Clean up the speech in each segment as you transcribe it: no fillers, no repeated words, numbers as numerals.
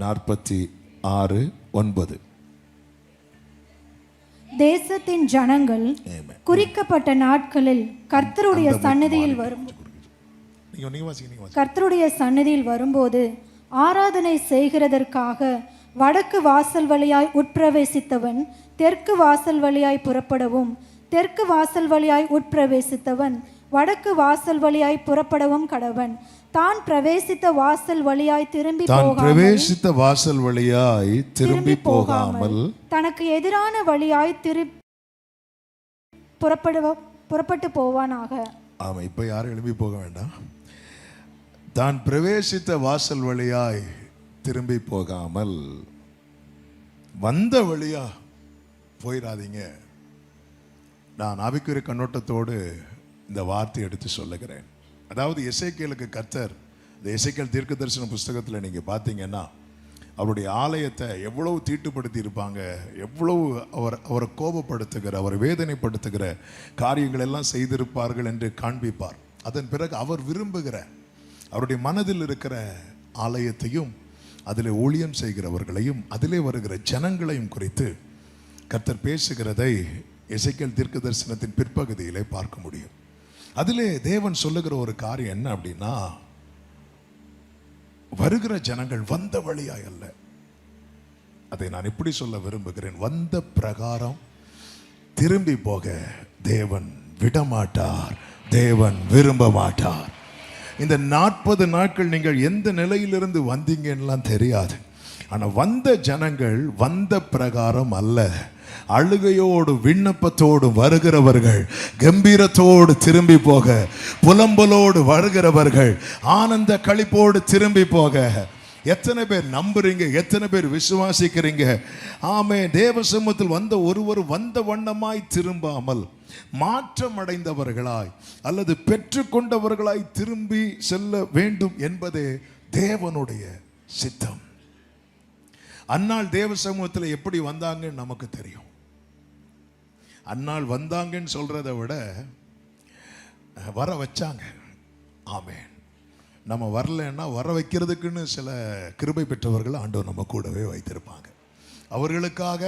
46:9. தேசத்தின் ஜனங்கள் குறிக்கப்பட்ட நாட்களில் கர்த்தருடைய சந்நிதியில் வரும்போது ஆராதனை செய்கிறதற்காக வடக்கு வாசல் வழியாய் உட்பிரவேசித்தவன் தெற்கு வாசல் வழியாய் புறப்படவும், தெற்கு வாசல் வழியாய் உட்பிரவேசித்தவன் வடக்கு வாசல் வழியாய் புறப்படவும் கடவன். தான் பிரவேசித்த வாசல் வழியாய் திரும்பி போகாமல் தனக்கு எதிரான வழியாய் புறப்பட்டு போவானாக. ஆமா, இப்ப யாரும் எழுப்பி போக வேண்டாம். தான் பிரவேசித்த வாசல் வழியாய் திரும்பி போகாமல் வந்த வழியா போயிடாதீங்க. நான் ஆவிக்குரிய கண்ணோட்டத்தோடு இந்த வார்த்தை எடுத்து சொல்லுகிறேன். அதாவது எசேக்கியேலுக்கு கர்த்தர், இந்த எசேக்கியேல் தீர்க்கதரிசன புஸ்தகத்தில் நீங்கள் பார்த்தீங்கன்னா அவருடைய ஆலயத்தை எவ்வளவு தீட்டுப்படுத்தி இருப்பாங்க, எவ்வளவு அவரை கோபப்படுத்துகிற, அவரை வேதனைப்படுத்துகிற காரியங்கள் எல்லாம் செய்திருப்பார்கள் என்று காண்பிப்பார். அதன் பிறகு அவர் விரும்புகிற அவருடைய மனதில் இருக்கிற ஆலயத்தையும் அதில் ஊழியம் செய்கிறவர்களையும் அதிலே வருகிற ஜனங்களையும் குறித்து கர்த்தர் பேசுகிறதை எசேக்கியேல் தீர்க்கதரிசனத்தின் பிற்பகுதியிலே பார்க்க முடியும். அதிலே தேவன் சொல்லுகிற ஒரு காரியம் என்ன அப்படின்னா, வருகிற ஜனங்கள் வந்த வழியாய் அல்ல. அதை நான் இப்படி சொல்ல விரும்புகிறேன், வந்த பிரகாரம் திரும்பி போக தேவன் விடமாட்டார், தேவன் விரும்ப மாட்டார். இந்த 40 நாட்கள் நீங்கள் எந்த நிலையிலிருந்து வந்தீங்கன்னெலாம் தெரியாது. ஆனால் வந்த ஜனங்கள் வந்த பிரகாரம் அல்ல, அழுகையோடு விண்ணப்பத்தோடு வருகிறவர்கள், கம்பீரத்தோடு திரும்பி போக, புலம்பலோடு வருகிறவர்கள், ஆனந்த களிப்போடு திரும்பி போக. எத்தனை பேர் நம்புறீங்க? எத்தனை பேர் விசுவாசிக்கிறீங்க? ஆமே. தேவ சமூகத்தில் வந்த ஒருவர் வந்த வண்ணமாய் திரும்பாமல் மாற்றம் அடைந்தவர்களாய் அல்லது பெற்றுக்கொண்டவர்களாய் திரும்பி செல்ல வேண்டும் என்பதே தேவனுடைய சித்தம். அன்னாள் தேவ சமூகத்தில் எப்படி வந்தாங்கன்னு நமக்கு தெரியும். அன்னாள் வந்தாங்கன்னு சொல்றதை விட வர வச்சாங்க. ஆமென். நம்ம வரலன்னா வர வைக்கிறதுக்குன்னு சில கிருபை பெற்றவர்கள் ஆண்டவர் நம்ம கூடவே வைத்திருப்பாங்க. அவர்களுக்காக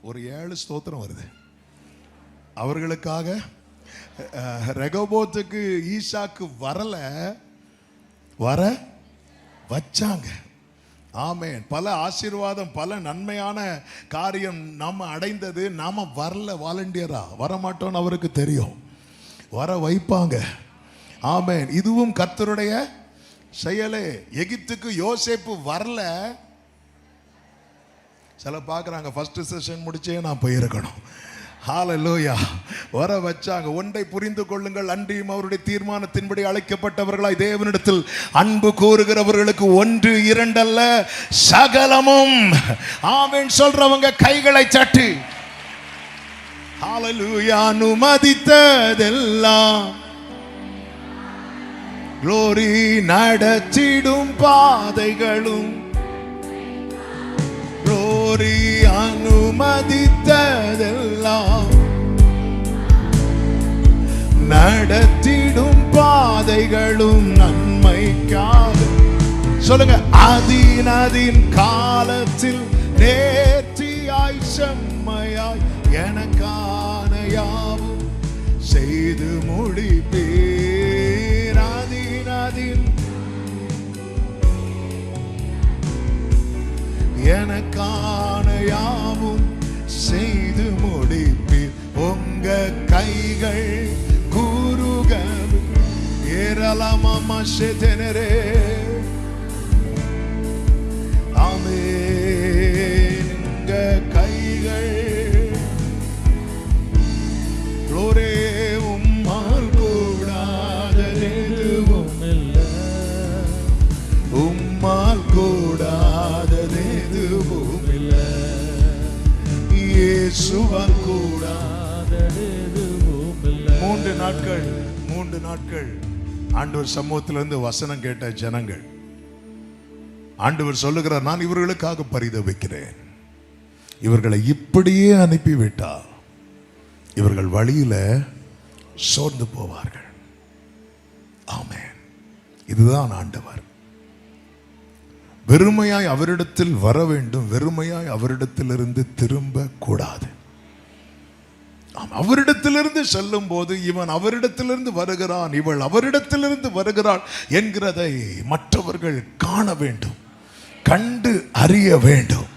ஒரு 7 ஸ்தோத்திரம் வருது. அவர்களுக்காக ரெகோபோத்துக்கு ஈசாக்கு வரல, வர வச்சாங்க. ஆமென். பல ஆசீர்வாதம், பல நன்மையான காரியம் நாம அடைந்தது. நாம வரல, வாலண்டியரா வரமாட்டோம்னு அவருக்கு தெரியும், வர வைப்பாங்க. ஆமென். இதுவும் கர்த்தருடைய செயலே. எகிப்துக்கு யோசேப்பு வரல. சில பார்க்குறாங்க ஃபர்ஸ்ட் செஷன் முடிச்சே நான் போயிருக்கணும். ஹல்லேலூயா. வர வச்சாங்க. ஒன்றை புரிந்து கொள்ளுங்கள், அன்றியும் அவருடைய தீர்மானத்தின்படி அழைக்கப்பட்டவர்களாய் தேவனிடத்தில் அன்பு கூறுகிறவர்களுக்கு 1 2 அல்ல, சகலமும். ஆமென் சொல்றவங்க கைகளை தட்டி ஹல்லேலூயா. அனுமதித்ததெல்லாம் க்ளோரி, நடத்திடும் பாதைகளும் க்ளோரி, அனுமதித்ததெல்லாம் நடத்திடும் பாதைகளும் நன்மைக்காக. சொல்லுங்க. அதின் காலத்தில் நேர்த்தியாய் செம்மையாய் எனக்கான யாவும் செய்து முடிப்பீர். அதின் எனக்கான யாவும் செய்து முடிப்பீர். உங்க கைகள் கூறுக ஏரலமா செதனரே. ஆமென். உங்க கைகள் க்ளோரே, உம்மால் கூடாததெதுவும் இல்லை, உம்மால் கூடாததெதுவும் இல்லை, இயேசுவால் கூடாததெதுவும் இல்லை. 3 நாட்கள் ஆண்டவர் சமூகத்திலிருந்து வசனம் கேட்ட ஜனங்கள். ஆண்டவர் சொல்லுகிறார், நான் இவர்களுக்காக பரிதபிக்கிறேன். இவர்களை இப்படியே அனுப்பிவிட்டால் இவர்கள் வழியில சோர்ந்து போவார்கள். ஆமென். இதுதான் ஆண்டவர். வெறுமையாய் அவரிடத்தில் வர வேண்டும், வெறுமையாய் அவரிடத்திலிருந்து திரும்ப கூடாது. அவரிடத்திலிருந்து செல்லும் போது இவன் அவரிடத்திலிருந்து வருகிறான், இவள் அவரிடத்திலிருந்து வருகிறாள் என்கிறதை மற்றவர்கள் காண வேண்டும், கண்டு அறிய வேண்டும்.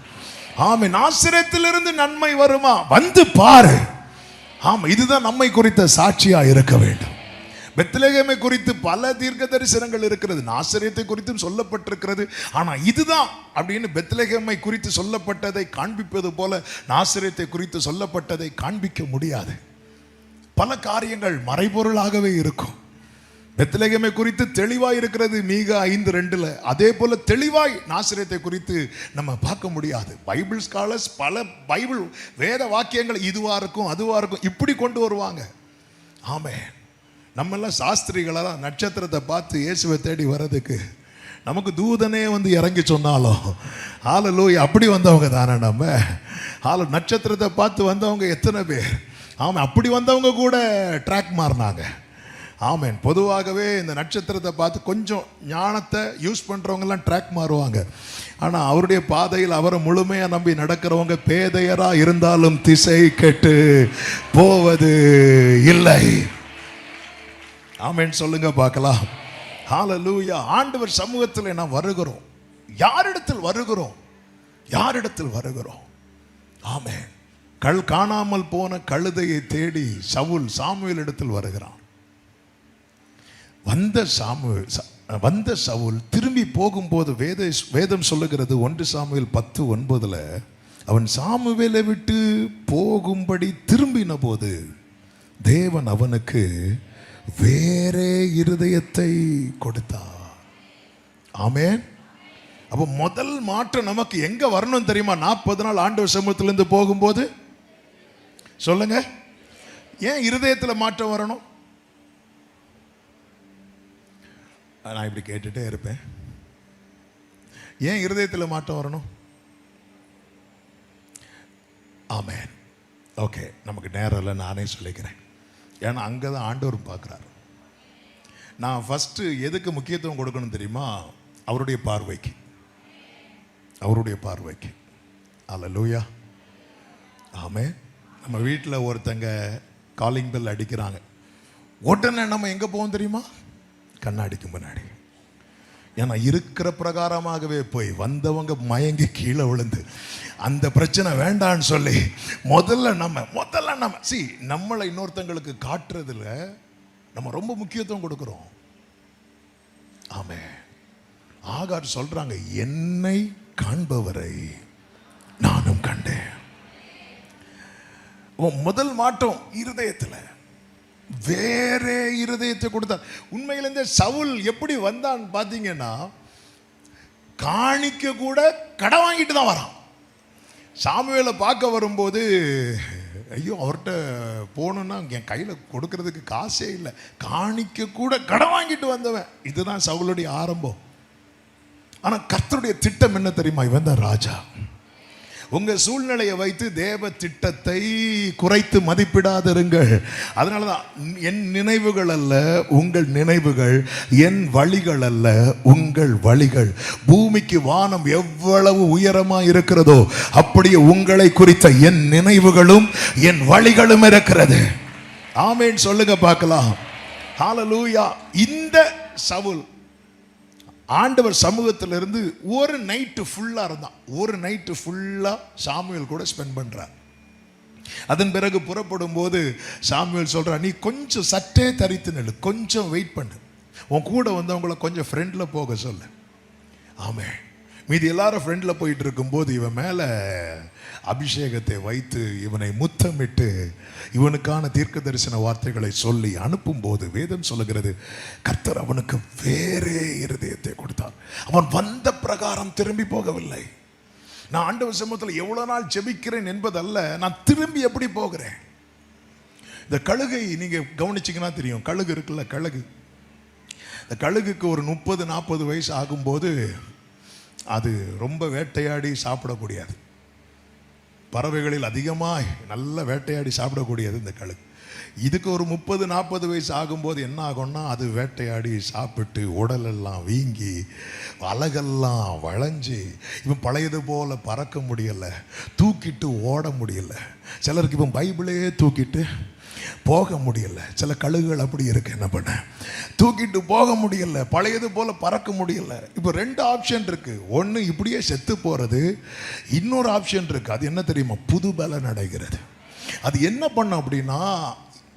ஆமென். நாசரேத்திலிருந்து நன்மை வருமா? வந்து பாரு. ஆமா, இதுதான் நம்மை குறித்த சாட்சியா இருக்க வேண்டும். பெத்லகேமை குறித்து பல தீர்க்க தரிசனங்கள் இருக்கிறது, நாசரேத்தை குறித்தும் சொல்லப்பட்டிருக்கிறது. ஆனா இதுதான் அப்படின்னு பெத்லகேமை குறித்து சொல்லப்பட்டதை காண்பிப்பது போல நாசரேத்தை குறித்து சொல்லப்பட்டதை காண்பிக்க முடியாது. பல காரியங்கள் மறைபொருளாகவே இருக்கும். பெத்லகேமை குறித்து தெளிவாய் இருக்கிறது மீகா 5:2. அதே போல தெளிவாய் நாசரேத்தை குறித்து நம்ம பார்க்க முடியாது. பைபிள் ஸ்காலர்ஸ் பல பைபிள் வேத வாக்கியங்கள் இதுவா இருக்கும் அதுவா இருக்கும் இப்படி கொண்டு வருவாங்க. ஆமென். நம்ம எல்லாம் சாஸ்திரிகளெல்லாம் நட்சத்திரத்தை பார்த்து இயேசுவை தேடி வர்றதுக்கு நமக்கு தூதனே வந்து இறங்கி சொன்னாலும் ஹல்லேலூயா அப்படி வந்தவங்க தானே நம்ம. நட்சத்திரத்தை பார்த்து வந்தவங்க எத்தனை பேர்? ஆமாம், அப்படி வந்தவங்க கூட ட்ராக் மாறினாங்க. ஆமேன். பொதுவாகவே இந்த நட்சத்திரத்தை பார்த்து கொஞ்சம் ஞானத்தை யூஸ் பண்ணுறவங்கலாம் ட்ராக் மாறுவாங்க. ஆனால் அவருடைய பாதையில் அவரை முழுமையாக நம்பி நடக்கிறவங்க பேதையராக இருந்தாலும் திசை கெட்டு போவது இல்லை. ஆமென் சொல்லுங்க பார்க்கலாம். ஹல்லேலூயா. ஆண்டவர் சமூகத்தில் நாம் வருகிறோம். யாரிடத்தில் வருகிறோம்? யாரிடத்தில் வருகிறோம்? ஆமென். காணாமல் போன கழுதையை தேடி சவுல் சாமுவேல் இடத்தில் வருகிறான். வந்த சவுல் திரும்பி போகும்போது வேதம் சொல்லுகிறது 1 சாமுவேல் 10:9 அவன் சாமுவேலை விட்டு போகும்படி திரும்பின போது தேவன் அவனுக்கு வேறே இருதயத்தை கொடுத்தார். ஆமென். அப்போ முதல் மாற்றம் நமக்கு எங்க வரணும் தெரியுமா? 40 நாள் ஆண்டவர் சமூகத்திலிருந்து போகும்போது. சொல்லுங்க, ஏன் இருதயத்தில் மாற்றம் வரணும்? நான் இப்படி கேட்டுட்டே இருப்பேன். ஏன் இருதயத்தில் மாற்றம் வரணும்? ஆமென். ஓகே, நமக்கு நேரம் இல்லை, நானே சொல்லிக்கிறேன். ஏன்னா அங்கே தான் ஆண்டவர் பார்க்குறாரு. நான் ஃபஸ்ட்டு எதுக்கு முக்கியத்துவம் கொடுக்கணும் தெரியுமா? அவருடைய பார்வைக்கு. அவருடைய பார்வைக்கு. அல்லேலூயா. ஆமென். நம்ம வீட்டில் ஒருத்தங்க காலிங் பெல் அடிக்கிறாங்க, உடனே நம்ம எங்கே போவோம் தெரியுமா? கண்ணாடிக்கு முன்னாடி. ஏன்னா இருக்கிற பிரகாரமாகவே போய் வந்தவங்க மயங்கி கீழே விழுந்து அந்த பிரச்சனை வேண்டான்னு சொல்லி முதல்ல நம்ம நம்மளை இன்னொருத்தங்களுக்கு காட்டுறதுல நம்ம ரொம்ப முக்கியத்துவம் கொடுக்கிறோம். ஆமென். ஆகார் சொல்றாங்க, என்னை காண்பவரை நானும் கண்டேன். முதல் மாற்றம் இருதயத்தில் வேறே இருதயத்தை கொடுத்தார். உண்மையிலேருந்தே சவுல் எப்படி வந்தான் பார்த்தீங்கன்னா, காணிக்க கூட கடை வாங்கிட்டு தான் வரான். சாமுவேலை பார்க்க வரும்போது ஐயோ அவர்கிட்ட போகணுன்னா என் கையில் கொடுக்கறதுக்கு காசே இல்லை, காணிக்க கூட கடை வாங்கிட்டு வந்தவன். இதுதான் சவுலுடைய ஆரம்பம். ஆனால் கர்த்தருடைய திட்டம் என்ன தெரியுமா? இவன் தான் ராஜா. உங்க சூழ்நிலையை வைத்து தேவ திட்டத்தை குறைத்து மதிப்பிடாதிருங்கள். அதனாலதான் என் நினைவுகள் அல்ல உங்கள் நினைவுகள், என் வழிகள் அல்ல உங்கள் வழிகள். பூமிக்கு வானம் எவ்வளவு உயரமா இருக்கிறதோ அப்படியே உங்களை குறித்த என் நினைவுகளும் என் வழிகளும் இருக்கிறது. ஆமென் சொல்லுங்க பார்க்கலாம். ஹல்லேலூயா. இந்த சவுல் ஆண்டவர் சமூகத்திலிருந்து ஒரு நைட்டு ஃபுல்லாக இருந்தான். ஒரு நைட்டு ஃபுல்லாக சாமுவேல் கூட ஸ்பெண்ட் பண்ணுறார். அதன் பிறகு புறப்படும் போது சாமுவேல் சொல்கிறார், நீ கொஞ்சம் சற்றே தரித்து நில்லு, கொஞ்சம் வெயிட் பண்ணு, உன் கூட வந்தவங்கள கொஞ்சம் ஃப்ரெண்டில் போக சொல்லு. ஆமென். மீதி எல்லாரும் ஃப்ரெண்டில் போயிட்டு இருக்கும்போது இவன் மேலே அபிஷேகத்தை வைத்து இவனை முத்தமிட்டு இவனுக்கான தீர்க்க தரிசன வார்த்தைகளை சொல்லி அனுப்பும்போது வேதம் சொல்லுகிறது, கர்த்தர் அவனுக்கு வேறே இருதயத்தை கொடுத்தார். அவன் வந்த பிரகாரம் திரும்பி போகவில்லை. நான் ஆண்டவர் சமூகத்தில் எவ்வளவு நாள் ஜெபிக்கிறேன் என்பதல்ல, நான் திரும்பி எப்படி போகிறேன். இந்த கழுகை நீங்க கவனிச்சிங்கன்னா தெரியும். கழுகு இருக்குல்ல, கழுகு. இந்த கழுகுக்கு ஒரு 30-40 வயசு ஆகும்போது அது ரொம்ப வேட்டையாடி சாப்பிடக்கூடியது. பறவைகளில் அதிகமாக நல்ல வேட்டையாடி சாப்பிடக்கூடியது இந்த கழுகு. இதுக்கு ஒரு 30-40 வயசு ஆகும்போது என்ன ஆகும்னா அது வேட்டையாடி சாப்பிட்டு உடலெல்லாம் வீங்கி அலகெல்லாம் வளைஞ்சு இப்போ பழையது போல் பறக்க முடியலை, தூக்கிட்டு ஓட முடியலை. சிலருக்கு இப்போ பைபிளே தூக்கிட்டு போக முடியல. சில கழுகுகள் அப்படி இருக்கு, என்ன பண்ண தூக்கிட்டு போக முடியல, பழையது போல பறக்க முடியல. இப்போ 2 ஆப்ஷன் இருக்கு. ஒன்று இப்படியே செத்து போறது, இன்னொரு ஆப்ஷன் இருக்கு. அது என்ன தெரியுமா? புது பலன் அடைகிறது. அது என்ன பண்ணும் அப்படின்னா,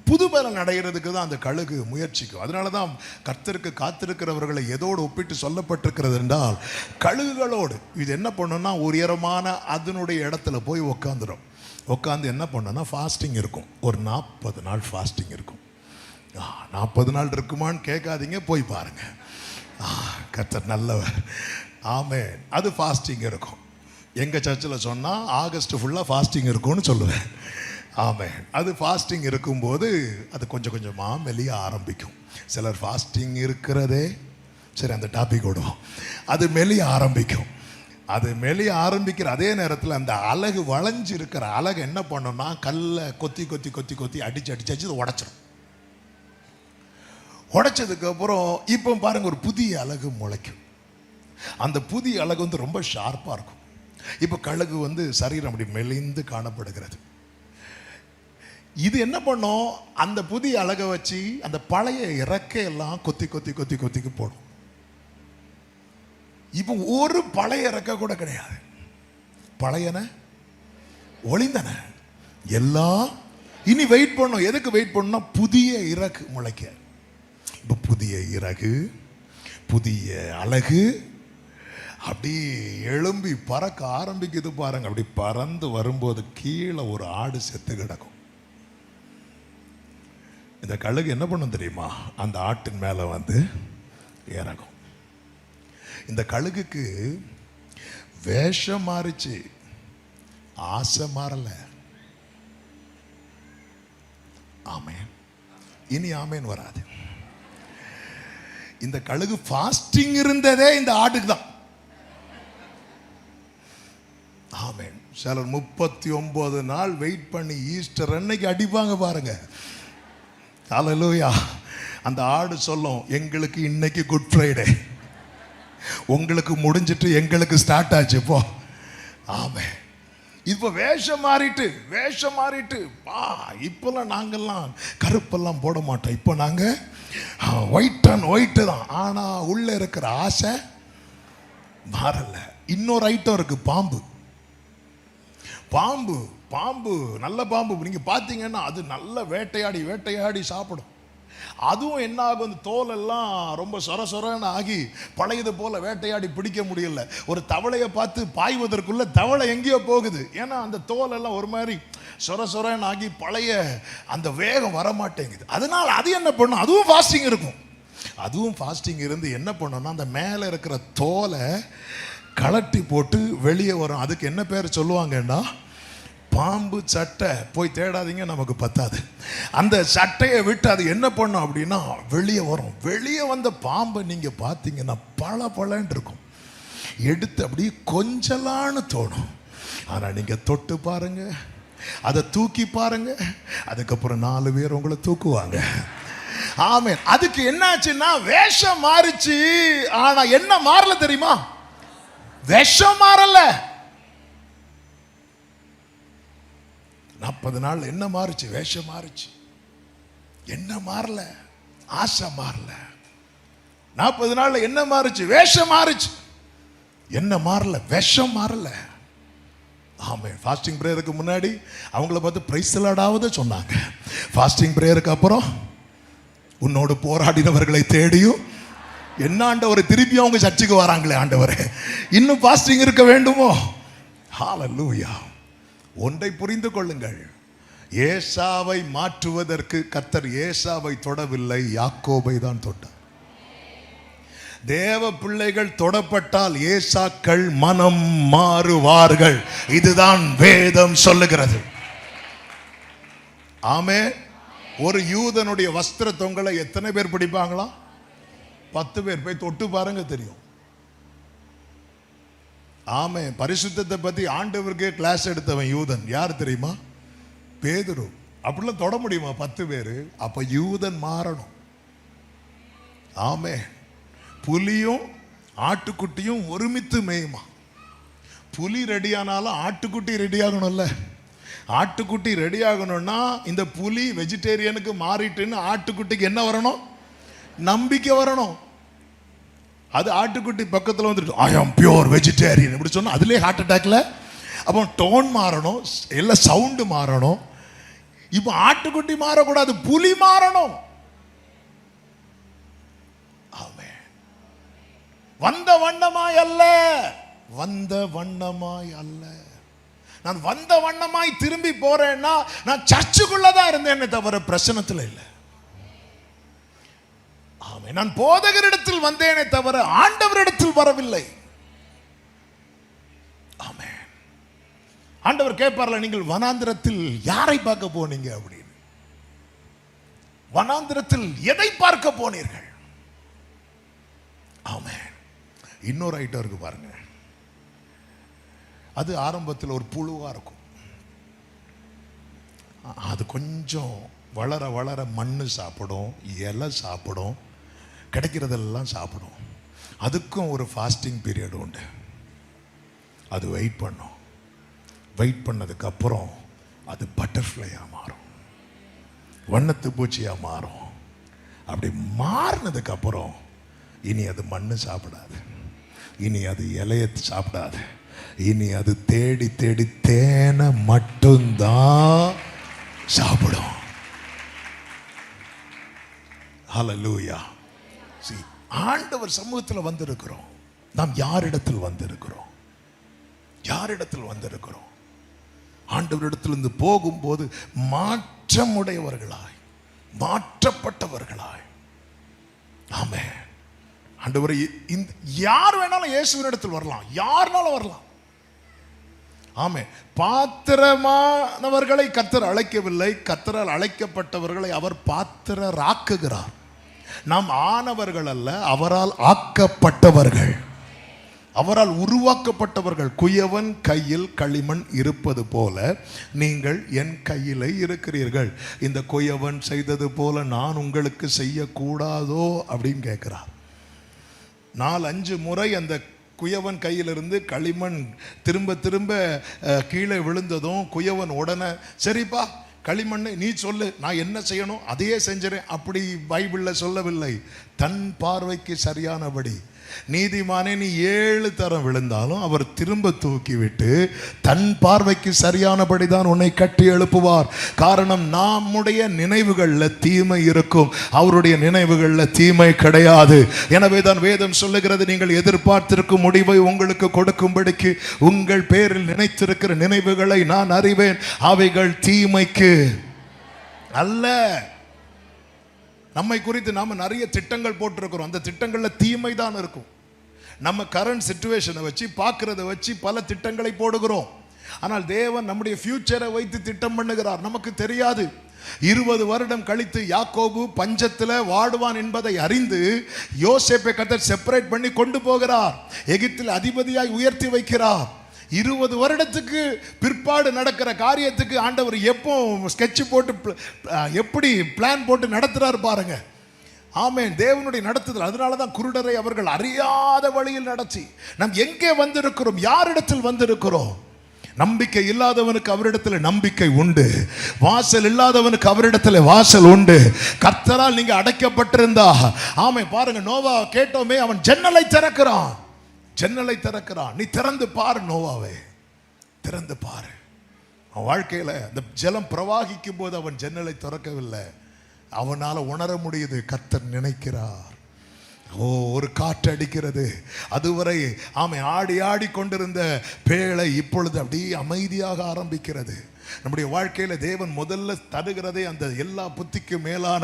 புது பலன் அடைகிறதுக்கு தான் அந்த கழுகு முயற்சிக்கும். அதனால தான் கர்த்தருக்கு காத்திருக்கிறவர்களை எதோடு ஒப்பிட்டு சொல்லப்பட்டிருக்கிறது என்றால் கழுகுகளோடு. இது என்ன பண்ணுன்னா உயரமான அதனுடைய இடத்துல போய் உட்காந்து என்ன பண்ணோன்னா ஃபாஸ்டிங் இருக்கும். ஒரு 40 நாள் ஃபாஸ்டிங் இருக்கும். 40 நாள் இருக்குமான்னு கேட்காதீங்க, போய் பாருங்க. கர்த்தர் நல்லவர். ஆமென். அது ஃபாஸ்டிங் இருக்கும். எங்கள் சர்ச்சில் சொன்னால் ஆகஸ்ட் ஃபுல்லாக ஃபாஸ்டிங் இருக்கும்னு சொல்லுவேன். ஆமென். அது ஃபாஸ்டிங் இருக்கும்போது அது கொஞ்சம் கொஞ்சமாக மெலிய ஆரம்பிக்கும். சிலர் ஃபாஸ்டிங் இருக்கிறதே, சரி அந்த டாபிக் விடுவோம். அது மெலிய ஆரம்பிக்கும். அது மெலிய ஆரம்பிக்கிற அதே நேரத்தில் அந்த அலகு வளைஞ்சு இருக்கிற அலகு என்ன பண்ணும்னா கல்லை கொத்தி கொத்தி கொத்தி கொத்தி அடிச்சு அடிச்சு அடிச்சு உடைச்சிடும். உடைச்சதுக்கு அப்புறம் இப்போ பாருங்க ஒரு புதிய அலகு முளைக்கும். அந்த புதிய அலகு வந்து ரொம்ப ஷார்ப்பாக இருக்கும். இப்போ கழுகு சரீரம் அப்படி மெலிந்து காணப்படுகிறது. இது என்ன பண்ணும்? அந்த புதிய அலகை வச்சு அந்த பழைய இறக்கையெல்லாம் கொத்தி கொத்தி கொத்தி கொத்திக்கு போடும். இப்போ ஒரு பழைய இறக்க கூட கிடையாது. பழையன ஒளிந்தன எல்லாம் இனி வெயிட் பண்ணும். எதுக்கு வெயிட் பண்ணா புதிய இறகு முளைக்க. இப்போ புதிய இறகு, புதிய அழகு அப்படி எழும்பி பறக்க ஆரம்பிக்குது பாருங்க. அப்படி பறந்து வரும்போது கீழே ஒரு ஆடு செத்து கிடக்கும். இந்த கழுகு என்ன பண்ணும் தெரியுமா? அந்த ஆட்டின் மேலே இறங்கும். இந்த கழுகுக்கு வேஷம் மாறிச்சு, ஆசை மாறல. ஆமேன். இனி ஆமேன் வராது. இந்த கழுகு ஃபாஸ்டிங் இருந்ததே இந்த ஆட்டுக்கு தான். ஆமேன். சிலர் 39 நாள் வெயிட் பண்ணி ஈஸ்டர் அன்னைக்கு அடிப்பாங்க பாருங்க. ஹல்லேலூயா. அந்த ஆடு சொல்லும், எங்களுக்கு இன்னைக்கு குட் ஃப்ரைடே, உங்களுக்கு முடிஞ்சிட்டு எங்களுக்கு ஸ்டார்ட் ஆச்சு இப்போ. ஆமே. இப்போ வேஷம் மாறிட்டு இப்பெல்லாம் நாங்கெல்லாம் கருப்பெல்லாம் போட மாட்டோம். இப்போ நாங்கள் ஒயிட்டு தான். ஆனால் உள்ள இருக்கிற ஆசை மாறல. இன்னொரு ஐட்டம் இருக்கு, பாம்பு நல்ல பாம்பு. நீங்க பார்த்தீங்கன்னா அது நல்ல வேட்டையாடி சாப்பிடும். அதுவும் என்ன ஆகும்? அந்த தோலெல்லாம் ரொம்ப சொரன்னு ஆகி பழையது போல வேட்டையாடி பிடிக்க முடியல. ஒரு தவளையை பார்த்து பாய்வதற்குள்ள தவளை எங்கேயோ போகுது. ஏன்னா அந்த தோலெல்லாம் ஒரு மாதிரி சொரன்னு ஆகி பழைய அந்த வேகம் வரமாட்டேங்குது. அதனால அது என்ன பண்ணும்? அதுவும் ஃபாஸ்டிங் இருக்கும். அதுவும் ஃபாஸ்டிங் இருந்து என்ன பண்ணும்னா அந்த மேலே இருக்கிற தோலை கலட்டி போட்டு வெளியே வரும். அதுக்கு என்ன பேர் சொல்லுவாங்கன்னா பாம்பு சட்டை. போய் தேடாதீங்க, நமக்கு பத்தாது. அந்த சட்டையை விட்டு அது என்ன பண்ணும் அப்படின்னா வெளியே வரும். வெளியே வந்த பாம்பை நீங்க பார்த்தீங்கன்னா பளபளன்னு இருக்கும். எடுத்து அப்படியே கொஞ்சலான்னு தோணும். ஆனா நீங்க தொட்டு பாருங்க, அதை தூக்கி பாருங்க, அதுக்கப்புறம் 4 பேர் உங்களை தூக்குவாங்க. ஆமென். அதுக்கு என்னாச்சுன்னா வேஷம் மாறிச்சு. ஆனா என்ன மாறல தெரியுமா? விஷம் மாறல. 40 நாள் என்ன மாறுச்சு? வேஷம் மாறுச்சு. என்ன மாறல? ஆசை மாறல. 40 நாள்ல என்ன மாறுச்சு? வேஷம் மாறுச்சு. என்ன மாறல? விஷம் மாறல. ஆமே. ஃபாஸ்டிங் பிரேயருக்கு முன்னாடி அவங்கள பார்த்து பிரைஸ் லார்டாவது சொன்னாங்க. ஃபாஸ்டிங் பிரேயருக்கு அப்புறம் உன்னோடு போராடினவர்களை தேடியும் என்ன ஆண்டவர் திருப்பி அவங்க சர்ச்சுக்கு வராங்களே, ஆண்டவரே இன்னும் ஃபாஸ்டிங் இருக்க வேண்டுமோ? ஹல்லேலூயா. ஒன்றை புரிந்து கொள்ளுங்கள், ஏசாவை மாற்றுவதற்கு கர்த்தர் ஏசாவை தொடவில்லை, யாக்கோபை தான் தொட்டார். தேவ பிள்ளைகள் தொடப்பட்டால் ஏசாக்கள் மனம் மாறுவார்கள். இதுதான் வேதம் சொல்லுகிறது. ஆமே. ஒரு யூதனுடைய வஸ்திர தொங்கலை எத்தனை பேர் பிடிப்பாங்களா? 10 பேர். போய் தொட்டு பாருங்க, தெரியும். ஆமே. பரிசுத்தத்தை பத்தி ஆண்டவருக்கே கிளாஸ் எடுத்தவன் யூதன் யார் தெரியுமா? பேதுரு. அப்படிலாம் தொட முடியுமா 10 பேர்? அப்ப யூதன் மாறணும். ஆமே. புலியும் ஆட்டுக்குட்டியும் ஒருமித்து மேயுமா. புலி ரெடியானாலும் ஆட்டுக்குட்டி ரெடி ஆகணும்ல. ஆட்டுக்குட்டி ரெடி ஆகணும்னா இந்த புலி வெஜிடேரியனுக்கு மாறிட்டுன்னு ஆட்டுக்குட்டிக்கு என்ன வரணும்? நம்பிக்கை வரணும். அது ஆட்டுக்குட்டி பக்கத்தில் வந்துட்டு ஐ ஆம் பியூர் வெஜிடேரியன் இப்படி சொன்னா அதுலேயே ஹார்ட் அட்டாக்ல. அப்போ டோன் மாறணும், எல்லாம் சவுண்டு மாறணும். இப்போ ஆட்டுக்குட்டி மாறக்கூடாது, புலி மாறணும். ஆமென். வந்த வண்ணமாய் அல்ல, வந்த வண்ணமாய் அல்ல. நான் வந்த வண்ணமாய் திரும்பி போறேன்னா நான் சர்ச்சுக்குள்ளதான் இருந்தேனே தவிர பிரசனத்தில் இல்லை. ஆமென். நான் போதகரிடத்தில் வந்தேனே தவிர ஆண்டவரிடத்தில் வரவில்லை. ஆமென். ஆண்டவர் கேட்பார்ல, நீங்கள் வனாந்திரத்தில் யாரை பார்க்க போனீங்க அப்படின்னு. வனாந்திரத்தில் எதை பார்க்க போனீர்கள்? ஆமென். இன்னொரு ஐட்டம் இருக்கு பாருங்க. அது ஆரம்பத்தில் ஒரு புழுவா இருக்கும். அது கொஞ்சம் வளர வளர மண்ணு சாப்பிடும், இலை சாப்பிடும், கிடைக்கிறதெல்லாம் சாப்பிடும். அதுக்கும் ஒரு ஃபாஸ்டிங் பீரியட் உண்டு. அது வெயிட் பண்ணும். வெயிட் பண்ணதுக்கு அப்புறம் அது பட்டர்ஃப்ளையா மாறும், வண்ணத்து பூச்சியா மாறும். அப்படி மாறினதுக்கு அப்புறம் இனி அது மண்ணு சாப்பிடாது, இனி அது இலைய சாப்பிடாது, இனி அது தேடி தேடி தேனை மட்டும்தான் சாப்பிடும். ஹல்லேலூயா. ஆண்டவர் சமூகத்தில் வந்திருக்கிறோம். நாம் யாரிடத்தில் வந்திருக்கிறோம்? யாரிடத்தில் வந்திருக்கிறோம்? ஆண்டவரிடத்திலிருந்து போகும்போது மாற்றமுடையவர்களாய், மாற்றப்பட்டவர்களாய். ஆமென். ஆண்டவரை யார் வேணாலும் இயேசுவினிடத்தில் வரலாம், யாருனாலும் வரலாம். ஆமென். பாத்திரமானவர்களை கர்த்தர் அழைக்கவில்லை, கர்த்தரால் அழைக்கப்பட்டவர்களை அவர் பாத்திரராக்குகிறார். நாம் ஆனவர்கள் அல்ல, அவரால் ஆக்கப்பட்டவர்கள், அவரால் உருவாக்கப்பட்டவர்கள். குயவன் கையில் களிமண் இருப்பது போல நீங்கள் என் கையிலே இருக்கிறீர்கள். இந்த குயவன் செய்தது போல நான் உங்களுக்கு செய்யக்கூடாதோ அப்படின்னு கேட்கிறார். 4-5 முறை அந்த குயவன் கையிலிருந்து களிமண் திரும்ப திரும்ப கீழே விழுந்ததும் குயவன் உடனே சரிப்பா களிமண்ணை நீ சொல்லு, நான் என்ன செய்யணும் அதையே செஞ்சிடறேன் அப்படி பைபிளில் சொல்லவில்லை. தன் பார்வைக்கு சரியானபடி. நீதிமானே நீ 7 தரம் விழுந்தாலும் அவர் திரும்ப தூக்கிவிட்டு தன் பார்வைக்கு சரியானபடிதான் உன்னை கட்டி எழுப்புவார். காரணம், நம்முடைய நினைவுகளில் தீமை இருக்கும், அவருடைய நினைவுகளில் தீமை கிடையாது. எனவே தான் வேதம் சொல்லுகிறது, நீங்கள் எதிர்பார்த்திருக்கும் முடிவை உங்களுக்கு கொடுக்கும்படிக்கு உங்கள் பேரில் நினைத்திருக்கிற நினைவுகளை நான் அறிவேன், அவைகள் தீமைக்கு அல்ல. நம்மை குறித்து நாம நிறைய திட்டங்கள் போட்டிருக்கிறோம், அந்த திட்டங்கள்ல தீமை தான் இருக்கும். நம்ம கரண்ட் சிச்சுவேஷனை வச்சு பார்க்கறத வச்சு பல திட்டங்களை போடுகிறோம். ஆனால் தேவன் நம்முடைய ஃபியூச்சரை வைத்து திட்டம் பண்ணுகிறார், நமக்கு தெரியாது. 20 வருடம் கழித்து யாக்கோபு பஞ்சத்தில் வாடுவான் என்பதை அறிந்து யோசேப்பை கர்த்தர் செப்பரேட் பண்ணி கொண்டு போகிறார், எகிப்தில் அதிபதியாய் உயர்த்தி வைக்கிறார். 20 வருடத்துக்கு பிற்பாடு நடக்கிற காரியத்துக்கு ஆண்டவர் எப்போ ஸ்கெட்ச் போட்டு எப்படி பிளான் போட்டு நடத்துறாரு பாருங்க. ஆமென். தேவனுடைய நடத்துதல். அதனால தான் குருடரை அவர்கள் அறியாத வழியில் நடத்தி நாம் எங்கே வந்திருக்கிறோம், யாரிடத்தில் வந்திருக்கிறோம். நம்பிக்கை இல்லாதவனுக்கு அவரிடத்தில் நம்பிக்கை உண்டு, வாசல் இல்லாதவனுக்கு அவரிடத்தில் வாசல் உண்டு. கர்த்தரால் நீங்க அடைக்கப்பட்டிருந்தா ஆமென். பாருங்க, நோவா கேட்டோமே, அவன் ஜன்னலை திறக்கிறான், ஜன்னலை திறக்கிறான். நீ திறந்து பாரு நோவாவே, திறந்து பாரு. அவன் வாழ்க்கையில அந்த ஜலம் பிரவாகிக்கும் போது அவன் ஜன்னலை திறக்கவில்லை, அவனால உணர முடியுது கர்த்தர் நினைக்கிறார். ஒரு காற்று அடிக்கிறது, அதுவரை ஆமை ஆடி ஆடி கொண்டிருந்த பேழை இப்பொழுது அப்படியே அமைதியாக ஆரம்பிக்கிறது. நம்முடைய வாழ்க்கையில தேவன் முதல்ல தருகிறதே அந்த எல்லா புத்திக்கு மேலான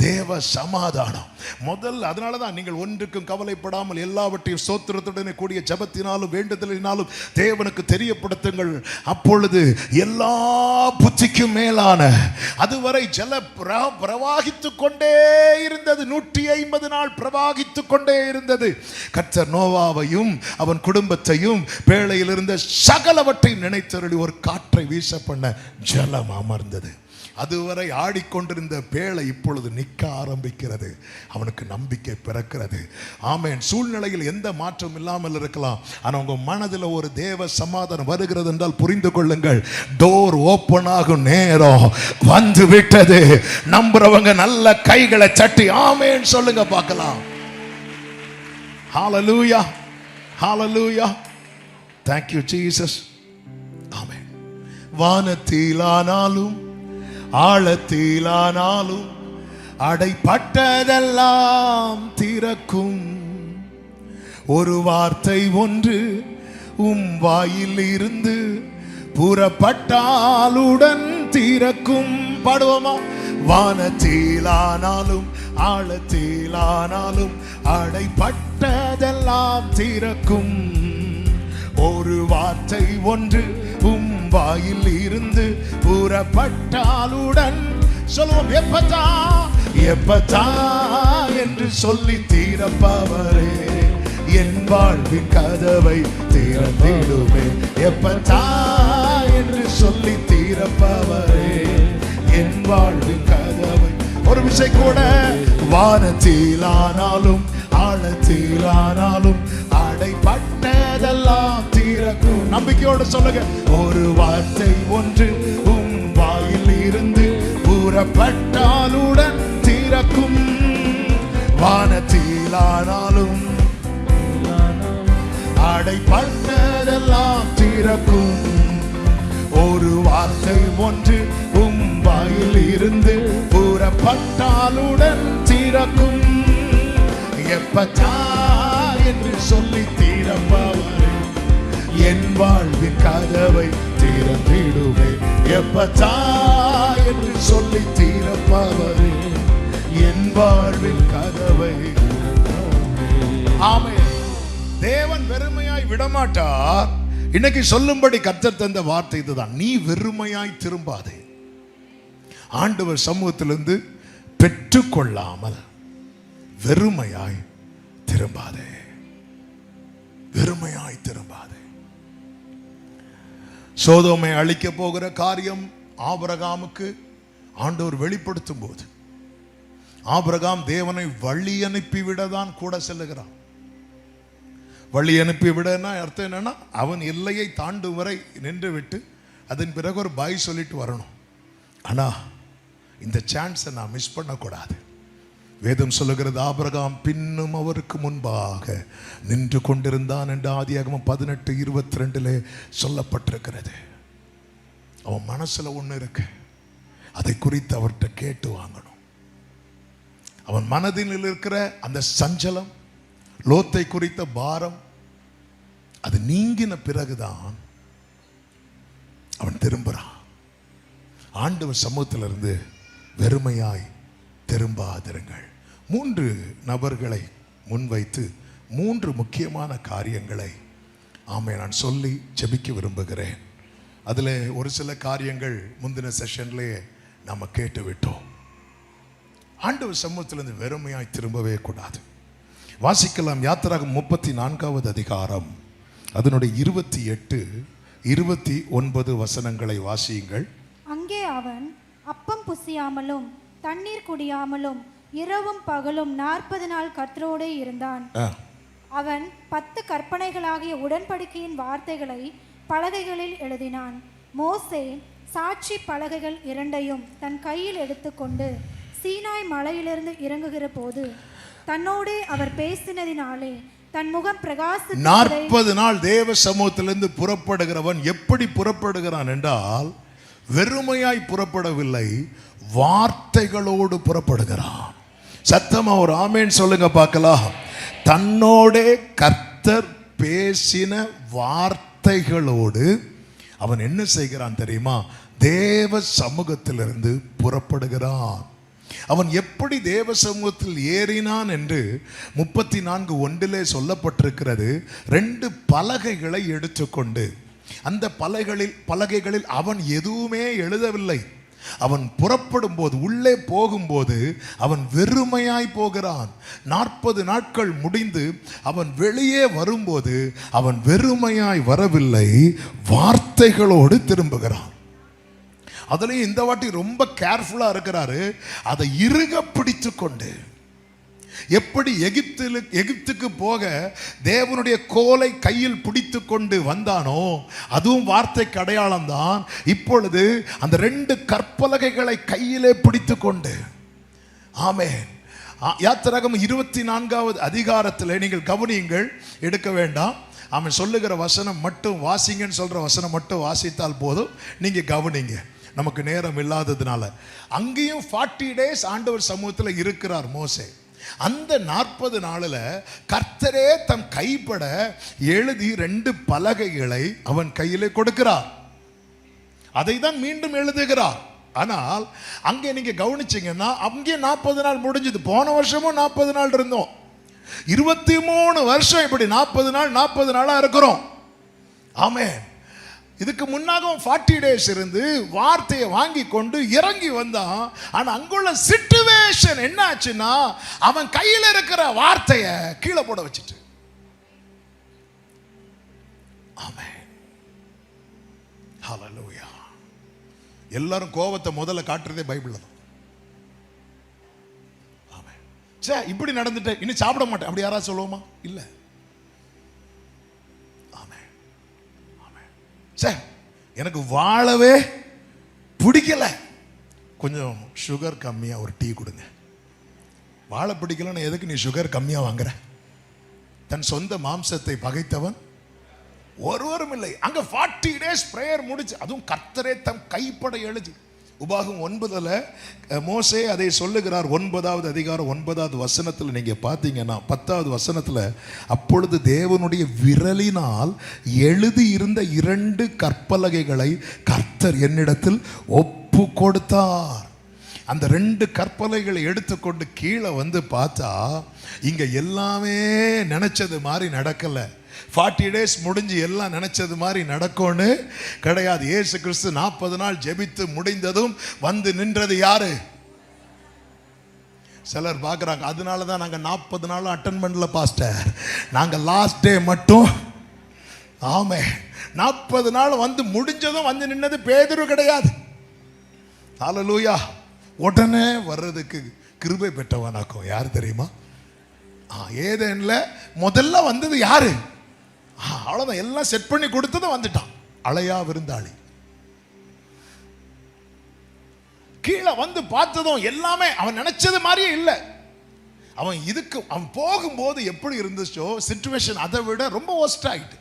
தேவ சமாதானம் முதல். அதனாலதான் நீங்கள் ஒன்றுக்கும் கவலைப்படாமல் எல்லாவற்றையும் ஸ்தோத்திரத்துடனே கூடிய ஜெபத்தினாலும் வேண்டுதலினாலும் தேவனுக்கு தெரியப்படுத்துங்கள். அப்பொழுது எல்லா புத்திக்கும் மேலான, அதுவரை ஜல பிரவாகித்து கொண்டே இருந்தது, 150 நாள் பிரவாகித்து கொண்டே இருந்தது. கர்த்தர் நோவாவையும் அவன் குடும்பத்தையும் பேழையில் இருந்த சகலவற்றை நினைத்தருளி ஒரு காற்றை வீச பண்ண ஜலம் அமர்ந்தது. அதுவரை ஆடிக்கொண்டிருந்த பேழை இப்பொழுது நிற்க ஆரம்பிக்கிறது. அவனுக்கு நம்பிக்கை பிறக்கிறது. ஆமென். சூழ்நிலையில் எந்த மாற்றம் இல்லாமல் இருக்கலாம், ஆனால் உங்க மனதில் ஒரு தேவ சமாதானம் வருகிறது என்றால் புரிந்து கொள்ளுங்கள், டோர் ஓப்பன் ஆகும் நேரம் வந்து விட்டது. நம்புறவங்க நல்ல கைகளை தட்டி ஆமென் சொல்லுங்க பார்க்கலாம். ஹalleluya, hallelujah, thank you Jesus. ஆமென். வானத்திலானாலும் ஆழத்திலானாலும் அடைப்பட்டதெல்லாம் திறக்கும். ஒரு வார்த்தை ஒன்று வாயில் இருந்து புறப்பட்டாலுடன் திறக்கும். பாடுவோமா? வானத்திலானாலும் ஆழத்திலானாலும் அடைப்பட்டதெல்லாம் திறக்கும். ஒரு வார்த்தை ஒன்று வாயில் இருந்து புறப்பட்டாலுடன் சொல்லுவோம், எப்பதா எப்பதா என்று சொல்லி தீரப்பவரே என் வாழ்வின் கதவை திறந்திடுமே. எப்பதா என்று சொல்லி தீரப்பவரே என் வாழ்வின் கதவை. ஒரு விஷயம் கூட, வானத்திலானாலும் ஆழத்திலானாலும் அடைப்பட்டதெல்லாம் திறக்கும். நம்பிக்கையோடு சொல்லுங்க, ஒரு வார்த்தை ஒன்று வாயில் இருந்து புறப்பட்டாலுடன் திறக்கும். வானத்திலானாலும் அடைப்பட்டதெல்லாம் திறக்கும். ஒரு வார்த்தை ஒன்று வாயில் இருந்து புறப்பட்டாலுடன் திறக்கும். எப்பதா என்று சொல்லி தீரப்பவரே என் வாழ்வின் கதவை திறந்திடுவே. எப்பதா என்று சொல்லி தீரப்பவரே என் வாழ்வின் கதவை. ஆமென். தேவன் வெறுமையாய் விடமாட்டார். இன்னைக்கு சொல்லும்படி கர்த்தர் தந்த வார்த்தை இதுதான், நீ வெறுமையாய் திரும்பாதே. ஆண்டவர் சமூகத்திலிருந்து பெற்றுக்கொள்ளாமல் வெறுமையாய் திரும்பாதே. வெறுமையாய் திரும்பாதே. சோதோமை அழிக்க போகிற காரியம் ஆபிரகாமுக்கு ஆண்டவர் வெளிப்படுத்தும் போது ஆபிரகாம் தேவனை வழி அனுப்பிவிடதான் கூட செல்லுகிறான். வழி அனுப்பிவிடனா அர்த்தம் என்னன்னா, அவன் எல்லையை தாண்டும் வரை நின்று விட்டு அதன் பிறகு ஒரு பாய் சொல்லிட்டு வரணும். ஆனா இந்த சான்ஸை நான் மிஸ் பண்ணக்கூடாது. வேதம் சொல்லுகிறது, ஆபிரகாம் பின்னும் அவருக்கு முன்பாக நின்று கொண்டிருந்தான் என்று ஆதியாகமம் 18:22 சொல்லப்பட்டிருக்கிறது. அவன் மனசுல ஒண்ணு இருக்கு, அதை குறித்து அவர்கிட்ட கேட்டு வாங்கணும். அவன் மனதில் இருக்கிற அந்த சஞ்சலம், லோத்தை குறித்த பாரம், அது நீங்கின பிறகுதான் அவன் திரும்புறான். ஆண்டவர் சமூகத்திலிருந்து வெறுமையாய் திரும்பாதிருங்கள். 3 நபர்களை முன்வைத்து 3 முக்கியமான காரியங்களை நான் சொல்லி ஜெபிக்க விரும்புகிறேன். அதில் ஒரு சில காரியங்கள் முந்தின செஷன்லேயே நாம் கேட்டு விட்டோம். ஆண்டவர் சமூகத்திலிருந்து வெறுமையாய் திரும்பவே கூடாது. வாசிக்கலாம். யாத்திராகமம் 34வது அதிகாரம் அதனுடைய 28, 29 வசனங்களை வாசியுங்கள். அங்கே அவன் அப்பம் புசியாமலும் தண்ணீர் குடியாமலும் இரவும் பகலும் 40 நாள் கர்த்தரோடே இருந்தான். அவன் 10 கற்பனைகளாகிய உடன்படிக்கையின் வார்த்தைகளை பலகைகளில் எழுதினான். மோசே சாட்சி பலகைகள் 2ஐயும் தன் கையில் எடுத்துக்கொண்டு சீனாய் மலையிலிருந்து இறங்குகிற போது தன்னோடே அவர் பேசினதினாலே தன் முகம் பிரகாசித்தது. 40 நாள் தேவ சமூகத்திலிருந்து புறப்படுகிறவன் எப்படி புறப்படுகிறான் என்றால், வெறுமையாய் புறப்படவில்லை, வார்த்தைகளோடு புறப்படுகிறான். சத்தமா ஒரு ஆமேன் சொல்லுங்க பார்க்கலாம். தன்னோட கர்த்தர் பேசின வார்த்தைகளோடு அவன் என்ன செய்கிறான் தெரியுமா? தேவ சமூகத்திலிருந்து புறப்படுகிறான். அவன் எப்படி தேவ சமூகத்தில் ஏறினான் என்று 34:1 சொல்லப்பட்டிருக்கிறது. 2 பலகைகளை எடுத்துக்கொண்டு, அந்த பலகைகளில் அவன் எதுவுமே எழுதவில்லை. அவன் புறப்படும் போது, உள்ளே போகும்போது அவன் வெறுமையாய் போகிறான். 40 நாட்கள் முடிந்து அவன் வெளியே வரும்போது அவன் வெறுமையாய் வரவில்லை, வார்த்தைகளோடு திரும்புகிறான். அதுலயும் இந்த வாட்டி ரொம்ப கேர்ஃபுல்லா இருக்கிறாரு. அதை இறுக பிடித்து கொண்டு, எப்படி எகிப்துக்கு போக தேவனுடைய கோலை கையில் பிடித்து கொண்டு வந்தானோ, அதுவும் வார்த்தைக்கு அடையாளம் தான். இப்பொழுது அந்த 2 கற்பலகைகளை கையிலே பிடித்து கொண்டு, ஆமென். யாத்திராகமம் 24வது அதிகாரத்தில் நீங்கள் கவனியுங்கள், எடுக்க வேண்டாம். அவன் சொல்லுகிற வசனம் மட்டும் வாசிங்கன்னு சொல்ற வசனம் மட்டும் வாசித்தால் போதும். நீங்க கவனிங்க, நமக்கு நேரம் இல்லாததுனால. அங்கேயும் 40 days ஆண்டவர் சமூகத்தில் இருக்கிறார் மோசே. அந்த 40 நாளில் கர்த்தரே தம் கைப்பட எழுதி 2 பலகைகளை அவன் கையிலே கொடுக்கிறார். அதை தான் மீண்டும் எழுதுகிறார். ஆனால் அங்கே நீங்க கவனிச்சீங்கன்னா அங்கே 40 நாள் முடிஞ்சது. போன வருஷமும் 40 நாள் இருந்தோம். 23 வருஷம் இப்படி 40 நாளா இருக்கிறோம். ஆமென். இதுக்கு முன்னாகவும் 40 days இருந்து வார்த்தையை வாங்கி கொண்டு இறங்கி வந்தான். ஆனா அங்குள்ள சிச்சுவேஷன் என்ன ஆச்சுன்னா, அவன் கையில இருக்கிற வார்த்தையை கீழே போட வச்சுட்டு. ஆமென். ஹல்லேலூயா. எல்லாரும் கோபத்தை முதல்ல காட்டுறதே பைபிள்ல தான். ஆமென். சே, இப்படி நடந்துட்டு இன்னும் சாப்பிட மாட்டேன் அப்படி யாராவது சொல்லுவோமா? இல்ல. ஆமென். ஆமென். சே, எனக்கு வாழவே பிடிக்கல, கொஞ்சம் சுகர் கம்மியா ஒரு டீ கொடுங்க. வாழ பிடிக்கலன்னு எதுக்கு நீ சுகர் கம்மியா வாங்குற? தன் சொந்த மாம்சத்தை பகைத்தவன் ஒருவரும் இல்லை. அங்க 40 days பிரேயர் முடிச்சு, அதுவும் கர்த்தரே தம் கைப்பட எழுதி. உபாகம் 9ல் மோசே அதை சொல்லுகிறார். 9வது அதிகாரம் 9வது வசனத்தில் நீங்க பார்த்தீங்கன்னா 10வது வசனத்தில், அப்பொழுது தேவனுடைய விரலினால் எழுதி இருந்த 2 கற்பலகைகளை கர்த்தர் என்னிடத்தில் ஒப்பு கொடுத்தார். அந்த 2 கற்பலகைகளை எடுத்துக்கொண்டு கீழே வந்து பார்த்தா இங்க எல்லாமே நினைச்சது மாதிரி நடக்கல. 40 days முடிஞ்சு எல்லாம் நினைச்சது மாதிரி நடக்கும்னு கிடையாது. இயேசு கிறிஸ்து 40 நாள் ஜெபித்து முடிந்ததும் வந்து நின்றது யாரு? சிலர் பார்க்குறாங்க, அதனால தான் நாங்கள் 40 நாளும் அட்டன் பண்ணல பாஸ்டர், நாங்கள் லாஸ்ட் டே மட்டும். ஆமே, 40 நாள் வந்து முடிஞ்சதும் வந்து நின்னது பேதுரு கிடையாது. ஹல்லேலூயா. உடனே வர்றதுக்கு கிருபை பெற்றவனாக்கும் யார் தெரியுமா? ஏதேன்ல முதல்ல வந்தது யாரு? அவ்வளவுதான், எல்லாம் செட் பண்ணி கொடுத்ததும் வந்துட்டான். அழையா விருந்தாளி. கீழே வந்து பார்த்ததும் எல்லாமே அவன் நினைச்சது மாதிரியே இல்லை. அவன் போகும்போது எப்படி இருந்துச்சோ சிச்சுவேஷன் அதை விட ரொம்ப ஒஸ்ட் ஆயிட்டு.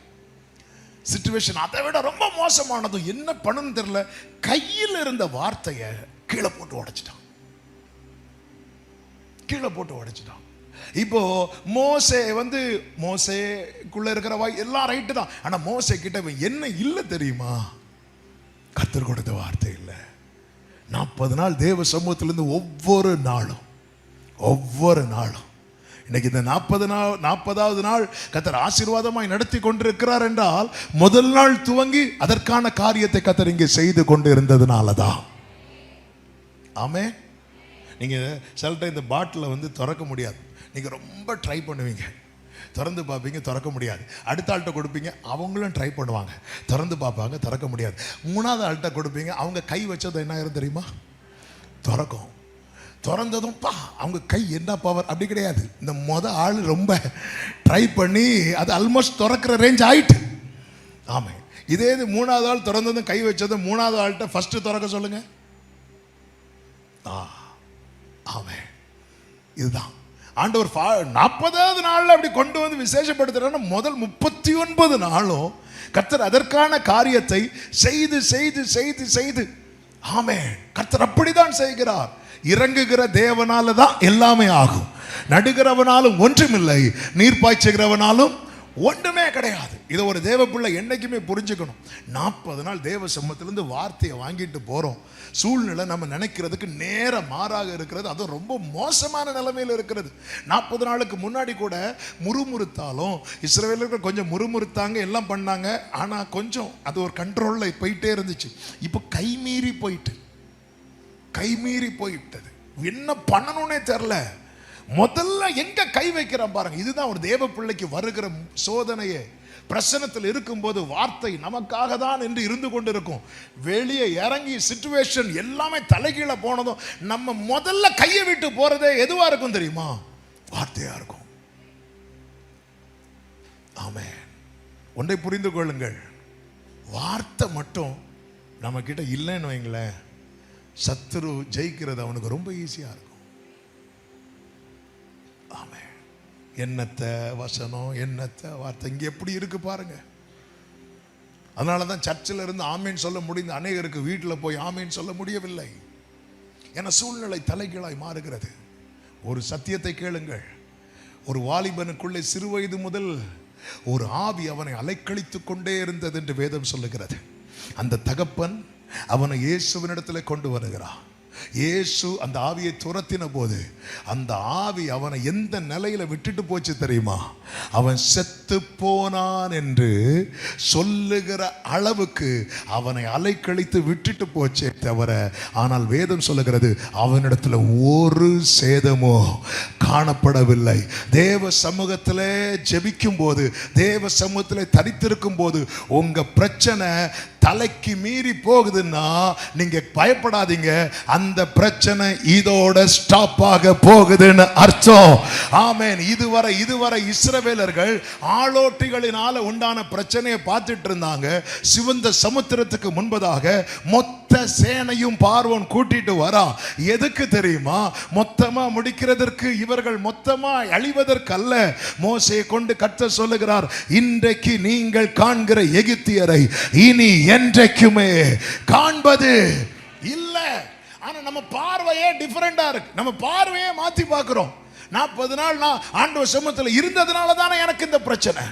சிச்சுவேஷன் அதை விட ரொம்ப மோசமானதும். என்ன பண்ணணும்னு தெரியல. கையில் இருந்த வார்த்தையை கீழே போட்டு உடைச்சிட்டான். இப்போ மோசேக்குள்ள இருக்கிற வாய் எல்லாம் ரைட்டு தான். ஆனா மோசே கிட்ட என்ன இல்லை தெரியுமா? கர்த்தர் கொடுத்த வார்த்தை இல்லை. 40 நாள் தேவ சமூகத்திலிருந்து ஒவ்வொரு நாளும் இன்னைக்கு இந்த 40வது நாள் கர்த்தர் ஆசீர்வாதமாய் நடத்தி கொண்டிருக்கிறார் என்றால் முதல் நாள் துவங்கி அதற்கான காரியத்தை கர்த்தர் இங்கே செய்து கொண்டு இருந்ததுனாலதான். ஆமென். நீங்க சில டைம் இந்த பாட்டிலை வந்து திறக்க முடியாது. நீங்க ரொம்ப ட்ரை பண்ணுவீங்க, திறந்து பார்ப்பீங்க, திறக்க முடியாது. அடுத்த ஆள்கிட்ட கொடுப்பீங்க, அவங்களும் ட்ரை பண்ணுவாங்க, திறந்து பார்ப்பாங்க, திறக்க முடியாது. 3வது ஆள்கிட்ட கொடுப்பீங்க, அவங்க கை வச்சது என்ன ஆயிரும் தெரியுமா? திறக்கும். திறந்ததும் அவங்க கை என்ன பவர் அப்படி கிடையாது. இந்த ஆள் ரொம்ப ட்ரை பண்ணி அது ஆல்மோஸ்ட் திறக்கிற ரேஞ்ச் ஆயிட்டு. ஆமா, இதே இது 3வது ஆள் திறந்ததும் கை வச்சதும் 3வது ஆள்கிட்ட ஃபர்ஸ்ட் திறக்க சொல்லுங்க. ஆமே, இதுதான் ஆண்டவர் 40வது நாள்ல அப்படி கொண்டு வந்து விசேஷப்படுத்துறாரு. முதல் 39 நாளும் கர்த்தர் அதற்கான காரியத்தை செய்து செய்து செய்து செய்து. ஆமே, கர்த்தர் அப்படிதான் செய்கிறார். இறங்குகிற தேவனால தான் எல்லாமே ஆகும். நடுகிறவனாலும் ஒன்றுமில்லை, நீர் பாய்ச்சுகிறவனாலும் ஒன்றுமே கிடையாது. இதை ஒரு தேவ பிள்ளை என்னைக்குமே புரிஞ்சுக்கணும். 40 நாள் தேவ சமூகத்திலிருந்து வார்த்தையை வாங்கிட்டு போறோம். சூழ்நிலை நம்ம நினைக்கிறதுக்கு நேர மாறாக இருக்கிறது. அதுவும் ரொம்ப மோசமான நிலைமையில் இருக்கிறது. 40 நாளுக்கு முன்னாடி கூட முறுமுறுத்தாலும் இஸ்ரவேலர்கள் கொஞ்சம் முறுமுறுத்தாங்க, எல்லாம் பண்ணாங்க. ஆனா கொஞ்சம் அது ஒரு கண்ட்ரோல்ல போயிட்டே இருந்துச்சு. இப்போ கைமீறி போயிட்டது. என்ன பண்ணணும்னே தெரியல. முதல்ல எங்க கை வைக்கிறோம் பாருங்க. இதுதான் ஒரு தேவ பிள்ளைக்கு வருகிற சோதனையே. பிரசனத்தில் இருக்கும்போது வார்த்தை நமக்காக தான் என்று இருந்து கொண்டு இருக்கும். வெளியே இறங்கி சிச்சுவேஷன் எல்லாமே தலைகீழ போனதும் நம்ம முதல்ல கையை விட்டு போறதே எதுவா இருக்கும் தெரியுமா? வார்த்தையா இருக்கும். ஆமென். ஒன்றை புரிந்து கொள்ளுங்கள், வார்த்தை மட்டும் நம்ம கிட்ட இல்லைன்னு வைங்களேன், சத்துரு ஜெயிக்கிறது அவனுக்கு ரொம்ப ஈஸியா இருக்கும். ஆமென். என்னத்த வசனம், என்னத்த வார்த்தை இங்க எப்படி இருக்கு பாருங்க. அதனாலதான் சர்ச்சில் இருந்து ஆமேன் சொல்ல முடிந்த அநேகருக்கு வீட்டில் போய் ஆமேன் சொல்ல முடியவில்லை. என சூழ்நிலை தலைகீழாய் மாறுகிறது. ஒரு சத்தியத்தை கேளுங்கள், ஒரு வாலிபனுக்குள்ளே சிறு வயது முதல் ஒரு ஆவி அவனை அலைக்கழித்துக் கொண்டே இருந்தது என்று வேதம் சொல்லுகிறது. அந்த தகப்பன் அவனை இயேசுவினிடத்தில் கொண்டு வருகிறான். இயேசு அந்த ஆவியை துரத்தின போது அந்த ஆவி அவனை எந்த நிலையில விட்டுட்டு போச்சு தெரியுமா? அவன் செத்து போனான் என்று சொல்லுகிற அளவுக்கு அவனை அலைக்கழித்து விட்டுட்டு போச்சே தவிர, ஆனால் வேதம் சொல்லுகிறது அவனிடத்துல ஒரு சேதமோ காணப்படவில்லை. தேவ சமூகத்திலே ஜெபிக்கும் போது, தேவ சமூகத்திலே தரித்திருக்கும் போது உங்க பிரச்சனை தலைக்கு மீறி போகுதுன்னா நீங்க பயப்படாதீங்க. அந்த பிரச்சனை இதோட ஸ்டாப் ஆக போகுதுன்னு அர்த்தம். ஆமென். இதுவரை இஸ்ரவேலர்கள் ஆளோட்டிகளினால உண்டான பிரச்சனையை பார்த்துட்டு இருந்தாங்க. சிவந்த சமுத்திரத்துக்கு முன்பதாக மொத்த சேனையும் பார்வோன் கூட்டிட்டு வரா. எதுக்கு தெரியுமா? மொத்தமா முடிக்கிறதற்கு, இவர்கள் மொத்தமா அழிவதற்கு அல்ல. மோசே கொண்டு கர்த்தர் சொல்லுகிறார், இன்றைக்கு நீங்கள் காண்கிற எகிப்தியரை இனி என்றைக்குமே காண்பது இல்ல. ஆனா நம்ம பார்வையே டிஃபரெண்டா இருக்கு. நம்ம பார்வையே மாத்தி பார்க்கிறோம். 40 நாள் நான் ஆண்டவர் சமூகத்தில் இருந்ததுனால தானே எனக்கு இந்த பிரச்சனை.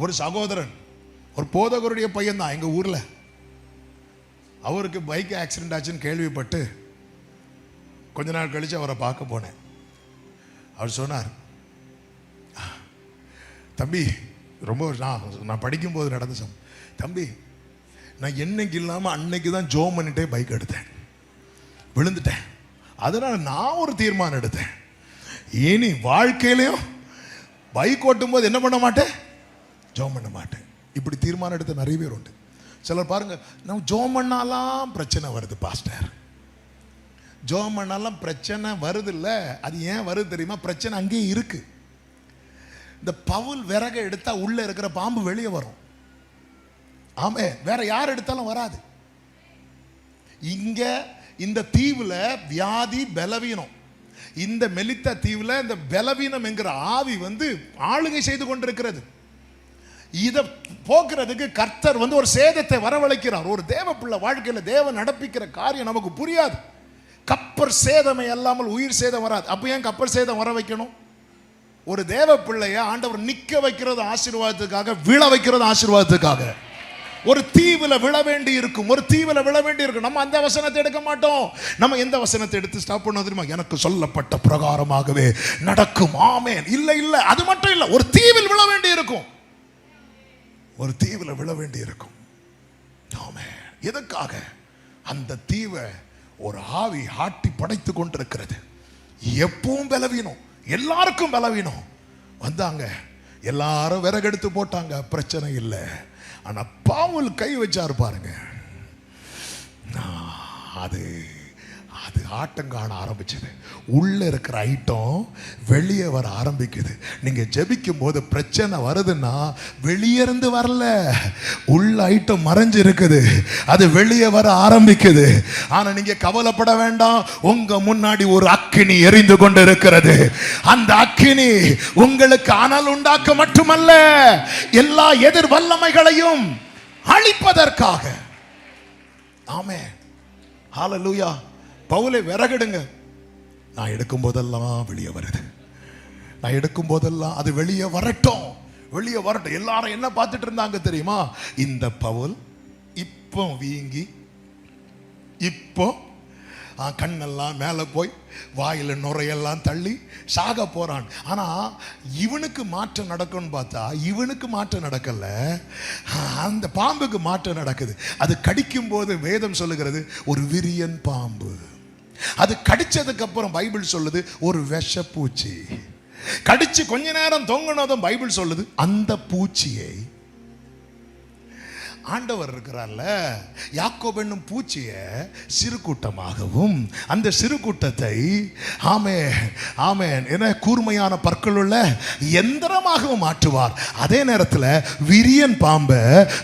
ஒரு சகோதரன், ஒரு போதகருடைய பையன் தான் எங்க ஊர்ல. அவருக்கு பைக் ஆக்சிடென்ட் ஆச்சுன்னு கேள்விப்பட்டு கொஞ்ச நாள் கழிச்சு அவரை பார்க்க போனேன். அவர் சொன்னார், தம்பி ரொம்ப நான் படிக்கும்போது நடந்த தம்பி, நான் என்னைக்கு இல்லாமல் அன்னைக்கு தான் ஜோம் பண்ணிட்டே பைக் எடுத்தேன், விழுந்துட்டேன். அதனால் நான் ஒரு தீர்மானம் எடுத்தேன், இனி வாழ்க்கையிலையும் பைக் ஓட்டும் போது என்ன பண்ண மாட்டேன், ஜோம் பண்ண மாட்டேன். இப்படி தீர்மானம் எடுத்த நிறைய பேர் உண்டு. சிலர் பாருங்க, நம்ம ஜோம் பண்ணாலாம் பிரச்சனை வருது பாஸ்டர், ஜோம் பண்ணாலாம் பிரச்சனை வருது. இல்லை, அது ஏன் வருது தெரியுமா? பிரச்சனை அங்கேயே இருக்கு. இந்த பவுல் விறகை எடுத்தா உள்ள இருக்கிற பாம்பு வெளியே வரும். ஆமே, வேற யார் எடுத்தாலும் வராது. இங்க இந்த தீவுல வியாதி பலவீனம், இந்த மெலித்த தீவுல இந்த பலவீனம் என்கிற ஆவி ஆளுகை செய்து கொண்டிருக்கிறது. இதை போக்குறதுக்கு கர்த்தர் ஒரு சேதத்தை வரவழைக்கிறார். ஒரு தேவ பிள்ளை வாழ்க்கையில தேவன் நடப்பிக்கிற காரியம் நமக்கு புரியாது. கப்பர் சேதமே அல்லாமல் உயிர் சேதம் வராது. அப்ப ஏன் கப்பர் சேதம் வர வைக்கணும்? ஒரு தேவ பிள்ளைய ஆண்டவர் நிக்க வைக்கிறது ஆசீர்வாதத்துக்காக, விழ வைக்கிறது ஆசீர்வாதத்துக்காக. ஒரு தீவுல விழ வேண்டி இருக்கும், ஒரு தீவுல விழ வேண்டி இருக்கும். நம்ம அந்த வசனத்தை எடுக்க மாட்டோம். நம்ம எந்த வசனத்தை எடுத்து ஸ்டாப் பண்ண தெரியுமா? எனக்கு சொல்லப்பட்ட பிரகாரமாகவே நடக்கும். ஆமென். இல்ல இல்ல, அது மட்டும் இல்ல, ஒரு தீவில் விழ வேண்டி இருக்கும், ஒரு தீவுல விழ வேண்டி இருக்கும். ஆமென். எதுக்காக? அந்த தீவை ஒரு ஆவி ஆட்டி படைத்து கொண்டிருக்கிறது. எப்பவும் பலவீனம், எல்லாருக்கும் பலவீனம். வந்தாங்க, எல்லாரும் விறகெடுத்து போட்டாங்க, பிரச்சனை இல்லை. ஆனா பவுல் கை வச்சாரு பாருங்க, அது அது ஆட்டம் காண ஆரம்பிச்சது. உள்ள இருக்கிற ஐட்டம் வெளியே வர ஆரம்பிக்குது. நீங்க ஜெபிக்கும் போது பிரச்சனை வருதுன்னா வெளியே இருந்து வரல, உள்ள ஐட்டம் மறைஞ்சு இருக்குது, அது வெளியே வர ஆரம்பிக்குது. ஆனா நீங்க கவலைப்பட வேண்டாம், உங்க முன்னாடி ஒரு அக்கினி எரிந்து கொண்டு இருக்கிறது. அந்த அக்கினி உங்களுக்கு அனல் உண்டாக்க மட்டுமல்ல, எல்லா எதிர் வல்லமைகளையும் அழிப்பதற்காக. ஆமென். ஹல்லேலூயா. பவுலை விறகெடுங்க, நான் எடுக்கும் போதெல்லாம் வெளியே வருது, நான் எடுக்கும் போதெல்லாம் அது வெளியே வரட்டும், வெளியே வரட்டும். எல்லாரும் என்ன பார்த்துட்டு இருந்தாங்க தெரியுமா? இந்த பவுல் இப்போ வீங்கி, இப்போ கண்ணெல்லாம் மேலே போய் வாயில நுரையெல்லாம் தள்ளி சாக போறான். ஆனா இவனுக்கு மாற்றம் நடக்கும்னு பார்த்தா இவனுக்கு மாற்றம் நடக்கல, அந்த பாம்புக்கு மாற்றம் நடக்குது. அது கடிக்கும் போது வேதம் சொல்லுகிறது ஒரு விரியன் பாம்பு. அது கடிச்சதுக்கு அப்புறம் பைபிள் சொல்லுது ஒரு விஷப்பூச்சி. கடிச்சு கொஞ்ச நேரம் தொங்குனதும் பைபிள் சொல்லுது அந்த பூச்சியை ஆண்டவர் இருக்கிறார்ல, யாக்கோபு என்னும் பூச்சியை சிறு கூட்டமாகவும் அந்த சிறு கூட்டத்தை ஆமென் என கூர்மையான பற்கள் உள்ள எந்திரமாகவும் மாற்றுவார். அதே நேரத்தில் விரியன் பாம்பை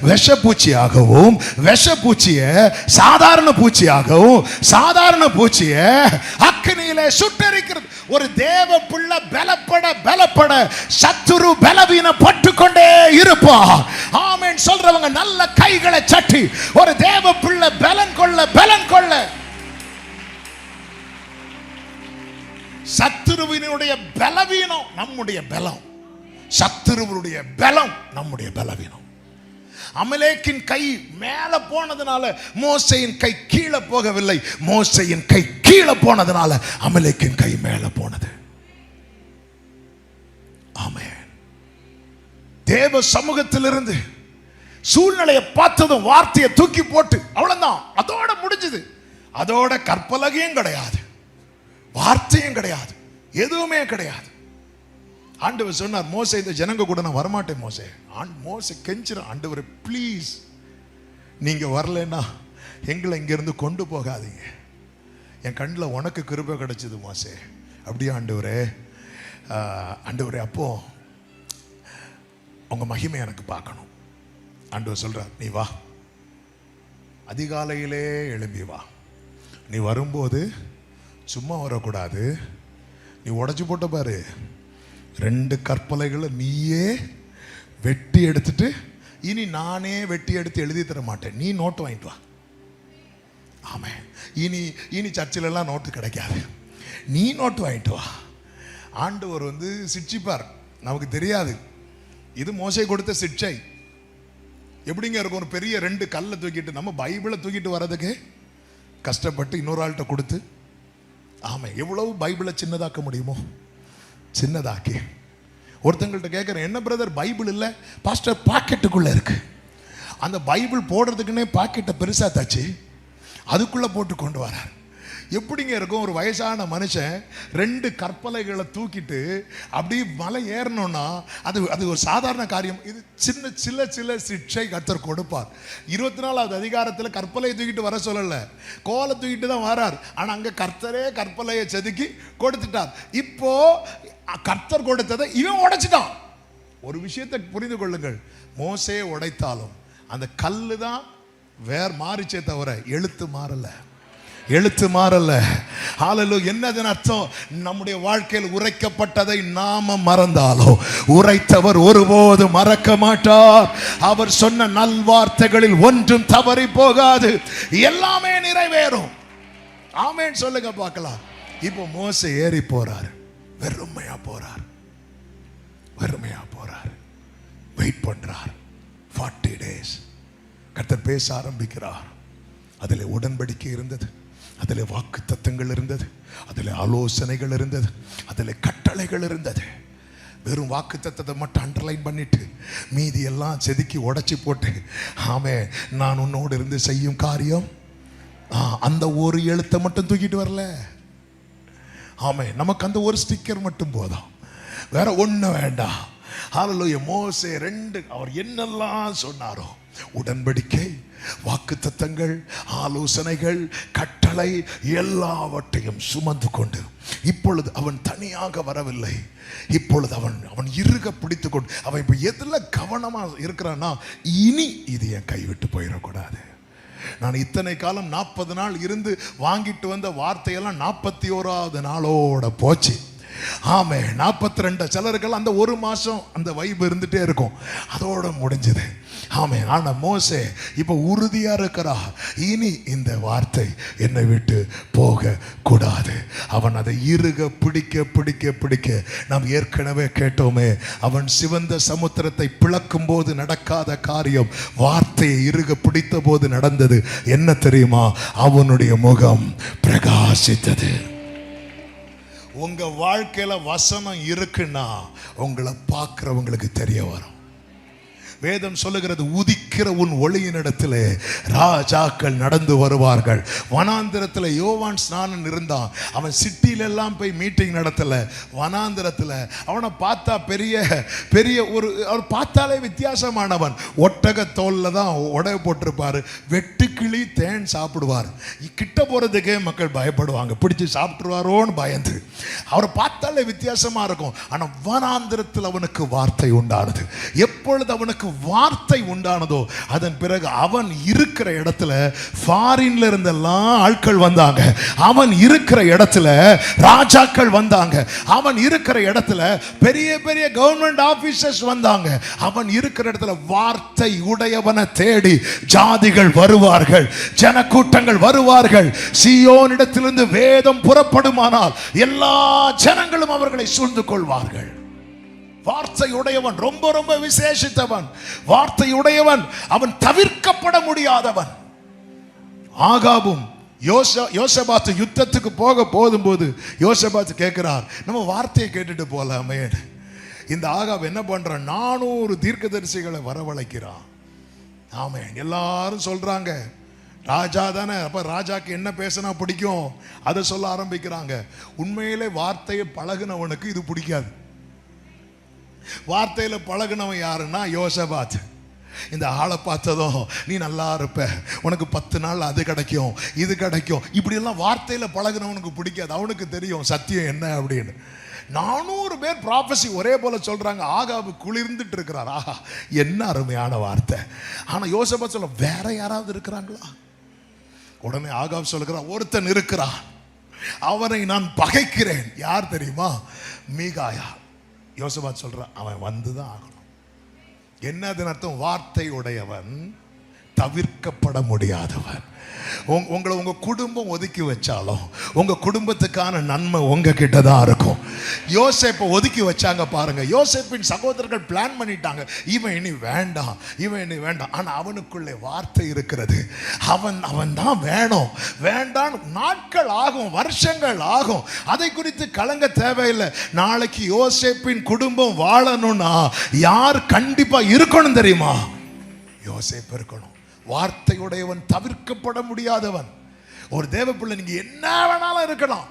விஷப்பூச்சியாகவும் விஷப்பூச்சியை சாதாரண பூச்சியாகவும் சாதாரண பூச்சியை அக்கினியிலே சுட்டரிக்கிறது. ஒரு தேவ பிள்ளை பலப்பட சத்துரு பலவீனப்பட்டு கொண்டே இருப்பார். ஆமென் சொல்றவங்க நல்ல கைகளை சட்டி ஒரு தேவ பிள்ளை பலன் கொள்ள சத்துருவினுடைய பலவீனம் நம்முடைய பலம், சத்துருவனுடைய பலம் நம்முடைய பலவீனம். அமலேக்கின் கை மேல போனதுனால மோசேயின் கை கீழே போகவில்லை, மோசேயின் கை கீழே போனதுனால அமலேக்கின் கை மேல போனது. ஆமென். தேவ சமூகத்திலிருந்து சூழ்நிலையை பார்த்ததும் வார்த்தையை தூக்கி போட்டு அவ்வளவுதான், அதோட முடிஞ்சது. அதோட கற்பலகையும் கிடையாது, வார்த்தையும் கிடையாது, எதுவுமே கிடையாது. ஆண்டவர் சொன்னார், மோசே இந்த ஜனங்க கூட நான் வரமாட்டேன். மோசே கெஞ்சிற, ஆண்டவர் ப்ளீஸ் நீங்க வரலன்னா எங்களை இங்கிருந்து கொண்டு போகாதீங்க, என் கண்ணில் உனக்கு கிருபை கிடைச்சது மோசே. அப்படியே ஆண்டவரே அப்போ உங்க மகிமை எனக்கு பார்க்கணும். ஆண்டவர் சொல்றார், நீ வா, அதிகாலையிலே எழும்பி வா. நீ வரும்போது சும்மா வரக்கூடாது, நீ உடைச்சு போட்ட பாரு 2 கற்பலைகளை நீயே வெட்டி எடுத்துட்டு, இனி நானே வெட்டி எடுத்து எழுதி தர மாட்டேன், நீ நோட்டு வாங்கிட்டு வா. ஆமே, இனி சர்ச்சில் எல்லாம் நோட்டு கிடைக்காது, நீ நோட்டு வாங்கிட்டு வா. ஆண்டவர் சிட்சிப்பார், நமக்கு தெரியாது. இது மோசே கொடுத்த சிட்சை. எப்படிங்க இருக்கும்? ஒரு பெரிய 2 கல்லை தூக்கிட்டு, நம்ம பைபிளை தூக்கிட்டு வர்றதுக்கு கஷ்டப்பட்டு இன்னொரு ஆள்கிட்ட கொடுத்து, ஆமாம் எவ்வளவு பைபிளை சின்னதாக்க முடியுமோ சின்னதாக்கி. ஒருத்தங்கள்ட்ட கேட்குறேன், என்ன பிரதர் பைபிள் இல்லை? பாஸ்டர் பாக்கெட்டுக்குள்ளே இருக்கு. அந்த பைபிள் போடுறதுக்குன்னே பாக்கெட்டை பெருசாக தச்சு அதுக்குள்ளே போட்டு கொண்டு வரார். எப்படிங்க இருக்கும்? ஒரு வயசான மனுஷன் 2 கற்பலைகளை தூக்கிட்டு அப்படி மலை ஏறணும்னா அது ஒரு சாதாரண காரியம். இது சில சிக்ஷை கர்த்தர் கொடுப்பார். 24வது அதிகாரத்தில் கற்பலையை தூக்கிட்டு வர சொல்லலை, கோலை தூக்கிட்டு தான் வரார். ஆனால் அங்கே கர்த்தரே கற்பலையை செதுக்கி கொடுத்துட்டார். இப்போ கர்த்தர் கொடுத்ததை இவன் உடைச்சிட்டான். ஒரு விஷயத்தை புரிந்து கொள்ளுங்கள், மோசே உடைத்தாலும் அந்த கல்லு தான் மாறிச்சே தவிர எழுத்து மாறல. ஹalleluya. என்னது அர்த்தம்? நம்முடைய வாழ்க்கையில் உரைக்கப்பட்டதை நாம மறந்தாலோ உரைத்தவர் ஒருபோது மறக்க மாட்டார். அவர் சொன்ன நல்வார்த்தைகளில் ஒன்றும் தவறி போகாது, எல்லாமே நிறைவேறும். ஆமென் சொல்லுங்க பார்க்கலாம். இப்போ மோசே ஏறி போறார், வெறுமையா போறார், வெயிட் பண்றார். 40 days கர்த்தர் பேச ஆரம்பிக்கிறார். அதில் உடன்படிக்கை இருந்தது, அதில் வாக்கு தத்தங்கள் இருந்தது, அதில் ஆலோசனைகள் இருந்தது, அதில் கட்டளைகள் இருந்தது. வெறும் வாக்கு தத்தத்தை மட்டும் அண்டர்லைன் பண்ணிட்டு மீதி எல்லாம் செதுக்கி உடைச்சி போட்டு, ஆமே நான் உன்னோடு இருந்து செய்யும் காரியம், அந்த ஒரு எழுத்தை மட்டும் தூக்கிட்டு வரல. ஆமே, நமக்கு அந்த ஒரு ஸ்டிக்கர் மட்டும் போதும், வேற ஒன்றும் வேண்டாம். ஹalleluya. மோசே 2 அவர் என்னெல்லாம் சொன்னாரோ, உடன்படிக்கை, வாக்குத்தத்தங்கள், ஆலோசனைகள், கட்டளை எல்லாவற்றையும் சுமந்து கொண்டு இப்பொழுது அவன் தனியாக வரவில்லை. இப்பொழுது அவன் இறுக பிடித்து கொண்டு அவன் இப்ப எதுல கவனமா இருக்கிறான்னா, இனி இது என் கைவிட்டு போயிடக்கூடாது. நான் இத்தனை காலம் 40 நாள் இருந்து வாங்கிட்டு வந்த வார்த்தையெல்லாம் 41வது நாளோட போச்சு. ஆமே, 42 சிலர்கள் அந்த 1 மாசம் அந்த வைப் இருந்துட்டே இருக்கும், அதோட முடிஞ்சது. ஆமே, ஆனா மோசே இப்ப உறுதியா இருக்கிறா, இனி இந்த வார்த்தை என்னை விட்டு போக கூடாது. அவன் அதை இறுக பிடிக்க நாம் ஏற்கனவே கேட்டோமே, அவன் சிவந்த சமுத்திரத்தை பிளக்கும் போது நடக்காத காரியம் வார்த்தையை இறுக பிடித்த போது நடந்தது. என்ன தெரியுமா? அவனுடைய முகம் பிரகாசித்தது. உங்க வாழ்க்கையில வசனம் இருக்குன்னா உங்களை பார்க்கிறவங்களுக்கு தெரிய வரும். வேதம் சொல்லுகிறது, உதிக்கிற உதிக்கிற உன் ஒளியினிடத்திலே ராஜாக்கள் நடந்து வருவார்கள். வனாந்திரத்தில் யோவான் ஸ்நானன் இருந்தான். அவன் சிட்டியில எல்லாம் போய் மீட்டிங் நடத்தல. வனாந்திரத்தில் அவனை பார்த்தா பெரிய பெரிய அவர் பார்த்தாலே வித்தியாசமானவன். ஒட்டக தோல்ல தான் உடை போட்டிருப்பாரு. வெட்டுக்கிளி தேன் சாப்பிடுவார். கிட்ட போறதுக்கே மக்கள் பயப்படுவாங்க, பிடிச்சு சாப்பிட்டுருவாரோன்னு பயந்து. அவரை பார்த்தாலே வித்தியாசமா இருக்கும். ஆனா வனாந்திரத்தில் அவனுக்கு வார்த்தை உண்டானது. எப்பொழுது அவனுக்கு வார்த்தை உண்டானதோ அதன் பிறகு அவன் இருக்கிற இடத்துல ஃபாரின்ல இருந்தெல்லாம் ஆட்கள் வந்தாங்க. அவன் இருக்கிற இடத்துல ராஜாக்கள் வந்தாங்க. அவன் இருக்கிற இடத்துல பெரிய பெரிய கவர்மெண்ட் ஆபீசர்ஸ் வந்தாங்க. அவன் இருக்கிற இடத்துல வார்த்தை உடையவனை தேடி ஜாதிகள் வருவார்கள், ஜனக்கூட்டங்கள் வருவார்கள். சீயோனிடத்திலிருந்து வேதம் புறப்படுமானால் எல்லா ஜனங்களும் அவர்களை சூழ்ந்து கொள்வார்கள். வார்த்தையுடையவன் ரொம்ப ரொம்ப விசேஷித்தவன். வார்த்தையுடையவன், அவன் தவிர்க்கப்பட முடியாதவன். ஆகாபும் யோசபாத்து யுத்தத்துக்கு போகும்போது யோசபாத்து கேட்கிறார், நம்ம வார்த்தையை கேட்டுட்டு போலாமே. இந்த ஆகாப் என்ன பண்றான்? 400 தீர்க்கதரிசிகளை வரவழைக்கிறான். ஆமே, எல்லாரும் சொல்றாங்க ராஜா தானே, அப்ப ராஜாக்கு என்ன பேசினா பிடிக்கும் அதை சொல்ல ஆரம்பிக்கிறாங்க. உண்மையிலே வார்த்தையை பழகுனவனுக்கு இது பிடிக்காது. வார்த்தையில பழகுனவன் யாருன்னா யோசபாத். இந்த ஆளை பார்த்ததும் நீ நல்லா இருப்ப, உனக்கு 10 நாள் அது கிடைக்கும் இது கிடைக்கும், இப்படி எல்லாம் வார்த்தையில பழகுனவனுக்கு பிடிக்காது. அவனுக்கு தெரியும் சத்தியம் என்ன அப்படின்னு. 400 பேர் ப்ராபசி ஒரே போல சொல்றாங்க. ஆகாபு குளிர்ந்துட்டு இருக்கிறார். ஆஹா, என்ன அருமையான வார்த்தை. ஆனா யோசபாத் சொல்ல, வேற யாராவது இருக்கிறாங்களா? உடனே ஆகாப் சொல்லுகிறான், ஒருத்தன் இருக்கிறான், அவனை நான் பகைக்கிறேன். யார் தெரியுமா? மீகாயா. யோசபாத் சொல்றான், அவன் வந்துதான் ஆகணும். என்னது அர்த்தம்? வார்த்தை உடையவன், தவிர்க்கப்பட முடியாதவன். உங்களை உங்க குடும்பம் ஒதுக்கி வச்சாலும் உங்க குடும்பத்துக்கான நன்மை உங்க கிட்ட தான் இருக்கும். யோசேப்பை ஒதுக்கி வச்சாங்க பாருங்க. யோசேப்பின் சகோதரர்கள் பிளான் பண்ணிட்டாங்க, இவன் இனி வேண்டாம், இவன் இனி வேண்டாம். ஆனா அவனுக்குள்ளே வார்த்தை இருக்கிறது. அவன் தான் வேணும். வேண்டாம், நாட்கள் ஆகும், வருஷங்கள் ஆகும். அதை குறித்து கலங்க தேவையில்லை. நாளைக்கு யோசேப்பின் குடும்பம் வாழணும்னா யார் கண்டிப்பா இருக்கணும் தெரியுமா? யோசேப்பு இருக்கணும். வார்த்தையுடையவன், தவிர்க்கப்பட முடியாதவன். ஒரு தேவ பிள்ளை நீங்க என்ன வேணாலும் இருக்கலாம்,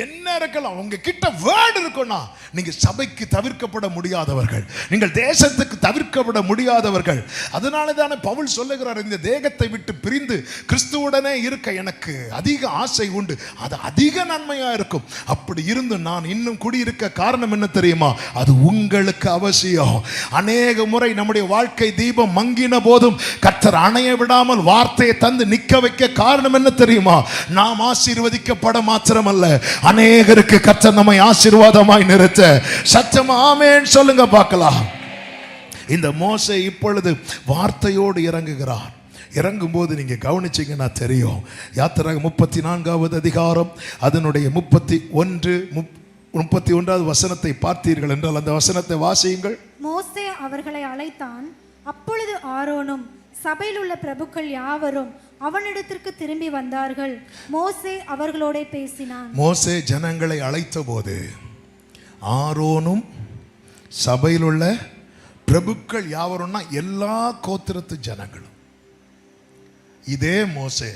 என்ன இருக்கலாம், உங்க கிட்ட வேர்ட் இருக்குன்னா நீங்க சபைக்கு தவிர்க்கப்பட முடியாதவர்கள், நீங்கள் தேசத்துக்கு தவிர்க்கப்பட முடியாதவர்கள். அதனால தானே பவுல் சொல்லுகிறார், இந்த தேகத்தை விட்டு பிரிந்து கிறிஸ்துவுடனே இருக்க எனக்கு அதிக ஆசை உண்டு, அது அதிக நன்மையா இருக்கும். அப்படி இருந்து நான் இன்னும் குடியிருக்க காரணம் என்ன தெரியுமா? அது உங்களுக்கு அவசியம். அநேக முறை நம்முடைய வாழ்க்கை தீபம் மங்கின போதும் கர்த்தர் அணைய விடாமல் வார்த்தையை தந்து நிக்க வைக்க காரணம் என்ன தெரியுமா? நாம் ஆசீர்வதிக்கப்பட மாத்திரமல்ல, அநேகருக்கு கர்த்தர் நம்மை ஆசீர்வாதமாய் நிறுத்த. சத்தமா ஆமென் சொல்லுங்க பார்க்கலாம். இந்த மோசே இப்பொழுது வார்த்தையோடு இறங்குகிறார். இறங்கும் போது நீங்க கவனிச்சீங்கன்னா தெரியும். யாத்திராகமம் 34வது அதிகாரம் அதனுடைய 31வது வசனத்தை பார்த்தீர்கள் என்றால் அந்த வசனத்தை வாசியுங்கள். மோசே அவர்களை அழைத்தான். அப்பொழுது ஆரோனும் சபையில் உள்ள பிரபுக்கள் யாவரும் அவனிடத்திற்கு திரும்பி வந்தார்கள். மோசே அவர்களோட பேசினான். மோசே ஜனங்களை அழைத்த போது ஆரோனும் சபையில் உள்ள பிரபுக்கள் யாவரும்னா எல்லா கோத்திரத்து ஜனங்களும். இதே மோசே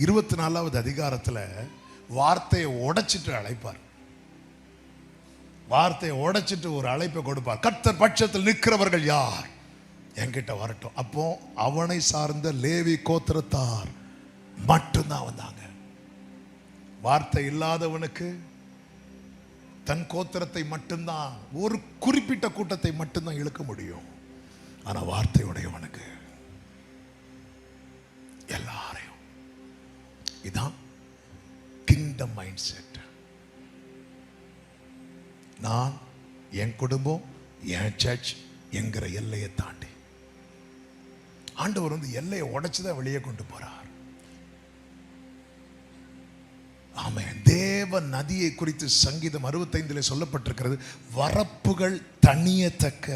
24வது அதிகாரத்தில் வார்த்தையை உடைச்சிட்டு அழைப்பார். வார்த்தையை உடைச்சிட்டு ஒரு அழைப்பை கொடுப்பார். கர்த்தர் பட்சத்தில் நிற்கிறவர்கள் யார் என்கிட்ட வரட்டும். அப்போ அவனை சார்ந்த லேவி கோத்திரத்தார் மட்டும்தான் வந்தாங்க. வார்த்தை இல்லாதவனுக்கு தன் கோத்திரத்தை மட்டும்தான், ஒரு குறிப்பிட்ட கூட்டத்தை மட்டும்தான் இழுக்க முடியும். ஆனா வார்த்தையுடையவனுக்கு எல்லாரையும். இதான் கிங்டம் மைண்ட் செட். நான், என் குடும்பம், என் சர்ச் என்கிற எல்லையை தாண்டி ஆண்டவர் எல்லையை உடைச்சுதான் வெளியே கொண்டு போறார். ஆமென். தேவ நதியை குறித்து சங்கீதம் 65 சொல்லப்பட்டிருக்கிறது, வரப்புகள் தனியத்தக்க.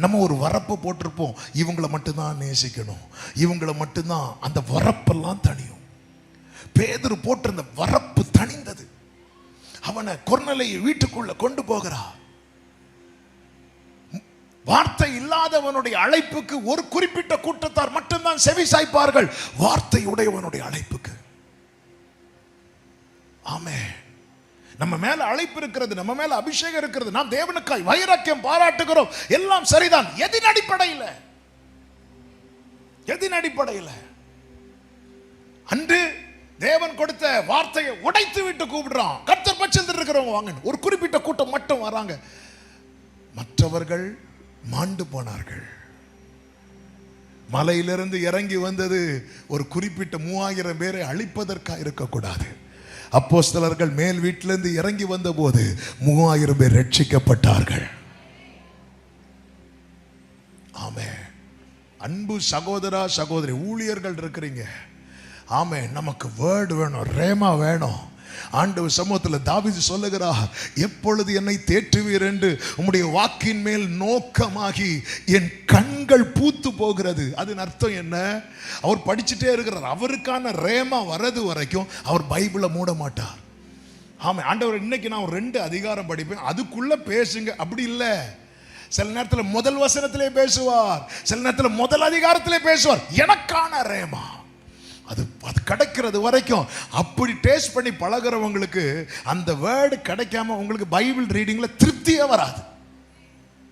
நம்ம ஒரு வரப்பு போட்டிருப்போம், இவங்களை மட்டும்தான் நேசிக்கணும், இவங்களை மட்டும்தான், அந்த வரப்பெல்லாம் தனியும். பேதுரு போட்டிருந்த வரப்பு தனிந்தது. அவனை கொர்நேலியை வீட்டுக்குள்ள கொண்டு போகிறார். வார்த்தை இல்லாத இல்லாதவனுடைய அழைப்புக்கு ஒரு குறிப்பிட்ட கூட்டத்தார் மட்டும்தான் செவி சாய்ப்பார்கள், வார்த்தை உடையவனுடைய அழைப்புக்கு. ஆமென். நம்ம மேல அழைப்பு இருக்கிறது, நம்ம மேல அபிஷேகம் இருக்கிறது, நாம் தேவனுக்காய் வைராக்கியம் பாராட்டுகிறோம், எல்லாம் சரிதான். எதின் அடிப்படையில்? எதின் அடிப்படையில்? அன்று தேவன் கொடுத்த வார்த்தையை உடைத்து விட்டு கூப்பிடுறான், கர்த்தர் பட்சத்தில் இருக்கிறவங்க வாங்க. ஒரு குறிப்பிட்ட கூட்டம் மட்டும் வராங்க, மற்றவர்கள் மாண்டு போனார்கள். மலையிலிருந்து இறங்கி வந்தது ஒரு குறிப்பிட்ட 3000 பேரை அழிப்பதற்காக இருக்கக்கூடாது. அப்போஸ்தலர்கள் மேல் வீட்டிலிருந்து இறங்கி வந்த போது 3000 பேர் ரட்சிக்கப்பட்டார்கள். ஆமென். அன்பு சகோதரா சகோதரி, ஊழியர்கள் இருக்கிறீங்க. ஆமென். நமக்கு வேர்டு வேணும், ரேமா வேணும். ஆண்டவர் சமூகத்தில் தாவீது சொல்லுகிறார், எப்பொழுது என்னை தேற்றுவீர் என்று உம்முடைய வாக்கின் மேல் நோக்கமாகி என் கண்கள் பூத்து போகிறது. அதன் அர்த்தம் என்ன? அவர் படிச்சுட்டே இருக்கிறார். அவருக்கான ரேமா வரது வரைக்கும் அவர் பைபிளை மூட மாட்டார். ஆமாம், ஆண்டவர் இன்னைக்கு நான் 2 அதிகாரம் படிப்பேன், அதுக்குள்ள பேசுங்க, அப்படி இல்லை. சில நேரத்தில் முதல் வசனத்திலே பேசுவார், சில நேரத்தில் முதல் அதிகாரத்திலே பேசுவார். எனக்கான ரேமா அது கிடைக்கிறது வரைக்கும். அப்படி டேஸ்ட் பண்ணி பழகிறவங்களுக்கு அந்த வேர்டு கிடைக்காம உங்களுக்கு பைபிள் ரீடிங்ல திருப்தியே வராது,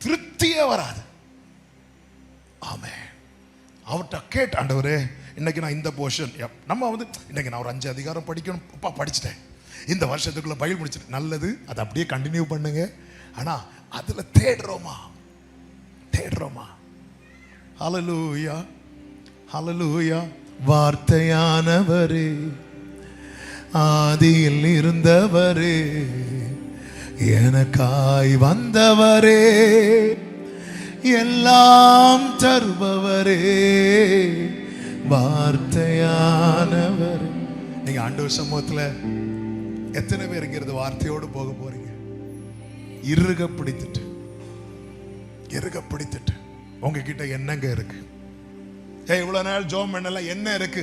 திருப்தியே வராது. ஆமென். அவர்கிட்ட கேட்டு, ஆண்டவரே இன்னைக்கு நான் இந்த போர்ஷன், நம்ம இன்னைக்கு நான் ஒரு 5 அதிகாரம் படிக்கணும், அப்பா படிச்சுட்டேன், இந்த வருஷத்துக்குள்ள பைபிள் முடிச்சிட்டேன், நல்லது, அதை அப்படியே கண்டினியூ பண்ணுங்க. ஆனா அதுல தேடுறோமா? ஹல்லேலூயா, ஹல்லேலூயா. வார்த்தையானவரே, ஆதியில் இருந்தவரே, எனக்காய் வந்தவரே, எல்லாம் தருபவரே, வார்த்தையானவரே. நீங்க ஆண்டவர் சமூகத்துல எத்தனை பேருங்கிறது வார்த்தையோடு போக போறீங்க? இறுக பிடித்துட்டு உங்ககிட்ட என்னங்க இருக்கு? இவ்வளவு நாள் ஜோம் பண்ணல, என்ன இருக்கு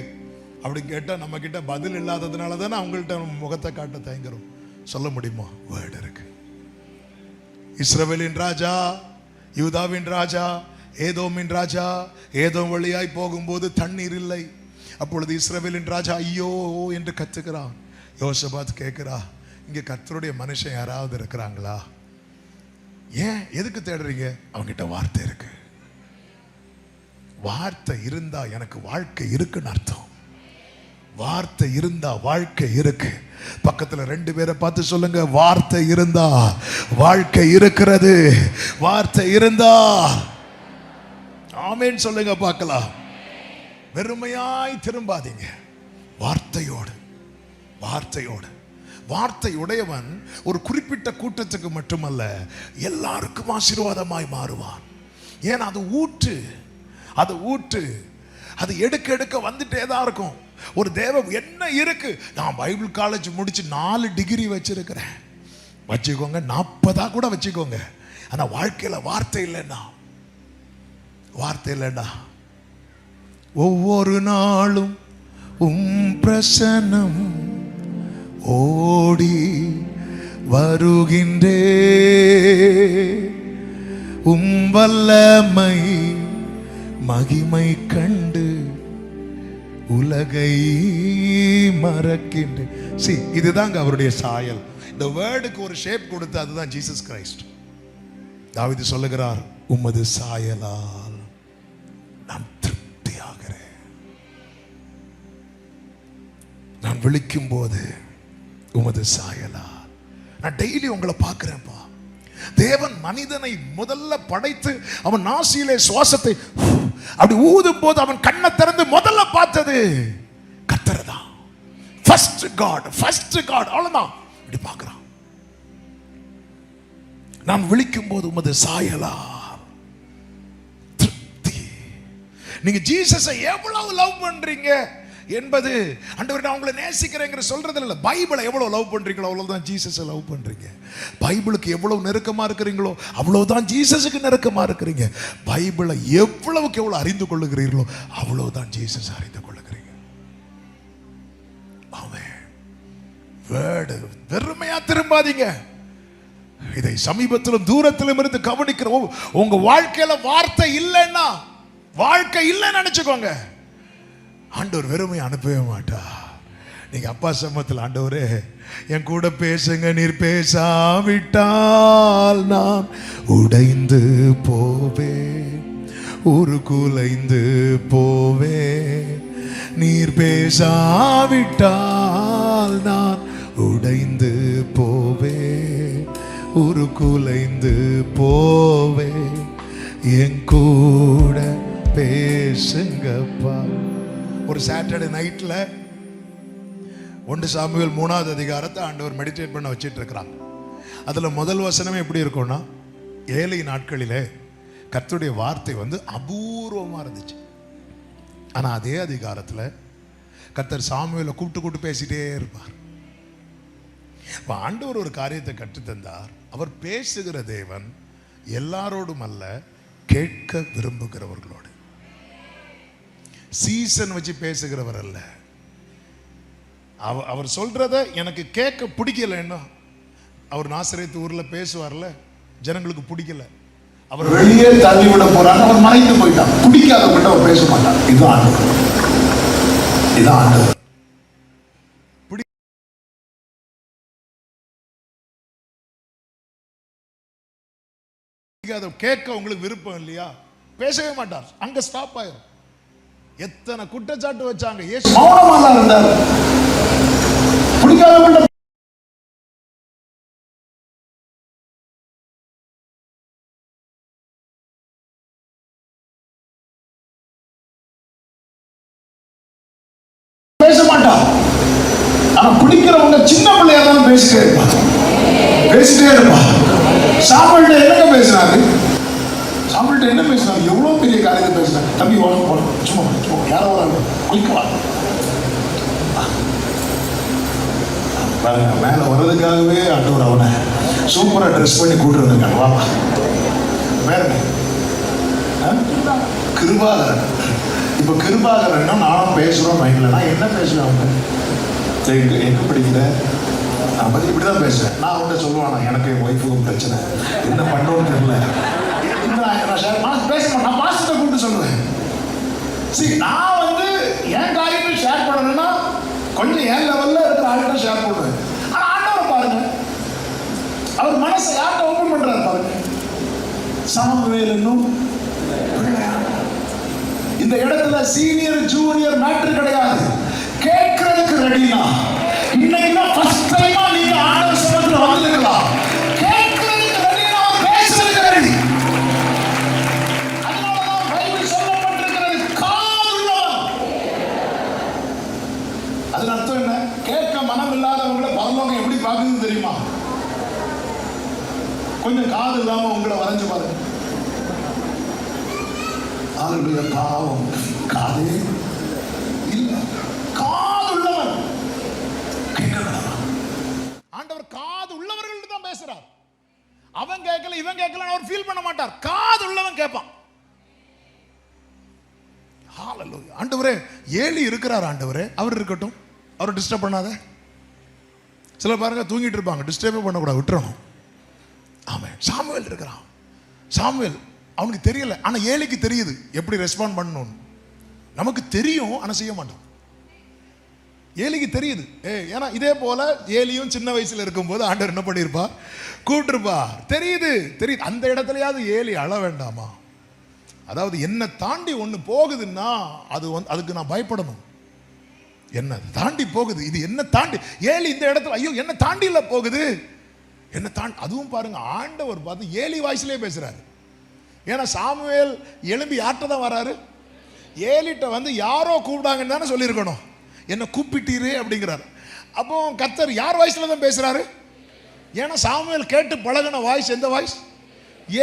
அப்படின்னு கேட்டா நம்ம கிட்ட பதில் இல்லாததுனால தானே அவங்கள்ட்ட முகத்தை காட்ட தயங்குறோம். சொல்ல முடியுமா? வேர்டு இருக்கு. இஸ்ரவேலின் ராஜா, யூதாவின் ராஜா, ஏதோமின் ராஜா, ஏதோம் வழியாய் போகும்போது தண்ணீர் இல்லை. அப்பொழுது இஸ்ரவேலின் ராஜா ஐயோ என்று கத்துக்கிறான். யோசபாத் கேட்கிறா, இங்க கர்த்தருடைய மனுஷன் யாராவது இருக்கிறாங்களா? ஏன் எதுக்கு தேடுறீங்க? அவங்கிட்ட வார்த்தை இருக்கு. வார்த்தை இருந்தா எனக்கு வாழ்க்கை இருக்குன்னு அர்த்தம். வார்த்தை இருந்தா வாழ்க்கை இருக்கு. பக்கத்துல 2 பேரை பார்த்து சொல்லுங்க, வார்த்தை இருந்தா வாழ்க்கை இருக்கிறது. வார்த்தை இருந்தா ஆமென் சொல்லுங்க பார்க்கலாம். வெறுமையாய் திரும்பாதீங்க. வார்த்தையோடு வார்த்தை உடையவன் ஒரு குறிப்பிட்ட கூட்டத்துக்கு மட்டுமல்ல, எல்லாருக்கும் ஆசீர்வாதமாய் மாறுவான். ஏன்? அது ஊற்று, அது எடுக்க வந்துட்டே தான் இருக்கும். ஒரு தேவம் என்ன இருக்கு? நான் பைபிள் காலேஜ் முடிச்சு 4 டிகிரி வச்சிருக்கிறேன், வச்சுக்கோங்க, 40 கூட வச்சுக்கோங்க. ஆனா வாழ்க்கையில வார்த்தை இல்லைன்னா ஒவ்வொரு நாளும் பிரசன்னம் ஓடி வருகின்றே, வல்லமை மகிமை கண்டு உலகை மறக்கின்றேன். இதுதாங்க அவருடைய சாயல். இந்த வேர்டுக்கு ஒரு ஷேப் கொடுத்து, அதுதான் ஜீசஸ் கிரைஸ்ட். தாவீது சொல்லுகிறார், உமது சாயலால் நான் திருப்தியாகிறேன். நான் விழிக்கும் போது உமது சாயலால். நான் டெய்லி உங்களை பார்க்கிறேன்ப்பா. தேவன் மனிதனை முதல்ல படைத்து அவன் நாசியிலே சுவாசத்தை அப்படி ஊதும் போது அவன் கண்ணை திறந்து முதல்ல பார்த்தது கர்த்தரை தான். ஃபர்ஸ்ட் காட் அவ்வளவுதான். இப்படி பார்க்கிறான். நான் விழிக்கும் போது உமது சாயலா திருப்தி. நீங்க ஜீசஸை எவ்வளவு லவ் பண்றீங்க என்பது, ஆண்டவரே நான் உங்களை நேசிக்கிறேங்கிற சொல்றது இல்லை. பைபிளை எவ்வளவு லவ் பண்றீங்களோ அவ்வளவுதான் ஜீசஸை லவ் பண்றீங்க. பைபிளுக்கு எவ்வளவு நெருக்கமா இருக்கிறீங்களோ அவ்வளவுதான் ஜீசஸுக்கு நெருக்கமா இருக்கிறீங்க. பைபிளை எவ்வளவுக்கு எவ்வளவு அறிந்து கொள்ளுகிறீர்களோ அவ்வளவுதான் ஜீசஸ் அறிந்து கொள்ளுகிறீங்க. ஆமென். வேர்டு வெறுமையா திரும்பாதீங்க. இதை சமீபத்திலும் தூரத்திலும் இருந்து கவனிக்கிற உங்க வாழ்க்கையில வார்த்தை இல்லைன்னா, வாழ்க்கை இல்லைன்னு நினைச்சுக்கோங்க, ஆண்டவர் வெறுமை அனுப்பவே மாட்டா. நீங்க அப்பா சமூகத்தில், ஆண்டவரே என் கூட பேசுங்க, நீர் பேசாவிட்டால் நான் உடைந்து போவேன், ஒரு குலைந்து போவேன், நீர் பேசாவிட்டால் நான் உடைந்து போவேன், ஒரு குலைந்து போவேன், என் கூட பேசுங்கப்பா. ஒரு சாட்டர்டே நைட்ல 1 சாமுவேல் 3வது அதிகாரத்தை ஆண்டவர் மெடிடேட் பண்ண வச்சிட்டு இருக்கிறாங்க. அதுல முதல் வசனமே எப்படி இருக்கும்னா, ஏழை நாட்களிலே கர்த்தருடைய வார்த்தை அபூர்வமா இருந்துச்சு. ஆனா அதே அதிகாரத்துல கர்த்தர் சாமுவேலை கூப்பிட்டு பேசிட்டே இருப்பார். ஆண்டவர் ஒரு காரியத்தை கற்றுத்தந்தார். அவர் பேசுகிற தேவன் எல்லாரோடும் அல்ல, கேட்க விரும்புகிறவர்களோடு. சீசன் வச்சு பேசுகிறவர் அல்ல. அவர் சொல்றத எனக்கு கேட்க பிடிக்கலன்னா, அவர் நாசரேத்து ஊர்ல பேசுவார்ல, ஜனங்களுக்கு பிடிக்கல, அவர் வெளியே தள்ளி விட போறாங்க, அவர் மறைந்து போயிட்டார். பிடிக்காதவங்க அவர் பேச மாட்டார். இதுதான் ஆண்டவர், இதுதான் ஆண்டவர். கேட்க உங்களுக்கு விருப்பம் இல்லையா, பேசவே மாட்டார், அங்க ஸ்டாப் ஆயிரும். எத்தனை குற்றச்சாட்டு வச்சாங்க, இயேசு மௌனமா இருந்தார். பிடிக்காதவங்க பேச மாட்டார். ஆனா பிடிக்கிறவங்க சின்ன பிள்ளையா தான் பேசிட்டே இருப்பாங்க. சாமுவேல்ட்ட என்னங்க பேசுறாரு? சாமுவேல்ட்ட என்ன பேசுறாரு? எவ்வளவு பெரிய காரியத்தை பேசுறாரு. தம்பி சும்மா யாரோ வராங்க, குளிக்கலாம் மேல வர்றதுக்காகவே ஆண்டவர் அவனை சூப்பரா ட்ரெஸ் பண்ணி கூட்டுருங்க. வா வேற கிருபாகரன். இப்ப கிருபாகரன் நானும் பேசுறோம் மைண்ட்ல. நான் என்ன பேசுவேன்? அவங்க எங்க படிக்கிற நான் பத்தி இப்படிதான் பேசுறேன். நான் அவன்கிட்ட சொல்லுவானா, எனக்கு என் ஒய்ஃபுக்கும் பிரச்சனை, என்ன பண்ணோன்னு தெரியல, பேச மாட்டேன். நான் பாஸ்டரை கூப்பிட்டு சொல்லுவேன். சரி, நான் என் காரியத்தை ஷேர் பண்ணணும்னா கொஞ்சம் என் லெவல்ல இருக்கிற ஆள்கிட்ட ஷேர் பண்ணுவேன். ஆனா ஆண்டவர் பாருங்க, அவர் மனசை யார்கிட்ட ஓபன் பண்றாரு பாருங்க. சாமுவேல் என்னும் இந்த இடத்துல சீனியர் ஜூனியர் மேட்ரு கிடையாது. கேட்கறதுக்கு ரெடினா இன்னைக்கு ஃபர்ஸ்ட் டைமா நீங்க ஆண்டவர் சமூகத்துல வந்துக்கலாம். கேட்கறதுக்கு ரெடினா, பேசுறதுக்கு ரெடி. அதனாலதான் பைபிள் சொல்லப்பட்டிருக்கிறது, காதுள்ளவன். அதன் அர்த்தம் என்ன? கேட்க மனம் இல்லாதவங்களை பரலோகம் எப்படி பார்க்குதுன்னு தெரியுமா? கொஞ்சம் காது இல்லாம உங்களை வரைஞ்சு பாருங்க. அவருடைய பாவம் காதே இல்லை. காதுள்ளவன் ஆண்டவர் காது உள்ளவர்கள் தான் பேசுறார். அவன் கேட்கல, இவன் கேட்கல, அவர் ஃபீல் பண்ண மாட்டார். காது உள்ளவன் கேட்பான். ஹalleluya. ஆண்டவரே ஏலி இருக்கிறார், ஆண்டவரே அவர் இருக்கட்டும், அவர் டிஸ்டர்ப் பண்ணாத. சில பாருங்க தூங்கிட்டு இருப்பாங்க, டிஸ்டர்பே பண்ணக்கூடாது, விட்டுறணும். ஆமென். சாமுவேல் இருக்கிறான். சாமுவேல் அவனுக்கு தெரியல, ஆனா ஏலிக்கு தெரியுது எப்படி ரெஸ்பாண்ட் பண்ணணும். நமக்கு தெரியும், ஆனா செய்ய மாட்டோம். ஏலிக்கு தெரியுது. ஏன்னா இதே போல ஏலியும் சின்ன வயசுல இருக்கும்போது ஆண்டவர் என்ன பண்ணிருப்பா, கூப்பிட்டுருப்பா. தெரியுது. அந்த இடத்துலயாவது ஏலி அழ வேண்டாமா? அதாவது என்ன தாண்டி ஒண்ணு போகுதுன்னா அதுக்கு நான் பயப்படணும். என்ன தாண்டி போகுது, இது என்ன தாண்டி. ஏலி இந்த இடத்துல ஐயோ என்ன தாண்டி இல்ல போகுது, என்ன தாண்டி. அதுவும் பாருங்க, ஆண்டவர் பார்த்து ஏலி வாய்ஸ்லயே பேசுறாரு. ஏன்னா சாமுவேல் எழும்பி யார்கிட்ட தான் வராரு? ஏலிட்ட யாரோ கூப்பிடாங்கன்னு தானே சொல்லியிருக்கணும். என்ன கூப்பிட்டீரே அப்படிங்கிறார். அப்போ கர்த்தர் யார் வாய்ஸ்ல தான் பேசுறாரு? ஏன்னா சாமுவேல் கேட்டு பழகின வாய்ஸ் எந்த வாய்ஸ்?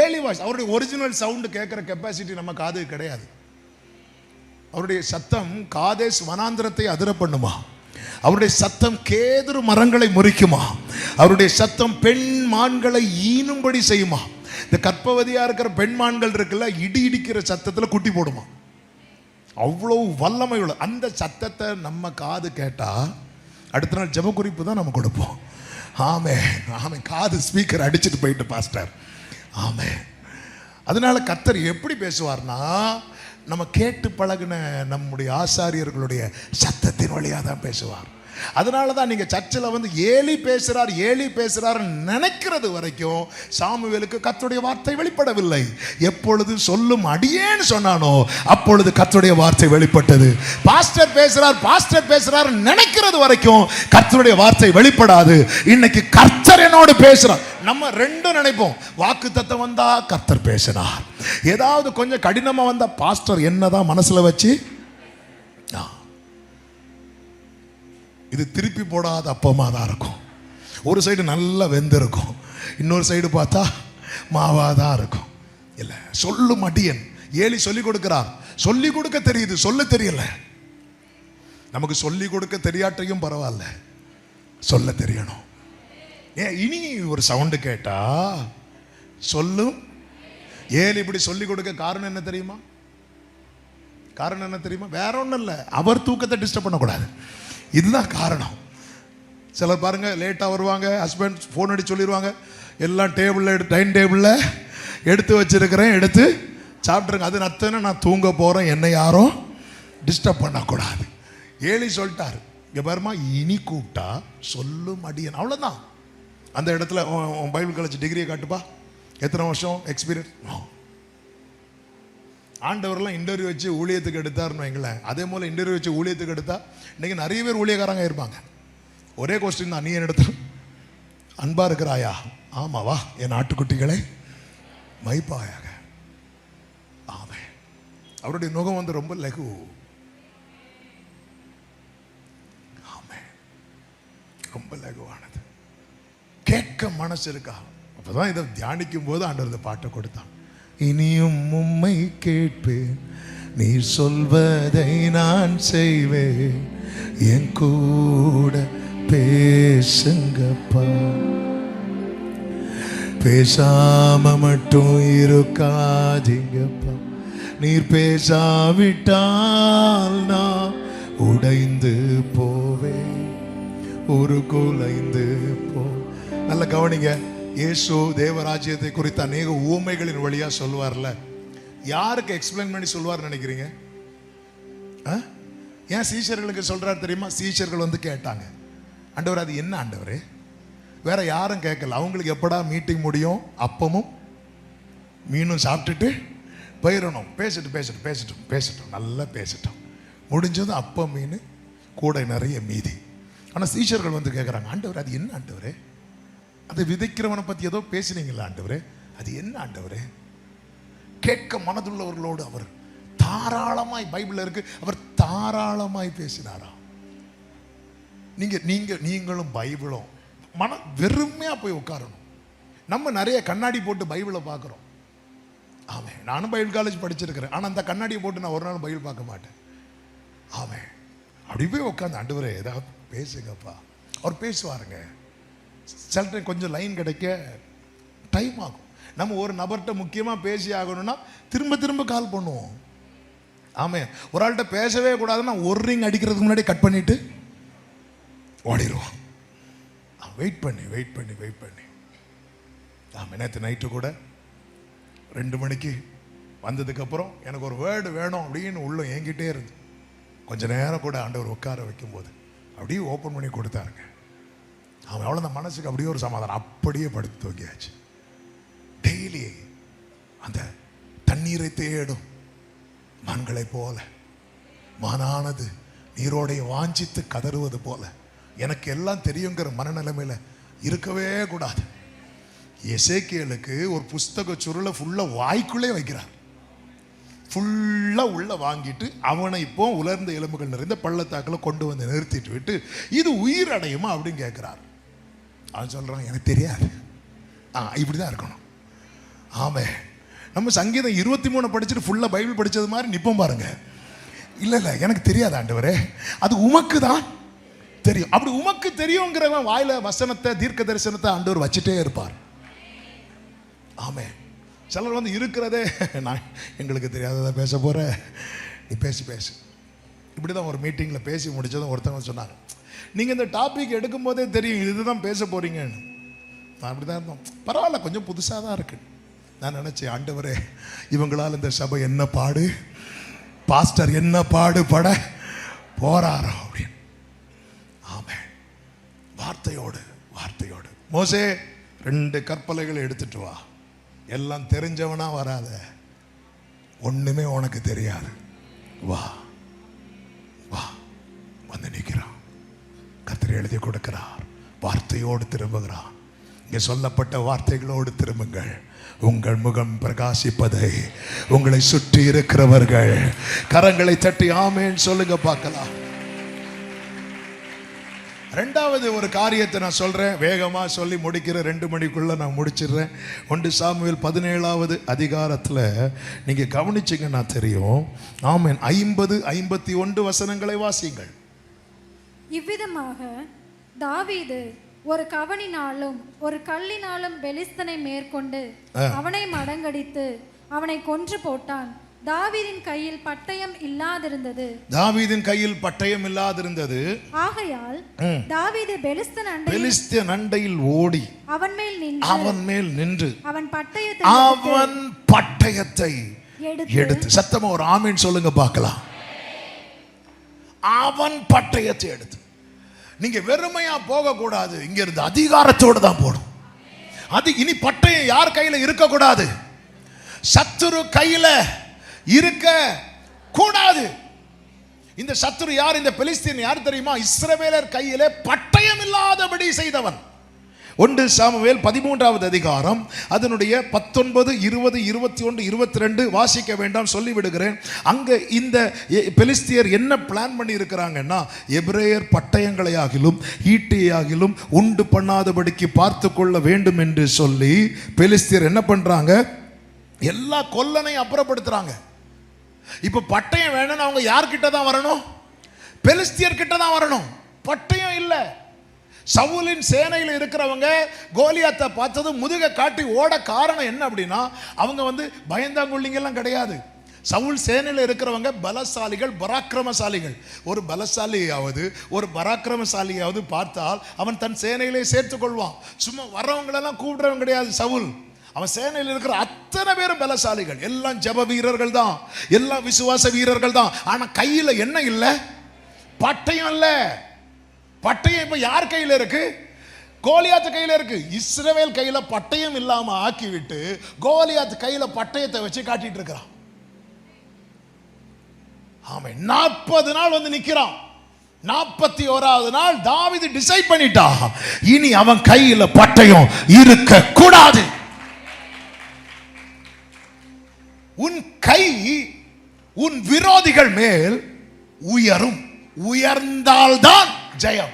ஏலி வாய்ஸ். அவருடைய ஒரிஜினல் சவுண்டு கேட்கிற கெப்பாசிட்டி நம்ம காது கிடையாது. அவருடைய சத்தம் காதேஸ் வனாந்திரத்தை அதிர பண்ணுமா? அவருடைய சத்தம் கேதுரு மரங்களை முறிக்குமா? அவருடைய சத்தம் பெண் மான்களை ஈனும்படி செய்யுமா? இந்த கற்பவதியா இருக்கிற பெண் மான்கள் இருக்குல்ல, இடி இடிக்கிற சத்தத்துல குட்டி போடுமா? அவ்வளவு வல்லமை உள்ள அந்த சத்தத்தை நம்ம காது கேட்டா அடுத்த நாள் ஜெப குறிப்பு தான் நம்ம கொடுப்போம். ஆமே ஆமே. காது ஸ்பீக்கர் அடிச்சுட்டு போயிட்டு பாஸ்டர். ஆமே. அதனால கர்த்தர் எப்படி பேசுவார்னா, நம்ம கேட்டு பழகின நம்முடைய ஆசாரியர்களுடைய சத்தத்தின் வழியாக தான் பேசுவார். அதனால தான் நீங்கள் சர்ச்சில் வந்து ஏலி பேசுகிறார் நினைக்கிறது வரைக்கும் சாமுவேலுக்கு கர்த்தருடைய வார்த்தை வெளிப்படவில்லை. எப்பொழுது சொல்லும் அடியேன்னு சொன்னானோ அப்பொழுது கர்த்தருடைய வார்த்தை வெளிப்பட்டது. பாஸ்டர் பேசுறார் நினைக்கிறது வரைக்கும் கர்த்தருடைய வார்த்தை வெளிப்படாது. இன்னைக்கு கர்த்தர் என்னோடு பேசுறார். நம்ம ரெண்டும் நினைப்போம், வாக்கு தத்தம் வந்தா கர்த்தர் பேசினார், ஏதாவது கொஞ்சம் கடினமா வந்தா பாஸ்டர் என்னதான் மனசுல வச்சு. இது திருப்பி போடாத அப்பமா தான் இருக்கும். ஒரு சைடு நல்லா வெந்திருக்கும், இன்னொரு சைடு பார்த்தா மாவாதான் இருக்கும். இல்லை, சொல்லும் அடியன். ஏலி சொல்லி கொடுக்கிறார், சொல்லி கொடுக்க தெரியுது, சொல்ல தெரியல. நமக்கு சொல்லி கொடுக்க தெரியாட்டையும் பரவாயில்ல, சொல்ல தெரியணும். ஏன் இனி ஒரு சவுண்டு கேட்டா சொல்லும். ஏலி இப்படி சொல்லி கொடுக்க காரணம் என்ன தெரியுமா? வேற ஒன்றும் இல்லை, அவர் தூக்கத்தை டிஸ்டர்ப் பண்ணக்கூடாது. இதுதான் காரணம். சிலர் பாருங்க, லேட்டாக வருவாங்க, ஹஸ்பண்ட் ஃபோன் அடிச்சு சொல்லிடுவாங்க, எல்லாம் டைனிங் டேபிளில் எடுத்து வச்சிருக்கிறேன், எடுத்து சாப்பிட்ருங்க. அது நத்தனை நான் தூங்க போகிறேன், என்னை யாரும் டிஸ்டர்ப் பண்ணக்கூடாது. ஏலி சொல்லிட்டாரு, இங்கே பாருமா, இனி கூப்பிட்டா சொல்லும் அடியன். அவ்வளோதான். அந்த இடத்துல பைபிள் காலேஜ் டிகிரியை காட்டுப்பா, எத்தனை வருஷம் எக்ஸ்பீரியன்ஸ். ஆண்டவரெல்லாம் இன்டர்வியூ வச்சு ஊழியத்துக்கு எடுத்தாருன்னு வைங்களேன். அதே போல் இன்டர்வியூ வச்சு ஊழியத்துக்கு எடுத்தா இன்றைக்கி நிறைய பேர் ஊழியக்காரங்க இருப்பாங்க. ஒரே கொஸ்டின் தான், நீ என் இடத்துல அன்பா இருக்கிறாயா? ஆமாவா, என் ஆட்டுக்குட்டிகளை மைப்பாயாக. ஆமே. அவருடைய நுகம் வந்து ரொம்ப லகு. ஆமே, ரொம்ப லகுவானது. கேட்க மனசு இருக்கா? அப்பதான் இதை தியானிக்கும் போது ஆண்டவர் இந்த பாட்டை கொடுத்தான். இனியும் உம்மை கேட்பேன், நீ சொல்வதை நான் செய்வேன், என் கூட பேசுங்கப்பா. பேசாம மட்டும் இருக்காதீங்கப்பா, நீர் பேசாவிட்டால் நான் உடைந்து போவேன், ஒரு குலைந்து போ. நல்ல கவனிங்க. இயேசு தேவராஜ்யத்தை குறித்த அநேக ஊமைகளின் வழியா சொல்வார்ல. யாருக்கு எக்ஸ்பிளைன் பண்ணி சொல்வார் நினைக்கிறீங்க? ஏன் சீஷர்களுக்கு சொல்றாரு தெரியுமா? சீஷர்கள் வந்து கேட்டாங்க, ஆண்டவர் அது என்ன ஆண்டவரே? வேற யாரும் கேட்கல. அவங்களுக்கு எப்படா மீட்டிங் முடியும், அப்பமும் மீனும் சாப்பிட்டுட்டு போயிடணும். பேசட்டும் நல்லா பேசட்டும். முடிஞ்சதும் அப்பம் மீன் கூட நிறைய மீதி. ஆனால் சீஷர்கள் வந்து கேட்குறாங்க, ஆண்டவர் அது என்ன ஆண்டவரே? அதை விதைக்கிறவனை பற்றி ஏதோ பேசினீங்களா ஆண்டவரே? அது என்ன ஆண்டவரே? கேட்க மனதுள்ளவர்களோடு அவர் தாராளமாய், பைபிள்ல இருக்கு, அவர் தாராளமாய் பேசினாராம். நீங்களும் பைபிளும் மன வெறுமையா போய் உட்காரணும். நம்ம நிறைய கண்ணாடி போட்டு பைபிளை பார்க்குறோம். ஆமே, நானும் பைபிள் காலேஜ் படிச்சிருக்கிறேன். ஆனால் அந்த கண்ணாடியை போட்டு நான் ஒரு நாள் பைபிள் பார்க்க மாட்டேன். ஆமே, அப்படி போய் உட்காந்து ஆண்டவரே ஏதாவது பேசுங்கப்பா. அவர் பேசுவாருங்க. சில டைம் கொஞ்சம் லைன் கிடைக்க டைம் ஆகும். நம்ம ஒரு நபர்கிட்ட முக்கியமாக பேசி ஆகணும்னா திரும்ப கால் பண்ணுவோம். ஆமே, ஒரு ஆள்கிட்ட பேசவே கூடாதுன்னா ஒரு ரிங் அடிக்கிறதுக்கு முன்னாடி கட் பண்ணிட்டு ஓடிடுவோம். வெயிட் பண்ணி. ஆமாம், நேற்று நைட்டு கூட 2 மணிக்கு வந்ததுக்கப்புறம் எனக்கு ஒரு வேர்டு வேணும் அப்படின்னு உள்ள ஏங்கிட்டே இருந்து கொஞ்ச நேரம் கூட ஆண்டவர் உட்கார வைக்கும்போது அப்படியே ஓப்பன் பண்ணி கொடுத்தாருங்க. அவன் அவ்வளோ அந்த மனசுக்கு அப்படியே ஒரு சமாதானம். அப்படியே படுத்து தூங்கியாச்சு. டெய்லி அந்த தண்ணீரை தேடும் மான்களை போல, மானானது நீரோடைய வாஞ்சித்து கதறுவது போல எனக்கு எல்லாம் தெரியுங்கிற மனநிலைமையில இருக்கவே கூடாது. எசேக்கியேலுக்கு ஒரு புஸ்தக சுருளை ஃபுல்லா வாய்க்குள்ளே வைக்கிறார். ஃபுல்லா உள்ள வாங்கிட்டு அவனை இப்போ உலர்ந்த எலும்புகள் நிறைந்த பள்ளத்தாக்கில் கொண்டு வந்து நிறுத்திட்டு விட்டு இது உயிர் அடையுமா அப்படின்னு கேட்கிறார். அவன் சொல்றான், எனக்கு தெரியாது. இப்படிதான் இருக்கணும். ஆமே, நம்ம சங்கீதம் 23 படிச்சுட்டு ஃபுல்லா பைபிள் படிச்சது மாதிரி நிப்போம் பாருங்க. இல்ல எனக்கு தெரியாது ஆண்டவரே, அது உமக்கு தான் தெரியும். அப்படி உமக்கு தெரியுங்கிறவன் வாயில வசனத்தை, தீர்க்க தரிசனத்தை ஆண்டவர் வச்சுட்டே இருப்பார். ஆமே, சிலர் வந்து இருக்கிறதே, நான் எங்களுக்கு தெரியாததை பேச போற, நீ பேசு. இப்படிதான் ஒரு மீட்டிங்ல பேசி முடிச்சதும் ஒருத்தவங்க சொன்னாங்க, நீங்க இந்த டாபிக் எடுக்கும் போதே தெரியும் இதுதான் பேச போறீங்கன்னு. நான் அப்படிதான் இருந்தோம். பரவாயில்ல, கொஞ்சம் புதுசாக தான் இருக்கு. நான் நினைச்சேன், ஆண்டவரே இவங்களால் இந்த சபை என்ன பாடு, பாஸ்டர் என்ன பாடுபட போறாரோ அப்படின்னு. ஆமென். வார்த்தையோடு வார்த்தையோடு. மோசே 2 கற்பலைகளை எடுத்துட்டு வா. எல்லாம் தெரிஞ்சவனா வராத, ஒண்ணுமே உனக்கு தெரியாது, வா வா. வந்து நிற்கிறான். கர்த்தர் எழுதி கொடுக்கிறார். வார்த்தையோடு திரும்புகிறான். இங்கே சொல்லப்பட்ட வார்த்தைகளோடு திரும்புங்கள். உங்கள் முகம் பிரகாசிப்பதை உங்களை சுற்றி இருக்கிறவர்கள் கரங்களை தட்டி ஆமென் சொல்லுங்க பார்க்கலாம். 2வது ஒரு காரியத்தை நான் சொல்றேன், வேகமா சொல்லி முடிக்கிறேன். 2 மணிக்குள்ள நான் முடிச்சிடுறேன். 1 சாமுவேல் 17வது அதிகாரத்துல நீங்க கவனிச்சீங்கன்னா தெரியும். ஆமென். 50, 51 வசனங்களை வாசிங்கள். இவ்விதமாக தாவீது ஒரு கவணினாலும் ஒரு கல்லினாலும் பெலிஸ்தனை மேற்கொண்டு அவனை மடங்கடித்து அவனை கொன்று போட்டான். தாவீதின் கையில் பட்டயம் இல்லாதிருந்தது. தாவீதின் கையில் பட்டயம் இல்லாதிருந்தது. ஆகையால் தாவீது பெலிஸ்தன் அண்டையில் ஓடி அவன் மேல் நின்று அவன் பட்டயத்தை எடுத்து சத்தமா ஒரு ஆமென் சொல்லுங்க பார்க்கலாம். அவன் பட்டயத்தை எடுத்து. நீங்க வெறுமையா போக கூடாது, இங்க இருந்து அதிகாரத்தோடு தான் போடும். அது இனி பட்டயம் யார் கையில இருக்க கூடாது, சத்துரு கையில இருக்க கூடாது. இந்த சத்துரு யார்? இந்த பெலிஸ்தீன் யார் தெரியுமா? இஸ்ரவேலர் கையிலே பட்டயம் இல்லாதபடி செய்தவன். 1 சாமுவேல் 13வது அதிகாரம் அதனுடைய 19, 20, 21, 22 வாசிக்க வேண்டாம், சொல்லிவிடுகிறேன். அங்க இந்த பெலிஸ்தியர் என்ன பிளான் பண்ணி இருக்கிறாங்கன்னா, எபிரேயர் பட்டயங்களை ஆகிலும் ஈட்டியாகிலும் உண்டு பண்ணாதபடிக்கு பார்த்து கொள்ள வேண்டும் என்று சொல்லி பெலிஸ்தியர் என்ன பண்றாங்க, எல்லா கொல்லனை அப்புறப்படுத்துறாங்க. இப்ப பட்டயம் வேணும்னு அவங்க யார்கிட்ட தான் வரணும்? பெலிஸ்தியர் கிட்ட தான் வரணும். பட்டயம் இல்ல. சவுலின் சேனையில் இருக்கிறவங்க கோலியாத்தை பார்த்தது முதுக காட்டி ஓட காரணம் என்ன அப்படின்னா, அவங்க பயந்தாங்குள்ளிங்கெல்லாம் கிடையாது. சவுல் சேனையில் இருக்கிறவங்க பலசாலிகள், பராக்கிரமசாலிகள். ஒரு பலசாலியாவது ஒரு பராக்கிரமசாலியாவது பார்த்தால் அவன் தன் சேனையிலே சேர்த்துக் கொள்வான். சும்மா வர்றவங்களெல்லாம் கூப்பிடுறவங்க கிடையாது சவுல். அவன் சேனையில் இருக்கிற அத்தனை பேரும் பலசாலிகள், எல்லாம் ஜெப வீரர்கள் தான், எல்லாம் விசுவாச வீரர்கள் தான். ஆனா கையில என்ன இல்லை? பட்டயம் இல்லை. பட்டயம் இப்ப யார் கையில இருக்கு? கோலியாத்து கையில இருக்கு. இஸ்ரவேல் கையில பட்டயம் இல்லாம ஆக்கி விட்டு கோலியாத்து கையில பட்டயத்தை வச்சு காட்டிட்டு இருக்கிறான். ஆமென். 40 நாள் நிக்கிறான். 41வது நாள் தாவீது டிசைட் பண்ணிட்டா, இனி அவன் கையில பட்டயம் இருக்க கூடாது. உன் கை உன் விரோதிகள் மேல் உயரும். உயர்ந்தால்தான் ஜெயம்.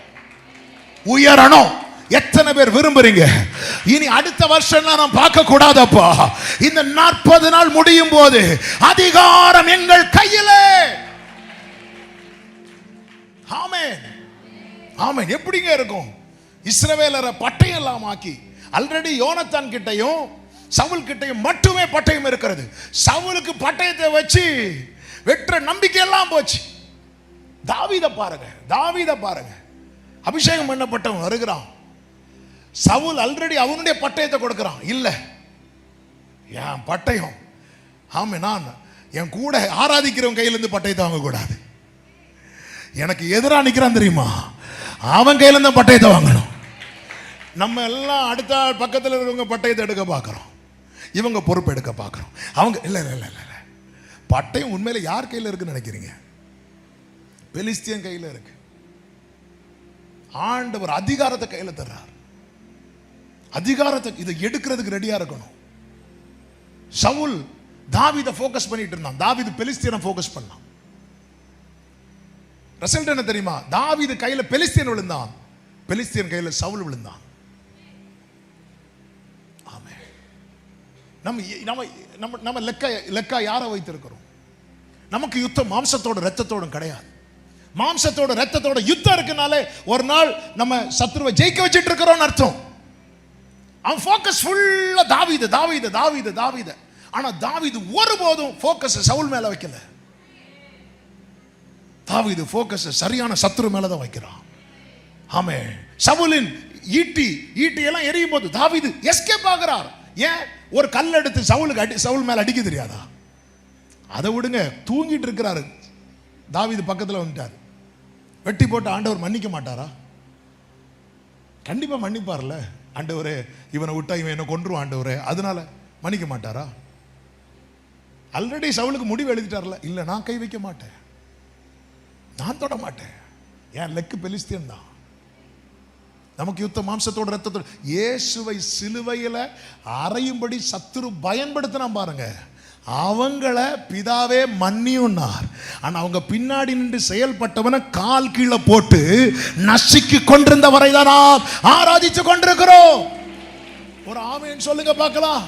உயரணும். எத்தனை பேர் விரும்புறீங்க? இனி அடுத்த வருஷம் நான் பார்க்க கூடாதப்பா, இந்த 40 நாள் முடியும் போது அதிகாரம் எங்கள் கையிலே. ஆமென். ஆமென். எப்படிங்க இருக்கும்? இஸ்ரவேலரை பட்டயம் எல்லாம் ஆக்கி, ஆல்ரெடி யோனத்தான் கிட்டையும் சவுல் கிட்டையும் மட்டுமே பட்டயம் இருக்கிறது. சவுலுக்கு பட்டயத்தை வச்சு வெற்ற நம்பிக்கை எல்லாம் போச்சு. தாவீதை பாருங்க, தாவீதை பாருங்க. அபிஷேகம் பண்ணப்பட்டவன் வருகிறான். சவுல் ஆல்ரெடி அவனுடைய பட்டயத்தை கொடுக்கிறான். இல்ல, என் பட்டயம், ஆமே, நான் என் கூட ஆராதிக்கிறவன் கையிலிருந்து பட்டயத்தை வாங்க கூடாது. எனக்கு எதிராக நிக்கிறான் தெரியுமா, அவன் கையில இருந்து பட்டயத்தை வாங்கணும். நம்ம எல்லாம் அடுத்த பக்கத்தில் இருக்கிறவங்க பட்டயத்தை எடுக்க பார்க்கிறோம், இவங்க பொறுப்பு எடுக்க பார்க்கிறோம். அவங்க இல்ல இல்ல இல்ல இல்ல. பட்டயம் உண்மையில யார் கையில இருக்குன்னு நினைக்கிறீங்க? பெலிஸ்தியன் கையில இருக்கு. ஆண்டவர் அதிகாரத்தை கையில தர்றார். அதிகாரத்தை இதை எடுக்கிறதுக்கு ரெடியா இருக்கணும். சவுல் தாவீதை ஃபோக்கஸ் பண்ணிட்டு இருந்தான், தாவீது பெலிஸ்தியனை ஃபோக்கஸ் பண்ணான். ரிசல்ட் என்ன தெரியுமா? தாவீது கையில பெலிஸ்தியன் விழுந்தான், பெலிஸ்தியன் கையில சவுல் விழுந்தான். ஆமென். நம்ம லெக்கா யாரை வைத்திருக்கிறோம்? நமக்கு யுத்தம் மாம்சத்தோட ரத்தத்தோடும் கிடையாது. மாம்சத்தோட ரத்தத்தோட யுத்தம் இருக்குனாலே ஒரு நாள் நம்ம சத்துருவை ஜெயிக்க வச்சிட்டு இருக்கிறோம் அர்த்தம். அவன் ஃபோக்கஸ் ஃபுல்லா தாவீது தாவீது தாவீது தாவீது. ஆனா தாவீது ஒருபோதும் ஃபோக்கஸ் சவுல் மேல வைக்கல. தாவீது ஃபோக்கஸ் சரியான சத்துரு மேல தான் வைக்கிறான். ஆமே. சவுலின் ஈட்டி எல்லாம் எரியும் போது தாவீது எஸ்கேப் ஆகிறார். ஏன்? ஒரு கல் எடுத்து சவுல் மேல அடிக்க தெரியாதா? அதை விடுங்க, தூங்கிட்டு இருக்கிறாரு. தாவீது பக்கத்தில் வந்துட்டார். வெட்டி போட்டு ஆண்டவர் மன்னிக்க மாட்டாரா? கண்டிப்பா மன்னிப்பார்ல. ஆண்டவரே, இவனை விட்டா இவன் என்ன கொன்றுவான் ஆண்டவரே, அதனால மன்னிக்க மாட்டாரா? ஆல்ரெடி சவுலுக்கு முடிவு எழுதிட்டார்ல, இல்ல நான் கை வைக்க மாட்டேன், நான் தொட மாட்டேன். என் லெக்கு பெலிஸ்தியன் தான். நமக்கு யுத்த மாம்சத்தோட ரத்தத்தோட. இயேசுவை சிலுவையில் அறையும்படி சத்துரு பயன்படுத்தினா பாருங்க. அவங்கள பிதாவே மன்னியுன்னார். ஆனா அவங்க பின்னாடி நின்று செயல்பட்டவனை கால் கீழே போட்டு நசுக்கி கொண்டிருந்த வரைதான் நாம் ஆராதிச்சு கொண்டிருக்கிறோம். ஒரு ஆமென் சொல்லுங்க பார்க்கலாம்.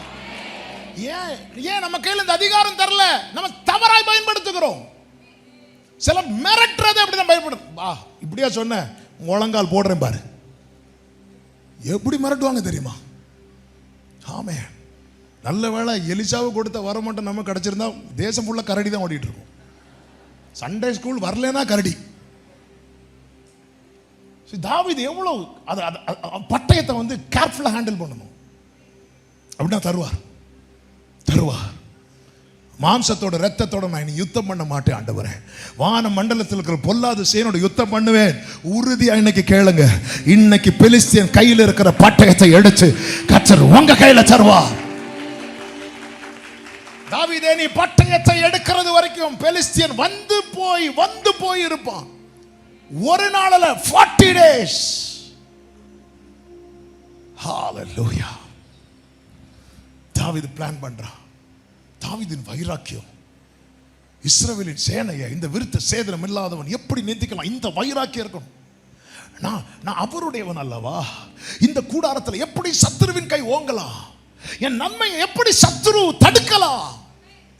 ஏன் நம்ம கையில் இந்த அதிகாரம் தரல? நம்ம தவறாய் பயன்படுத்துகிறோம். சில மிரட்டுறதை அப்படி தான் பயன்படுது. இப்படியா சொன்ன, முழங்கால் போடுறேன் பாரு. எப்படி மிரட்டுவாங்க தெரியுமா? ஆமே. நல்ல வேளை எலிசாவை கொடுத்த வர மட்டும் நம்ம கிடைச்சிருந்தா தேசம் ஃபுல்லாக கரடி தான் ஓடிட்டு இருக்கும். சண்டே ஸ்கூல் வரலன்னா கரடி. தாவீது எவ்வளவு பட்டயத்தை வந்து கேர்ஃபுல்லாக ஹேண்டில் பண்ணணும். அப்படின்னா தருவார். மாம்சத்தோட ரத்தத்தோட நான் இனி யுத்தம் பண்ண மாட்டேன் ஆண்டவரே. வான மண்டலத்தில் இருக்கிற பொல்லாத சேனோட யுத்தம் பண்ணுவேன். உறுதியா இன்னைக்கு கேளுங்க, இன்னைக்கு பெலிஸ்தியன் கையில் இருக்கிற பட்டயத்தை எடுத்து கர்த்தர் உங்க கையில தருவார். தாவீதே, நீ பட்டயத்தை எடுக்கிறது வரைக்கும் பெலிஸ்தியன் வந்து போய் இருப்பான். ஒரு நாள்ல 40 days. ஹalleluya. தாவீது பிளான் பண்றான். தாவீதின் வைராக்கியம், இஸ்ரவேலின் சேனையை இந்த விருத்த சேதனம் இல்லாதவன் எப்படி நிந்திக்கலாம், இந்த வைராக்கியம் இருக்கணும். நான் அவருடையவன் அல்லவா? இந்த கூடாரத்தில் எப்படி சத்துருவின் கை ஓங்கலாம், என் நன்மையை எப்படி சத்துரு தடுக்கலாம்,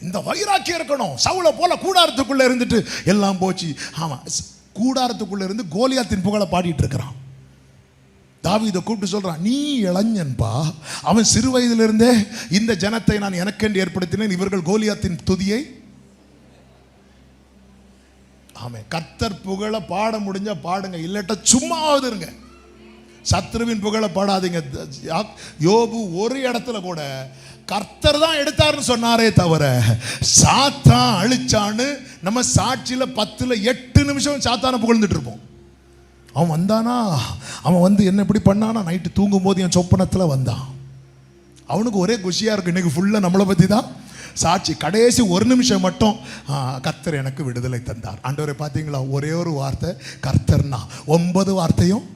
இந்த வைராக்கியம் இருக்கணும். சவுலை போல கூடாரத்துக்குள்ள இருந்துட்டு எல்லாம் போச்சு. ஆமா, கூடாரத்துக்குள்ள இருந்து கோலியாத்தின் புகழை பாடிட்டு இருக்கிறான். தாவீதை கூப்பிட்டு சொல்றான், நீ இளைஞன்பா, அவன் சிறு வயதிலிருந்தே இந்த ஜனத்தை நான் எனக்கென்று ஏற்படுத்தினேன், இவர்கள் கோலியாத்தின் துதியை. ஆமே. கர்த்தர் புகழ பாட முடிஞ்சா பாடுங்க, இல்லட்டா சும்மாவது இருங்க. சத்ருவின் புகழ பாடாதீங்க. யோபு ஒரு இடத்துல கூட கர்த்தர் தான் எடுத்தாருன்னு சொன்னாரே தவிர சாத்தான் அழிச்சான்னு நம்ம சாட்சியில 10-8 நிமிஷம் சாத்தான புகழ்ந்துட்டு இருப்போம். அவன் வந்தானா, அவன் வந்து என்ன இப்படி பண்ணானா, நைட்டு தூங்கும் போது என் சொப்பனத்தில் வந்தான். அவனுக்கு ஒரே குஷியா இருக்கு, இன்னைக்கு ஃபுல்லா நம்மளை பத்தி தான் சாட்சி. கடைசி ஒரு நிமிஷம் மட்டும் கர்த்தர் எனக்கு விடுதலை தந்தார். ஆண்டவரை பார்த்தீங்களா, ஒரே ஒரு வார்த்தை கர்த்தர்னா 9 வார்த்தையும்.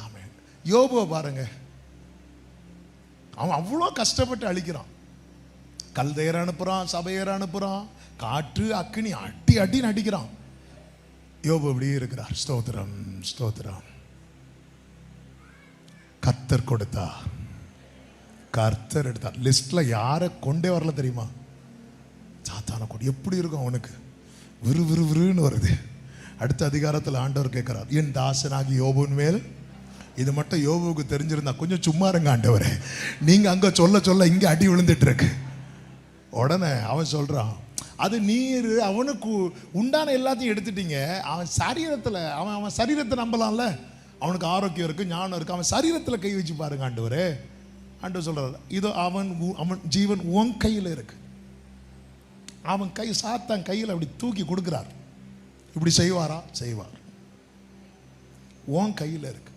ஆமென். யோபுவை பாருங்க, அவன் அவ்வளோ கஷ்டப்பட்டு அழிக்கிறான். கல்தையர் அனுப்புறான், சபையர் அனுப்புறான், காற்று அக்கினி அடின்னு அடிக்கிறான். யோபு அப்படியே இருக்கிறார். ஸ்தோத்திரம் ஸ்தோத்திரம். கர்த்தர் கொடுத்தா, கர்த்தர் எடுத்தார். லிஸ்ட்ல யாரை கொண்டே வரல தெரியுமா? சாத்தான கொண்டு. எப்படி இருக்கும் அவனுக்கு? விறுவிறுன்னு வருது. அடுத்த அதிகாரத்தில் ஆண்டவர் கேட்கிறார், என் தாசனாகி யோபுவின் மேல். இது மட்டும் யோபுவுக்கு தெரிஞ்சிருந்தா, கொஞ்சம் சும்மா இருங்க ஆண்டவரே, நீங்க அங்க சொல்ல இங்க அடி விழுந்துட்டு இருக்கு. உடனே அவன் சொல்றான், அது நீர் அவனுக்கு உண்டான எல்லாத்தையும் எடுத்துட்டீங்க. அவன் சரீரத்தில் அவன் சரீரத்தை நம்பலாம்ல, அவனுக்கு ஆரோக்கியம் இருக்கு, ஞானம் இருக்கு. அவன் சரீரத்தில் கை வச்சு பாருங்க ஆண்டவரே. ஆண்டவர் சொல்றாரு, இதோ அவன் ஜீவன் உன் கையில் இருக்கு. அவன் கை சாத்தான் கையில் அப்படி தூக்கி கொடுக்கிறார். இப்படி செய்வாரா? செய்வார். உன் கையில் இருக்கு.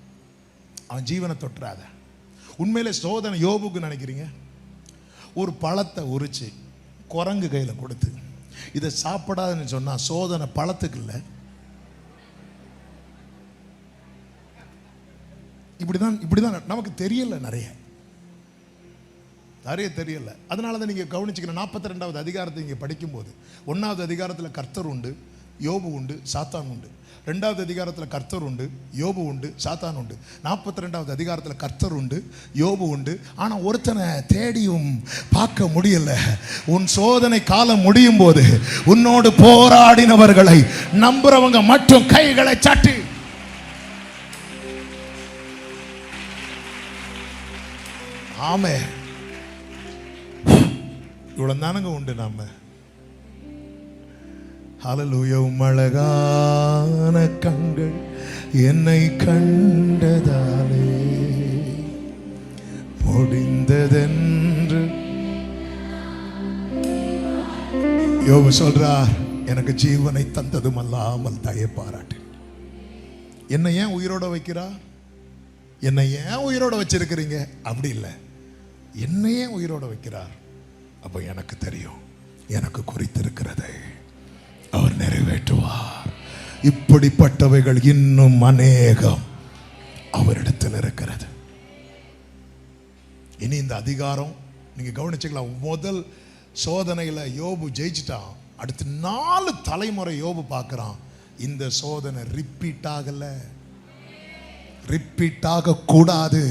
அவன் ஜீவனை தொட்டுறாத. உண்மையிலே சோதனை யோபுக்கு நினைக்கிறீங்க? ஒரு பழத்தை உரிச்சு குரங்கு கையில் கொடுத்து இதை சாப்பிடாதுன்னு சொன்னா சோதனை பழத்துக்கு இல்லை. இப்படிதான் நமக்கு தெரியல, நிறைய தெரியல. அதனால தான் நீங்க கவனிச்சுக்கணும். 42வது அதிகாரத்தை இங்கே படிக்கும்போது 1வது அதிகாரத்தில் கர்த்தர் உண்டு, யோபு உண்டு, சாத்தான் உண்டு. 2வது அதிகாரத்தில் கர்த்தர் உண்டு, யோபு உண்டு, சாத்தான் உண்டு. 42வது அதிகாரத்தில் கர்த்தர் உண்டு, யோபு உண்டு. ஆனா ஒருத்தனை தேடியும் பார்க்க முடியல. உன் சோதனை காலம் முடியும் போது உன்னோடு போராடினவர்களை நம்புறவங்க மட்டும் கைகளை சட்டி. ஆமே, இவ்வளவு தானங்க உண்டு. நாம ஹல்லேலூயா. அழகான கண்கள் என்னை கண்டதாலே முடிந்ததென்று யோபு சொல்றார், எனக்கு ஜீவனை தந்ததும் அல்லாமல் தயை பாராட்டு. என்னை ஏன் உயிரோட வைக்கிறா? என்னை ஏன் உயிரோட வச்சிருக்கிறீங்க? அப்படி இல்லை, என்னை ஏன் உயிரோட வைக்கிறார்? அப்ப எனக்கு தெரியும், எனக்கு குறித்திருக்கிறதை அவர் நிறைவேற்றுவார். இப்படிப்பட்டவைகள் இன்னும் அநேகம் அவரிடத்தில் இருக்கிறது. இனி இந்த அதிகாரம் நீங்க கவனிச்சுக்கலாம். முதல் சோதனையில யோபு ஜெயிச்சிட்டான். அடுத்து 4 தலைமுறை யோபு பார்க்கிறான். இந்த சோதனை ரிப்பீட் ஆகல, ரிப்பீட் ஆக கூடாது.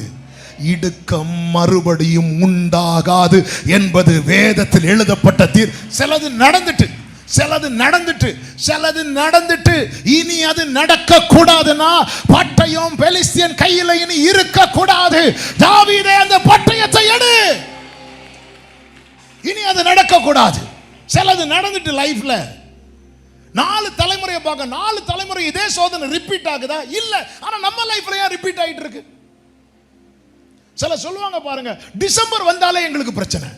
இடுக்கம் மறுபடியும் உண்டாகாது என்பது வேதத்தில் எழுதப்பட்ட தீர். சிலது நடந்துட்டு இனி அது நடக்க கூடாதுன்னா பட்டயம் பெலிஸ்தியன் கையில இனி இருக்க கூடாது. தாவீதே அந்த பட்டயத்தை எடு, இனி அது நடக்க கூடாது. சிலது நடந்துட்டு லைஃப்ல 4 தலைமுறையை பார்க்க, 4 தலைமுறை இதே சோதனை ரிப்பீட் ஆகுதா? இல்ல. ஆனா நம்ம லைஃப்ல ஏன் ரிப்பீட் ஆயிட்டு இருக்கு? சில சொல்லுவாங்க பாருங்க, டிசம்பர் வந்தாலே எங்களுக்கு பிரச்சனை.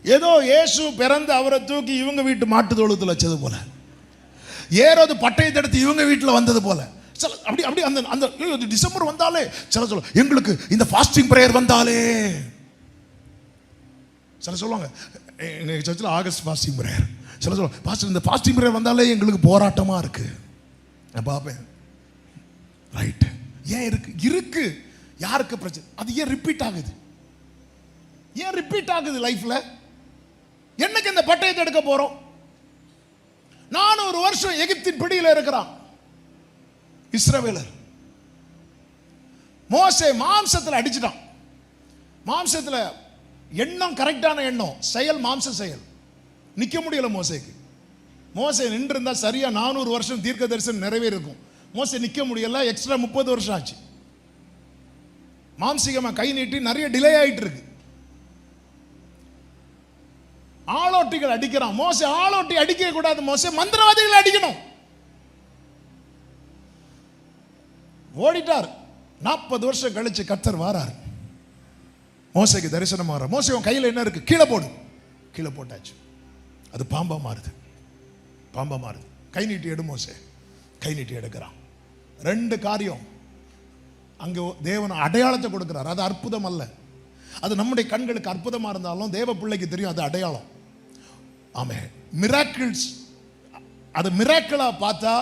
ஏதோ இயேசு பிறந்து அவரை தூக்கி இவங்க வீட்டு மாட்டு தொழுத்துல வச்சது போல, ஏரோது பட்டயத்தை எடுத்து இவங்க வீட்டில் வந்தது போல. சில அப்படி அப்படி அந்த அந்த டிசம்பர் வந்தாலே சில சொல்ல, எங்களுக்கு இந்த ஃபாஸ்டிங் பிரேயர் வந்தாலே, சில சொல்லுவாங்க எங்கள் சர்ச்சில் ஆகஸ்ட் ஃபாஸ்டிங் பிரேயர். சில சொல்லுவாங்க, பாஸ்டர் இந்த ஃபாஸ்டிங் பிரேயர் வந்தாலே எங்களுக்கு போராட்டமா இருக்கு. நான் பார்ப்பேன், ரைட், ஏன் இருக்கு யாருக்கு பிரச்சனை? அது ஏன் ரிப்பீட் ஆகுது? ஏன் ரிப்பீட் ஆகுது லைஃப்ல? என்னைக்கு இந்த பட்டயத்தை எடுக்க போறோம்? 400 வருஷம் எகிப்தின் பிடியில் இருக்கிறான் இஸ்ரவேலர். மோசே மாம்சத்தில் அடிச்சிட்டான். மாம்சத்தில் எண்ணம் கரெக்டான எண்ணம், செயல் மாம்ச செயல். நிக்க முடியல மோசேக்கு. மோசே நின்று இருந்தா சரியா 400 வருஷம் தீர்க்க தரிசனம் நிறைவேறிருக்கும். மோசே நிக்க முடியல, எக்ஸ்ட்ரா 30 வருஷம் ஆச்சு. மாம்சிகமா கை நீட்டி நிறைய டிலே ஆயிட்டு இருக்கு. ஆளோட்டிகள் அடிக்கிறான். மோசே ஆளோட்டி அடிக்க கூடாது, மோசே மந்திரவாதிகளை அடிக்கணும். ஓடிட்டார். 40 வருஷம் கழிச்சு கர்த்தர் வாரார். மோசேக்கு தரிசனம் வர, மோசே உன் கையில் என்ன இருக்கு? கீழே போடு. கீழே போட்டாச்சு. அது பாம்பா மாறுது. பாம்பா மாறுது. கை நீட்டி எடு. மோசே கை நீட்டி எடுக்கிறான். 2 காரியம். அங்கே தேவன் அடையாளத்தை கொடுக்கிறார். அது அற்புதம் அல்ல, அது நம்முடைய கண்களுக்கு அற்புதமா இருந்தாலும் தேவ பிள்ளைக்கு தெரியும் அது அடையாளம். ஆமே, மிராக்கிள்ஸ். அது மிராக்கிளா பார்த்தா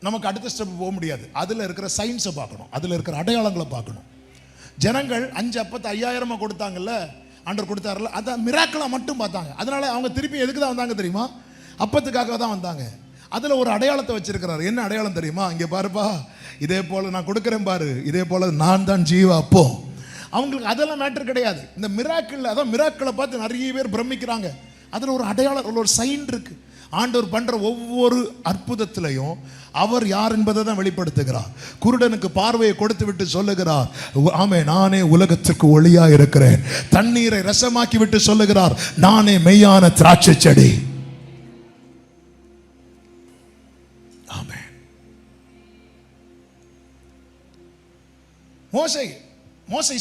நமக்கு அடுத்த ஸ்டெப் போக முடியாது. அதுல இருக்கிற சயின்ஸை பார்க்கணும், அதுல இருக்கிற அடையாளங்களை பார்க்கணும். ஜனங்கள் 5 அப்பத்தை 5000 கொடுத்தாங்கல்ல, ஆண்டவர் கொடுத்தாருல, அதை மிராக்கிளா மட்டும் பார்த்தாங்க. அதனால அவங்க திருப்பி எதுக்கு தான் வந்தாங்க தெரியுமா? அப்பத்துக்காக தான் வந்தாங்க. அதுல ஒரு அடையாளத்தை வச்சிருக்கிறார். என்ன அடையாளம் தெரியுமா? இங்க பாருப்பா, இதே போல நான் கொடுக்கிறேன் பாரு, இதே போல நான் தான் ஜீவ அப்போ. அவங்களுக்கு அதெல்லாம் மேட்டர் கிடையாது. இந்த மிராக்கிள், அதான் மிராக்கிளை பார்த்து நிறைய பேர் பிரமிக்கிறாங்க. அதில் ஒரு அடையாளம், ஒரு சைன் இருக்கு. ஆண்டவர் பண்ற ஒவ்வொரு அற்புதத்திலையும் அவர் யார் என்பதை தான் வெளிப்படுத்துகிறார். குருடனுக்கு பார்வையை கொடுத்து விட்டு சொல்லுகிறார், ஆமே நானே உலகத்திற்கு ஒளியா இருக்கிறேன். தண்ணீரை ரசமாக்கி விட்டு சொல்லுகிறார், நானே மெய்யான திராட்சை செடி. ஆமே. மோசே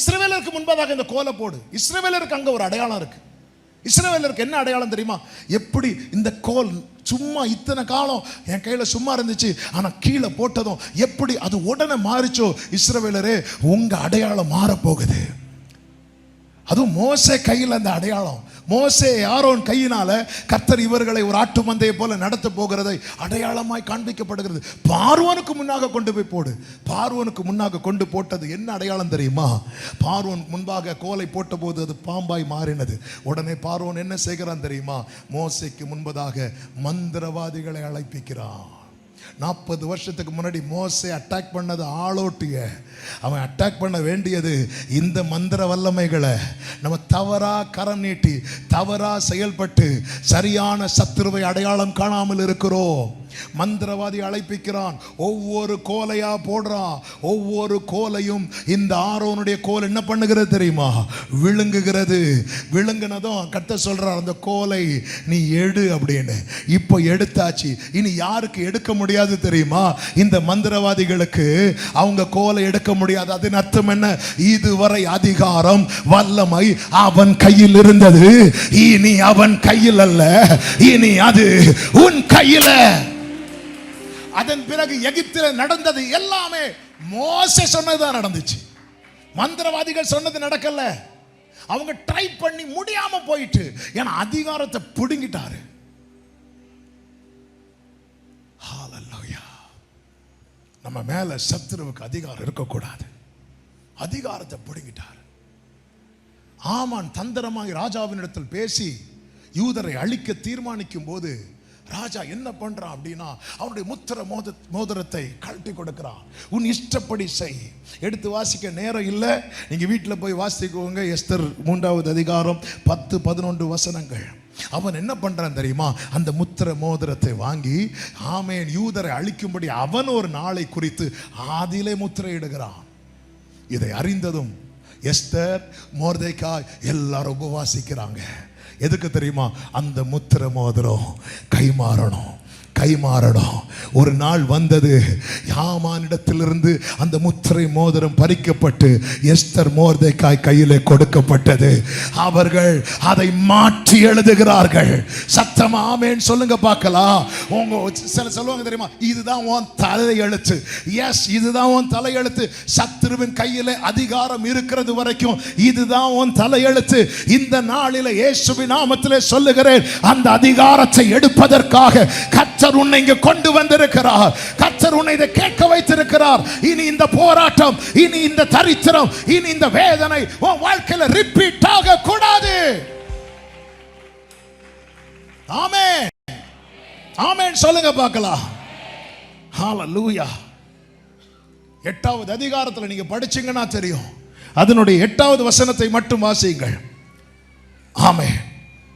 இஸ்ரவேலருக்கு முன்பதாக இந்த கோலை போடு. இஸ்ரவேலருக்கு அங்க ஒரு அடையாளம் இருக்கு. இஸ்ரவேலருக்கு என்ன அடையாளம் தெரியுமா? எப்படி இந்த கோல் சும்மா இத்தனை காலம் என் கையில சும்மா இருந்துச்சு, ஆனா கீழே போட்டதும் எப்படி அது உடனே மாறிச்சோ, இஸ்ரவேலரே உங்க அடையாளம் மாற போகுது. அதுவும் மோசே கையில் அந்த அடையாளம். மோசே ஆரோன் கையினால கர்த்தர் இவர்களை ஒரு ஆட்டு மந்தையை போல நடத்த போகிறதை அடையாளமாய் காண்பிக்கப்படுகிறது. பார்வோனுக்கு முன்னாக கொண்டு போய் போடு. பார்வோனுக்கு முன்னாக கொண்டு போட்டது என்ன அடையாளம் தெரியுமா? பார்வோன் முன்பாக கோலை போட்ட போது அது பாம்பாய் மாறினது. உடனே பார்வோன் என்ன செய்கிறான் தெரியுமா? மோசேக்கு முன்பதாக மந்திரவாதிகளை அழைப்பிக்கிறான். 40 வருஷத்துக்கு முன்னாடி மோசே அட்டாக் பண்ணது ஆளோட்டிய, அவன் அட்டாக் பண்ண வேண்டியது இந்த மந்திர வல்லமைகளை. நம்ம தவறா கரம் நீட்டி தவறா செயல்பட்டு சரியான சத்துருவை அடையாளம் காணாமல் இருக்கிறோம். மந்திரவாதி அழைப்பிக்கிறான், ஒவ்வொரு கோலையா போடுறான். ஒவ்வொரு கோலையும் இந்த ஆரோனுடைய கோல் என்ன பண்ணுகிறது தெரியுமா? விழுங்குகிறது. விழுங்கினதும் கர்த்தர் சொல்றார், அந்த கோலை நீ எடு அப்படின்னு. இப்போ எடுத்தாச்சு. இனி யாருக்கு எடுக்க முடியாது தெரியுமா? இந்த மந்திரவாதிகளுக்கு அவங்க கோலை எடுக்க முடியாது. அதன் அர்த்தம் என்ன? இதுவரை அதிகாரம் வல்லமை அவன் கையில் இருந்தது, இனி அவன் கையில் அல்ல, இனி அது உன் கையில். அதன் பிறகு எகிப்தில் நடந்தது எல்லாமே மோசே சொன்னதுதான் நடந்துச்சு. மந்திரவாதிகள் சொன்னது நடக்கல. அவங்க ட்ரை பண்ணி முடியாம போயிட்டு, ஏன்னா அதிகாரத்தை பிடுங்கிட்டாரு. ஹல்லேலூயா. நம்ம மேல சத்துருவுக்கு அதிகாரம் இருக்கக்கூடாது. அதிகாரத்தை பிடுங்கிட்டார். ஆமான் தந்திரமாய் ராஜாவினிடத்தில் பேசி யூதரை அழிக்க தீர்மானிக்கும் போது ராஜா என்ன பண்றான் அப்படின்னா, அவனுடைய முத்திர மோதிரத்தை கழட்டி கொடுக்கிறான். உன் இஷ்டப்படி செய். எடுத்து வாசிக்க நேரம் இல்லை, நீங்க வீட்டில் போய் வாசிக்கோங்க. எஸ்தர் 3வது அதிகாரம் 10-11 வசனங்கள். அவன் என்ன பண்றான் தெரியுமா? அந்த முத்திர மோதிரத்தை வாங்கி ஆமேன் யூதரை அழிக்கும்படி அவன் ஒரு நாளை குறித்து அதிலே முத்திரையிடுகிறான். இதை அறிந்ததும் எஸ்தர், மொர்தெகாய் எல்லாரும் உபவாசிக்கிறாங்க. எதுக்கு தெரியுமா? அந்த முத்திர மோதிரம் கைமாறணும். ஒரு நாள் வந்தது, யாமானிடத்திலிருந்து அந்த முத்திரை மோதிரம் பறிக்கப்பட்டு எஸ்தர் மொர்தெகாய் கையிலே கொடுக்கப்பட்டது. அவர்கள் அதை மாற்றி எழுதுகிறார்கள். சத்தமா ஆமென் சொல்லுங்க பார்க்கலாம். உங்க சில சொல்லுவாங்க தெரியுமா, இதுதான் உன் தலையெழுத்து. எஸ், இதுதான் உன் தலையெழுத்து. சத்துருவின் கையிலே அதிகாரம் இருக்கிறது வரைக்கும் இதுதான் உன் தலையெழுத்து. இந்த நாளிலே இயேசுவின் நாமத்திலே சொல்லுகிறேன், அந்த அதிகாரத்தை எடுப்பதற்காக கர்த்தர் உன்னை இங்க கொண்டு வந்திருக்கிறார். கர்த்தர் உன்னை இதை கேட்க வைத்திருக்கிறார். இனி இந்த போராட்டம், இனி இந்த தரித்திரம், இனி இந்த வேதனை உன் வாழ்க்கையில ரிப்பீட் ஆக கூடாது. ஆமென் ஆமென் சொல்லுங்க பார்க்கலாம். ஹல்லேலூயா. 8வது அதிகாரத்தில் நீங்க படிச்சீங்கன்னா தெரியும். அதனுடைய 8வது வசனத்தை மட்டும் வாசியுங்கள். ஆமென்.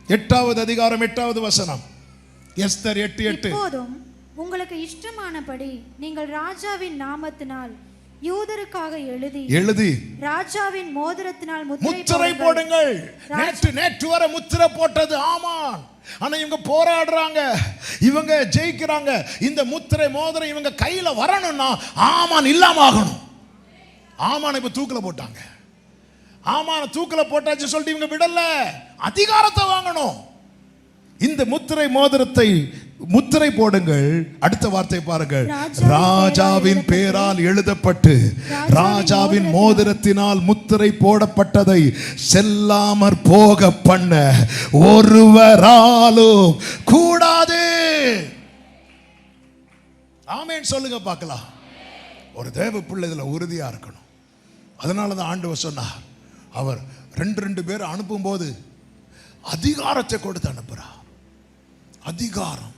8வது அதிகாரம் 8வது வசனம். எஸ்தர் 8:8. இப்போதும் உங்களுக்கு இஷ்டமானபடி நீங்கள் ராஜாவின் நாமத்தினால் யூதருக்காக எழுதி ராஜாவின் மோதிரத்தினால் முத்திரை போடுங்கள். நேற்று வரை முத்திரை போட்டது ஆமான். ஆனா இவங்க போராடுறாங்க, இவங்க ஜெயிக்கிறாங்க. இந்த முத்திரை மோதிரம் இவங்க கையில வரணும்னா ஆமான் இல்லாம ஆகணும். ஆமான இப்ப தூக்கில போட்டாங்க. ஆமான தூக்கில போட்டாச்சு சொல்லிட்டு இவங்க விடல, அதிகாரத்தை வாங்கணும். இந்த முத்திரை மோதிரத்தை முத்திரை போடுங்கள். அடுத்த வார்த்தை பாருங்கள். ராஜாவின் பேரால் எழுதப்பட்டு ராஜாவின் மோதிரத்தினால் முத்திரை போடப்பட்டதை செல்லாமற் போக பண்ண ஒருவராலும் கூடாது. ஆமென் சொல்லுங்க பார்க்கலாம். ஒரு தேவ பிள்ளை இதுல உறுதியா இருக்கணும். அதனாலதான் ஆண்டவர் சொன்னார், அவர் 2 பேர் அனுப்பும் போது அதிகாரத்தை கொடுத்து அனுப்புறார். அதிகாரம்.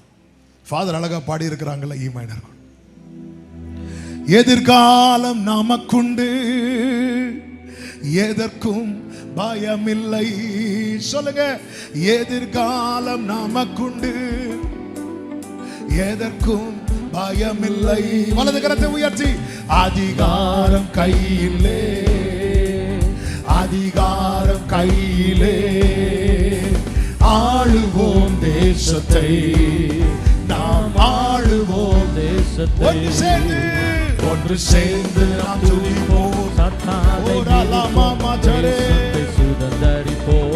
ஃபாதர் அழகா பாடி இருக்கிறாங்கல்ல, ஈ மைனர். எதிர்காலம் நமக்குண்டு, எதற்கும் பயமில்லை. சொல்லுங்க, எதிர்காலம் நமக்குண்டு, எதற்கும் பயமில்லை. வலது கரத்தை உயர்த்தி, அதிகாரம் கையிலே, அதிகாரம் கையிலே, ஆளுவோம் தேசத்தை, நாம் ஆளுவோம் தேசத்தை. ஒன்று சேர்ந்து நாம் துதிப்போம், சுதந்தரிப்போம்.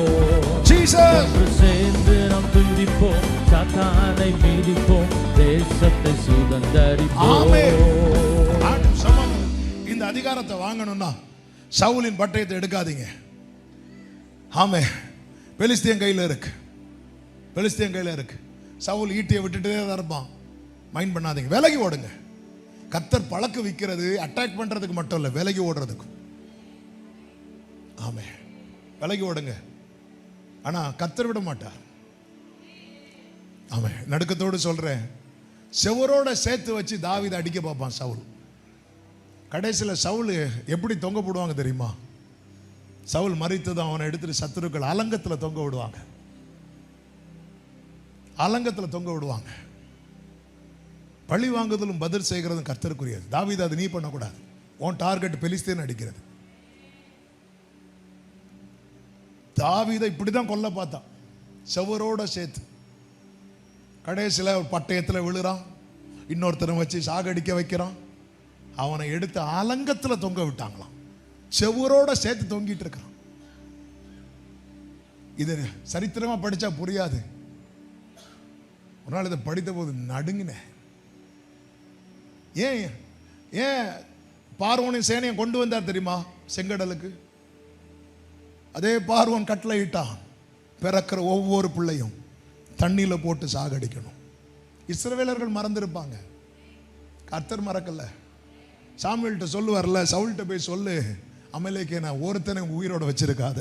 ஒன்று சேர்ந்து நாம் துதிப்போம், சாத்தானை மீதிப்போம், தேசத்தை சுதந்தரிப்போம். இந்த அதிகாரத்தை வாங்கணும்னா சவுலின் பட்டயத்தை எடுக்காதீங்க. ஆமே, பெலிஸ்தியன் கையில் இருக்கு. பெலிஸ்தியன் கையில் இருக்கு. சவுல் ஈட்டியை விட்டுட்டே தான் இருப்பான். மைண்ட் பண்ணாதீங்க, விலகி ஓடுங்க. கர்த்தர் பழக்க விற்கிறது அட்டாக் பண்றதுக்கு மட்டும் இல்லை, விலகி ஓடுறதுக்கு. ஆமே, விலகி ஓடுங்க. ஆனா கர்த்தர் விட மாட்டார். ஆமே, நடுக்கத்தோடு சொல்றேன், செவரோட சேர்த்து வச்சு தாவீதை அடிக்க பார்ப்பான் சவுல். கடைசியில் சவுல் எப்படி தொங்க போடுவாங்க தெரியுமா? சவுல் மரித்ததும் அவனை எடுத்துட்டு சத்துருக்கள் அலங்கத்தில் தொங்க விடுவாங்க. அலங்கத்தில் தொங்க விடுவாங்க. பழி வாங்குதலும் பதில் செய்கிறதும் கர்த்தருக்குரியது. தாவீது அது நீ பண்ணக்கூடாது. உன் டார்கெட் பெலிஸ்தீன் அடிக்கிறது. தாவீதை இப்படிதான் கொல்ல பார்த்தான், செவரோட சேர்த்து. கடைசியில் ஒரு பட்டயத்தில் விழுறான், இன்னொருத்தனை வச்சு சாகடிக்க வைக்கிறான். அவனை எடுத்து அலங்கத்தில் தொங்க விட்டாங்களாம், செவரோட சேர்த்து தொங்கிட்டு இருக்கான். இது சரித்திரமா படிச்சா புரியாது. ஒரு நாள் இதை படித்த போது நடுங்கினேன். ஏன் ஏன் பார்வோனின் சேனையை கொண்டு வந்தார் தெரியுமா செங்கடலுக்கு? அதே பார்வோன் கட்டளை இட்டான், பிறக்கிற ஒவ்வொரு பிள்ளையும் தண்ணியில போட்டு சாகடிக்கணும். இஸ்ரவேலர்கள் மறந்திருப்பாங்க, கர்த்தர் மறக்கல. சாமுவேல்கிட்ட சொல்லுவார்ல, சவுல்கிட்ட போய் சொல்லு, அமலேக்கே நான் ஒருத்தனை உயிரோட வச்சிருக்காத.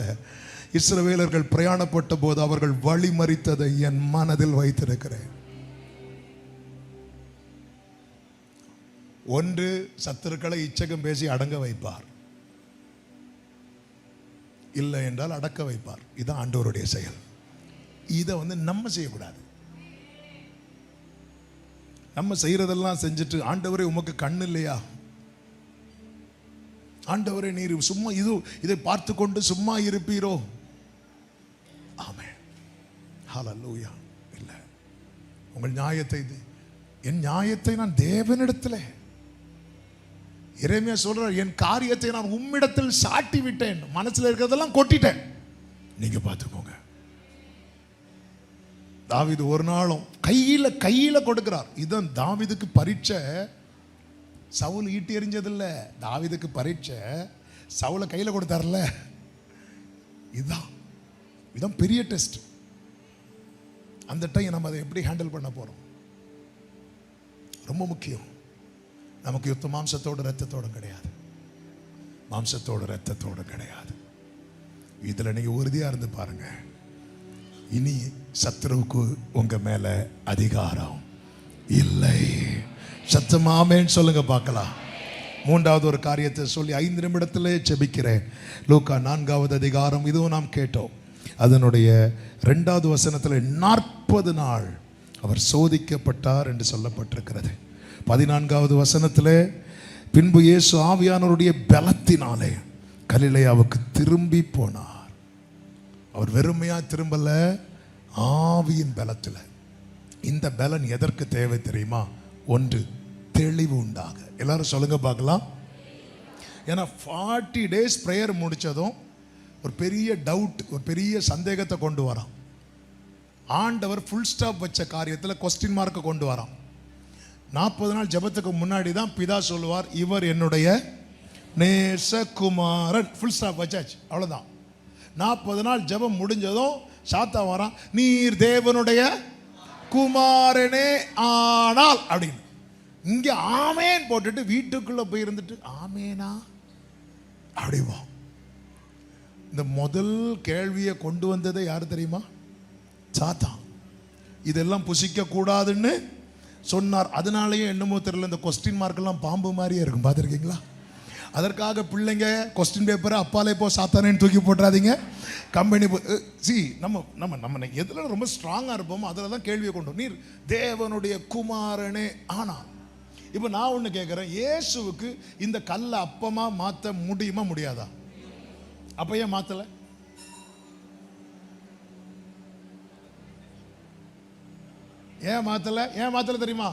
இஸ்ரவேலர்கள் பிரயாணப்பட்ட போது அவர்கள் வழி மறித்ததை என் மனதில் வைத்திருக்கிறேன். ஒன்று, சத்துருக்களை இச்சகம் பேசி அடங்க வைப்பார், இல்லை என்றால் அடக்க வைப்பார். இதுதான் ஆண்டவருடைய செயல். இதை நம்ம செய்யக்கூடாது. நம்ம செய்யறதெல்லாம் செஞ்சுட்டு, ஆண்டவரே உமக்கு கண்ணு இல்லையா, ஆண்டவரே நீர் சும்மா இதை பார்த்து கொண்டு சும்மா இருப்பீரோ? ஆமென், ஹல்லேலூயா. இல்லை, உங்கள் நியாயத்தை, என் நியாயத்தை நான் தேவனிடத்தில், எரேமியா சொல்றார், என் காரியத்தை நான் உம்மிடத்தில் சாட்டி விட்டேன், மனசுல இருக்கிறதெல்லாம் கொட்டிட்டேன், நீங்க பார்த்துக்கோங்க. தாவீது ஒரு நாளும் கையில கொடுக்கிறார். இதுதான் தாவீதுக்கு பரீட்சை. சவுல் ஈட்டி எறிஞ்சதில்ல, தாவீதுக்கு பரீட்சை சவுலை கையில கொடுத்தார்ல. இதுதான் பெரிய டெஸ்ட். அந்த டைம் நம்ம அதை எப்படி ஹேண்டில் பண்ண போறோம் ரொம்ப முக்கியம். நமக்கு யுத்தம் மாம்சத்தோடு ரத்தத்தோடு கிடையாது, மாம்சத்தோடு ரத்தத்தோடு கிடையாது. இதுல நீங்க உறுதியா இருந்து பாருங்க, இனி சத்துருவுக்கு உங்க மேல அதிகாரம் இல்லை. சத்தமாமேன்னு சொல்லுங்க பார்க்கலாம். மூன்றாவது ஒரு காரியத்தை சொல்லி 5 நிமிடத்திலே ஜெபிக்கிறேன். லூக்கா 4வது அதிகாரம், இதுவும் நாம் கேட்டோம். அதனுடைய 2வது வசனத்தில் 40 நாள் அவர் சோதிக்கப்பட்டார் என்று சொல்லப்பட்டிருக்கிறது. 14வது வசனத்தில், பின்பு இயேசு ஆவியானவருடைய பலத்தினாலே கலிலேயாவுக்கு திரும்பி போனார். அவர் வெறுமையா திரும்பல, ஆவியின் பலத்தில். இந்த பலன் எதற்கு தேவை தெரியுமா? ஒன்று, தெளிவு உண்டாக. எல்லாரும் சொல்லுங்க பார்க்கலாம். ஏன்னா 40 days பிரேயர் முடிச்சதும் ஒரு பெரிய டவுட், ஒரு பெரிய சந்தேகத்தை கொண்டு வரான். ஆண்டவர் ஃபுல் ஸ்டாப் வச்ச காரியத்தில் கொஸ்டின் மார்க்கை கொண்டு வரான். 40 நாள் ஜெபத்துக்கு முன்னாடி தான் பிதா சொல்லுவார், இவர் என்னுடைய நேசகுமாரன். ஃபுல் ஸ்டாப் வச்சாச்சு, அவ்வளோதான். 40 நாள் ஜெபம் முடிஞ்சதும் சாத்தா வரான், நீர் தேவனுடைய குமாரனே ஆனால் அப்படின்னு. இங்க ஆமேன் போட்டுட்டு வீட்டுக்குள்ள போய் இருந்துட்டு ஆமேனா அப்படிவா. இந்த முதல் கேள்வியை கொண்டு வந்ததை யாரு தெரியுமா? சாத்தான். இதெல்லாம் புசிக்க கூடாதுன்னு சொன்னார். அதனாலேயே என்னமோ தெரியல, இந்த கொஸ்டின் மார்க்கெல்லாம் பாம்பு மாதிரியே இருக்கும், பார்த்துருக்கீங்களா? அதற்காக பிள்ளைங்க கொஸ்டின் பேப்பரை அப்பாலே போ சாத்தானேன்னு தூக்கி போட்டுறாதீங்க. கம்பெனி நம்ம எதில் ரொம்ப ஸ்ட்ராங்காக இருப்போமோ அதில் தான் கேள்வியை கொண்டு, நீர் தேவனுடைய குமாரனே ஆனால். இப்போ நான் ஒன்று கேட்குறேன், இயேசுவுக்கு இந்த கல்லை அப்பமா மாற்ற முடியுமா முடியாதா? அப்போ ஏன் மாற்றலை? ஏன் மாற்றலை தெரியுமா?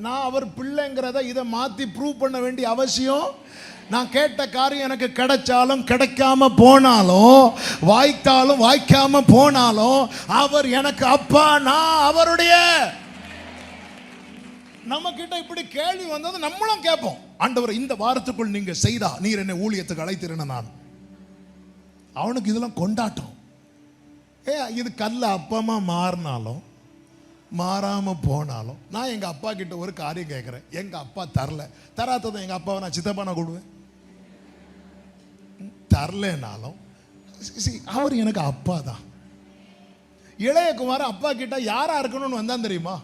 நான் அவர் பிள்ளைங்கிறத இதை மாற்றி ப்ரூவ் பண்ண வேண்டிய அவசியம். நான் கேட்ட காரியம் எனக்கு கிடைச்சாலும் கிடைக்காம போனாலும், வாய்த்தாலும் வாய்க்காம போனாலும், அவர் எனக்கு அப்பா, நான் அவருடைய. நம்ம கிட்ட இப்படி கேள்வி வந்தது நம்மளும் கேட்போம், ஆண்டவர் இந்த வாரத்துக்குள் நீங்க செய்தா நீர் என்னை ஊழியத்துக்கு அழைத்திருந்த நான். அவனுக்கு இதெல்லாம் கொண்டாட்டம். இது கல்ல அப்பமா மாறினாலும் மாறாம போனாலும், நான் எங்க அப்பா கிட்ட ஒரு காரியம் கேட்கிறேன், எங்க அப்பா தராததை எங்க அப்பாவை நான் சித்தப்பா நான் கொடுவேன். தரலனாலும் அவர் எனக்கு அப்பா தான். இளையகுமார் அப்பா கிட்ட யாரா இருக்கணும்னு வந்தான் தெரியுமா?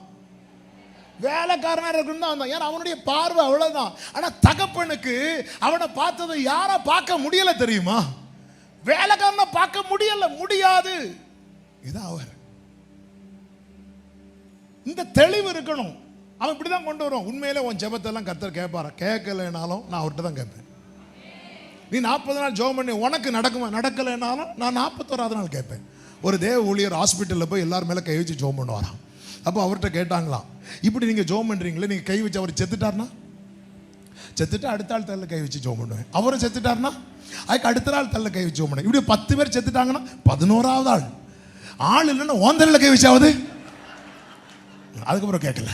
வேலைக்காரனா இருக்கணும் தான் வந்தான். ஏன்னா அவனுடைய பார்வை அவ்வளவுதான். ஆனா தகப்பனுக்கு அவனை பார்த்ததை யாரா பார்க்க முடியல தெரியுமா? வேலைக்காரனை பார்க்க முடியாது. இதான் அவர். இந்த தெளிவு இருக்கணும். அவன் இப்படிதான் கொண்டு வருவான். உண்மையிலே உன் ஜெபத்தெல்லாம் கர்த்தர் கேட்பாரா? கேட்கலைனாலும் நான் அவர்கிட்ட தான் கேட்பேன். நீ 40 நாள் ஜெபம் பண்ணி உனக்கு நடக்குமா? நடக்கலைனாலும் நான் 41வது நாள் கேட்பேன். ஒரு தேவ ஊழியர் ஹாஸ்பிட்டலில் போய் எல்லாரும் மேலே கை வச்சு ஜெபம் பண்ணுவாராம். அப்போ அவர்கிட்ட கேட்டாங்களாம், இப்படி நீங்கள் ஜெபம் பண்ணுறீங்களே, நீங்கள் கை வச்சு அவர் செத்துட்டார்னா? செத்துட்டு அடுத்த ஆள் தள்ள கை வச்சு ஜெபம் பண்ணுவேன். அவரும் செத்துட்டார்னா அதுக்கு அடுத்த நாள் தள்ள கை வச்சு ஜெபம் பண்ணுவேன். இப்படி 10 பேர் செத்துட்டாங்கன்னா 11வது ஆள் இல்லைன்னா ஓந்தரில் கை வச்சாவது. அதுக்கப்புறம் கேட்கல.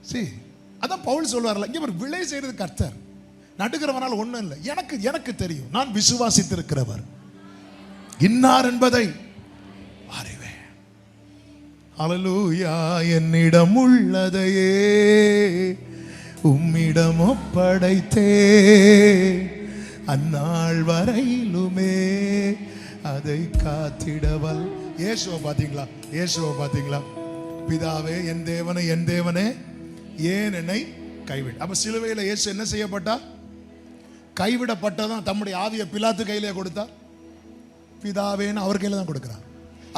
சரி, அதான் பவுல் சொல்வார்ல, இங்கே ஒரு விலை செய்யறது கர்த்தர், நடுக்கிறவனால் ஒன்றும் இல்லை. எனக்கு தெரியும், நான் விசுவாசித்திருக்கிறவர் இன்னார் என்பதை அறிவேன். அல்லேலூயா. என்னிடம் உள்ளதையே உம்மிடம் ஒப்படைத்தே, அந்நாள் வரையிலுமே அதை காத்திடவல். இயேசுவை பார்த்தீங்களா? இயேசுவை பார்த்தீங்களா? பிதாவே, என் தேவனே, என் தேவனே, ஏன் என்னை கைவிட. அப்ப சிலுவையில் இயேசு என்ன செய்யப்பட்டார்? கைவிடப்பட்டதான். தம்முடைய ஆவியை பிலாத்து கையிலே கொடுத்தார். பிதாவேன்னு அவர் கையில தான் கொடுக்கிறார்.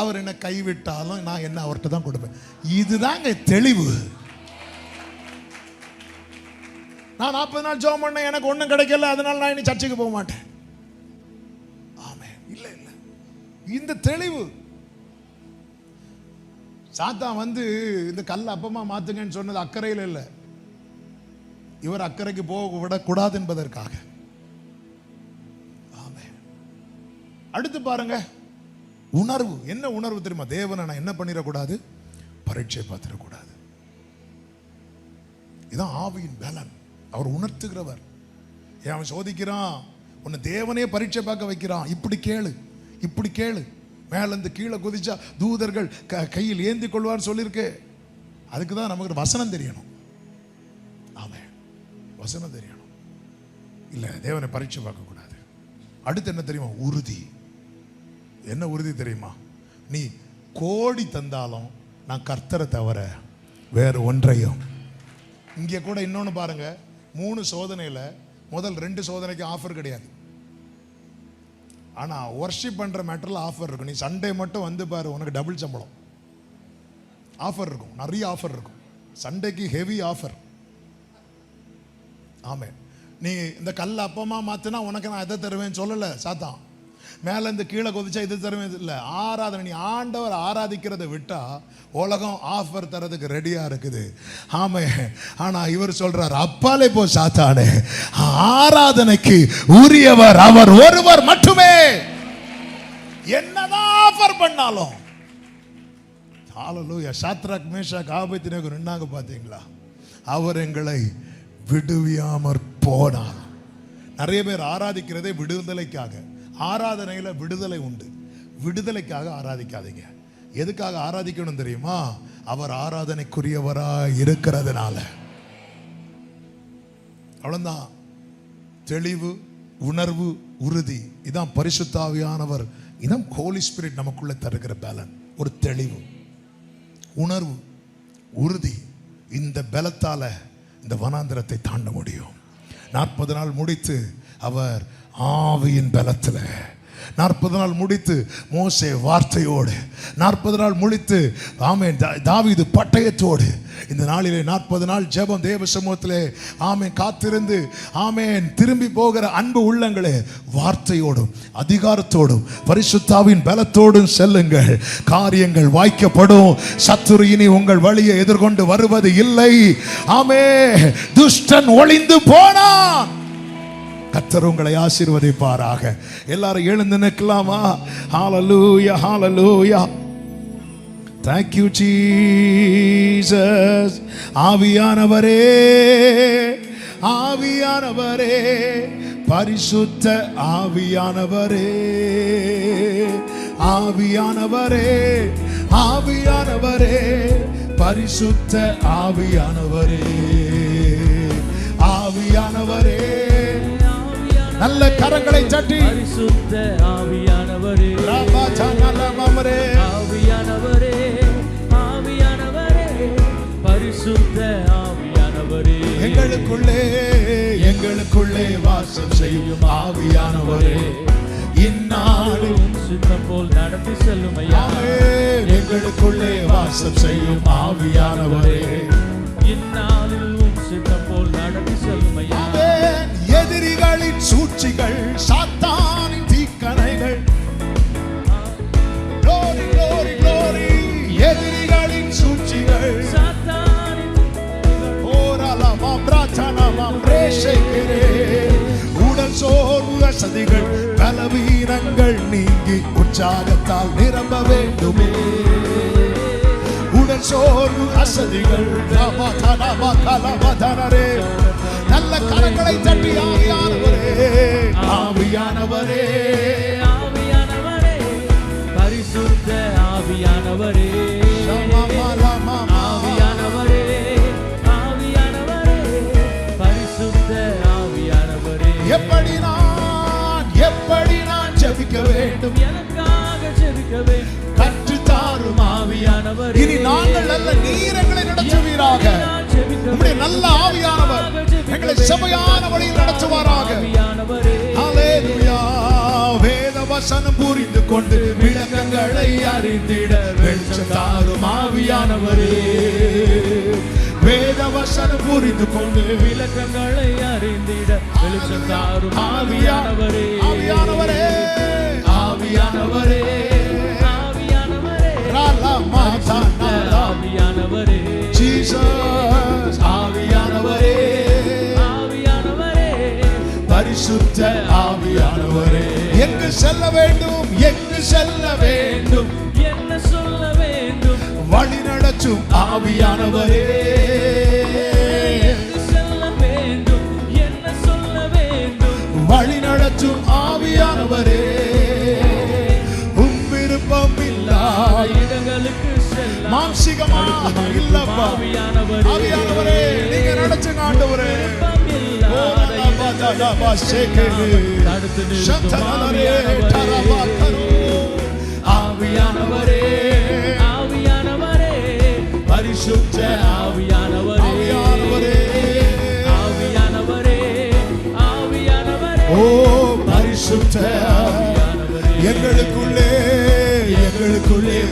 அவர் என்ன கைவிட்டாலும் நான் என்ன அவர்கிட்ட தான் கொடுப்பேன். இதுதாங்க தெளிவு. நான் 40 நாள் ஜெபம் பண்ண, எனக்கு ஒன்றும் கிடைக்கல, அதனால நான் இனி சர்ச்சுக்கு போக மாட்டேன். ஆமென். இல்லை இல்லை, இந்த தெளிவு. சாத்தான் வந்து இந்த கல்லை அப்பமா மாத்துங்கன்னு சொன்னது அக்கறையில் இல்லை, இவர் அக்கறைக்கு போக விடக்கூடாது என்பதற்காக. ஆமென். அடுத்து பாருங்க, உணர்வு. என்ன உணர்வு தெரியுமா? தேவனை நான் என்ன பண்ணிடக்கூடாது? பரீட்சை பார்த்துடக்கூடாது. இதான் ஆவியின் பலன். அவர் உணர்த்துகிறவர். அவன் சோதிக்கிறான், உன்னை தேவனே பரீட்சை பார்க்க வைக்கிறான். இப்படி கேளு, இப்படி கேளு. மேலேருந்து கீழே குதிச்சா தூதர்கள் கையில் ஏந்தி கொள்வார்னு சொல்லியிருக்கு. அதுக்கு தான் நமக்கு வசனம் தெரியணும். ஆமென். வசனம் தெரியணும். இல்லை, தேவனை பரீட்சை பார்க்கக்கூடாது. அடுத்து என்ன தெரியுமா? உறுதி. என்ன உறுதி தெரியுமா? நீ கோடி தந்தாலும் நான் கர்த்தரை தவிர வேறு ஒன்றையும். இங்கே கூட இன்னொன்று பாருங்க, 3 சோதனையில் முதல் 2 சோதனைக்கு ஆஃபர் கிடையாது. ஆனால் வர்ஷிப் பண்ணுற மேட்டரில் ஆஃபர் இருக்கும். நீ சண்டே மட்டும் வந்து பாரு, உனக்கு டபுள் சம்பளம் ஆஃபர் இருக்கும். நிறைய ஆஃபர் இருக்கும். சண்டேக்கு ஹெவி ஆஃபர். ஆமே. நீ இந்த கல்லை அப்பமா மாற்றினா உனக்கு நான் எதை தருவேன்னு சொல்லலை சாத்தான். மேலே இந்த கீழே கொதிச்சா இது தருவேன் இல்லை. ஆராதனை, நீ ஆண்டவர் ஆராதிக்கிறத விட்டா உலகம் ஆஃபர் தரதுக்கு ரெடியா இருக்குது. ஆமே. ஆனா இவர் சொல்றார், அப்பாலே போ சாத்தானே, ஆராதனைக்கு உரியவர் அவர் ஒருவர் மட்டுமே. என்னதான் ஆஃபர் பண்ணாலும். ஹல்லேலூயா. சாத்ராக், மேஷாக், ஆபேத்நேகோ நின்னாங்க பாத்தீங்களா? அவர் எங்களை விடுவியாமற் போனார். நிறைய பேர் ஆராதிக்கிறதே விடுதலைக்காக. ஆராதனையில விடுதலை உண்டு. விடுதலைக்காக ஆராதிக்காதீங்க. எதுக்காக ஆராதிக்கணும் தெரியுமா? அவர் ஆராதனைக்குரியவராய் இருக்கிறதுனால. அவ்வளவுதான். தெளிவு, உணர்வு, உறுதி. இதான் பரிசுத்த ஆவியானவர், இதான் ஹோலி ஸ்பிரிட் நமக்குள்ள தருகிற பலன். ஒரு தெளிவு, உணர்வு, உறுதி. இந்த பலத்தால இந்த வனாந்திரத்தை தாண்ட முடியும். 40 நாள் முடித்து அவர் ஆவியின் பலத்தில், 40 நாள் முடித்து மோசே வார்த்தையோடு, 40 நாள் முடித்து ஆமென் தாவீது பட்டயத்தோடு. இந்த நாளிலே 40 நாள் ஜெபம் தேவ சமூகத்திலே ஆமென் காத்திருந்து ஆமென் திரும்பி போகிற அன்பு உள்ளங்களே, வார்த்தையோடும் அதிகாரத்தோடும் பரிசுத்தாவின் பலத்தோடும் செல்லுங்கள். காரியங்கள் வாய்க்கப்படும். சத்துரு இனி உங்கள் வழியை எதிர்கொண்டு வருவது இல்லை. ஆமென். துஷ்டன் ஒளிந்து போனான். கர்த்தர் உங்களை ஆசீர்வதிப்பாராக. எல்லாரும் எழுந்து நிற்கலாமா? ஹல்லேலூயா, ஹல்லேலூயா. Thank you Jesus. ஆவியானவரே, ஆவியானவரே, பரிசுத்த ஆவியானவரே, ஆவியானவரே, ஆவியானவரே, பரிசுத்த ஆவியானவரே, ஆவியானவரே. நல்ல கரங்களை தட்டி பரிசுத்த ஆவியானவரே, ராமாச்சனலமரே, ஆவியானவரே, ஆவியானவரே, பரிசுத்த ஆவியானவரே, எங்களுக்குள்ளே வாசம் செய்யும் ஆவியானவரே, இந்நாளும் சித்தம் போல் நடத்தி செல்லும் ஐயா. எங்களுக்குள்ளே வாசம் செய்யும் ஆவியானவரே. இந்நாளில் உம் சித்தம் போல் நடத்தி செல்மையா. எதிரிகளின் சூழ்ச்சிகள், சாத்தானின் தீக்கணைகள், glory glory glory, எதிரிகளின் சூழ்ச்சிகள், சாத்தானின் ஓரலமா பிரார்த்தனமா பிரேஷைக்கிறே, உடல் சோர்வு அசதிகள் பலவீனங்கள் நீங்கி உற்சாகத்தால் நிரம்ப வேண்டுமே. உடல் சோர்வு அசதிகள் நல்ல கரங்களை தட்டி ஆவியானவரே, ஆவியானவரே, ஆவியானவரே, பரிசுத்த ஆவியானவரே, ஆவியானவரே, ஆவியானவரே, பரிசுத்த ஆவியானவரே. எப்படி நான் ஜெபிக்க வேண்டும், எனக்காக ஜெபிக்க வேண்டும், கற்றுத்தாரும் ஆவியானவரே. இனி நாங்கள் நல்ல நீர் எங்களை நடத்துவீராக. உம்முடைய நல்ல ஆவியானவர் எங்களை செமையான வழியில் நடத்துவாராக. ஹல்லேலூயா. வேத வசனம் புரிந்து கொண்டு விளக்கங்களை அறிந்திட வெளிச்சம் தாரும் ஆவியானவரே. வேத வசனம் புரிந்து கொண்டு விளக்கங்களை அறிந்திட வெளிச்சம் தாரும் ஆவியானவரே. ஆவியானவரே, ஆவியானவரே, ஆவியானவரே, ஆவியானவரே, ஜீசஸ், ஆவியானவரே, ஆவியானவரே, பரிசுத்த ஆவியானவரே. எங்கு செல்ல வேண்டும், எங்கு செல்ல வேண்டும், என்ன சொல்ல வேண்டும், வழி நடத்தும் ஆவியானவரே. எங்கு செல்ல வேண்டும், என்ன சொல்ல வேண்டும், வழி நடத்தும் ஆவியானவரே. உம் விருப்பம் இல்லா இடங்களுக்கு செல்ல மாம்சிகமா இல்லப்பா. ஆவியானவரே, ஆவியானவரே, நீங்க நடத்துங்க ஆண்டவரே. தடுத்து நிறுத்தும் ஆவியானவரே, ஆவியானவரே, பரிசுத்த ஆவியானவரே, ஆவியானவரே, ஆவியானவரே, ஓ பரிசுத்த எங்களுக்குள்ளே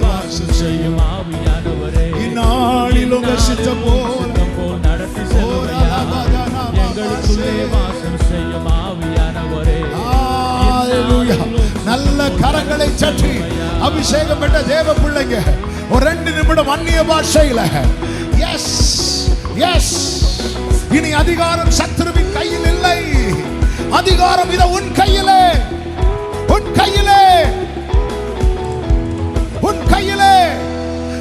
வாசம் செய்யும் ஆவியானவரே. இந்நாளில் உங்க சித்தம் போல நடத்தி செல்வையா. எங்களுக்குள்ளே வாசம் செய்யும் ஆவியானவரே. ஹல்லேலூயா. நல்ல கரங்களை சற்றி அபிஷேகம் பெற்ற தேவ பிள்ளைங்க ஒரு 2 நிமிடம் அந்நிய பாஷையில எஸ் எஸ். இனி அதிகாரம் சத்துருவின் கையில் இல்லை. அதிகாரம் இத உன் கையிலே, உன் கையிலே, உன் கையிலே.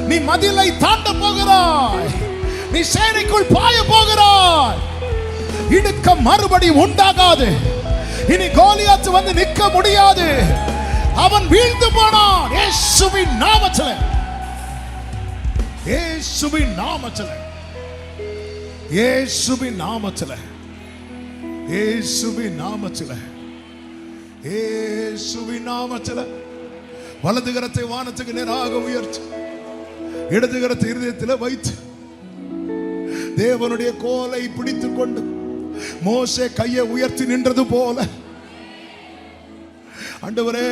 நீ மதிலை தாண்ட போகிறாய், நீ சேனைக்குள் பாய போகிறாய். இடுக்கம் மறுபடி உண்டாகாது. இனி கோலியாத் வந்து நிற்க முடியாது. அவன் வீழ்ந்து போனான். இயேசுவின் நாமத்திலே, இயேசுவின் நாமத்திலே, இயேசுவின் நாமத்திலே, இயேசுவின் நாமத்திலே, இயேசுவின் நாமத்திலே. வலது கரத்தை வானத்துக்கு நேராக உயர்த்தி இடது கரத்தை இருதயத்தில் வைத்து தேவனுடைய கோலை பிடித்துக் கொண்டு மோசே கையை உயர்த்தி நின்றது போல, ஆண்டவரே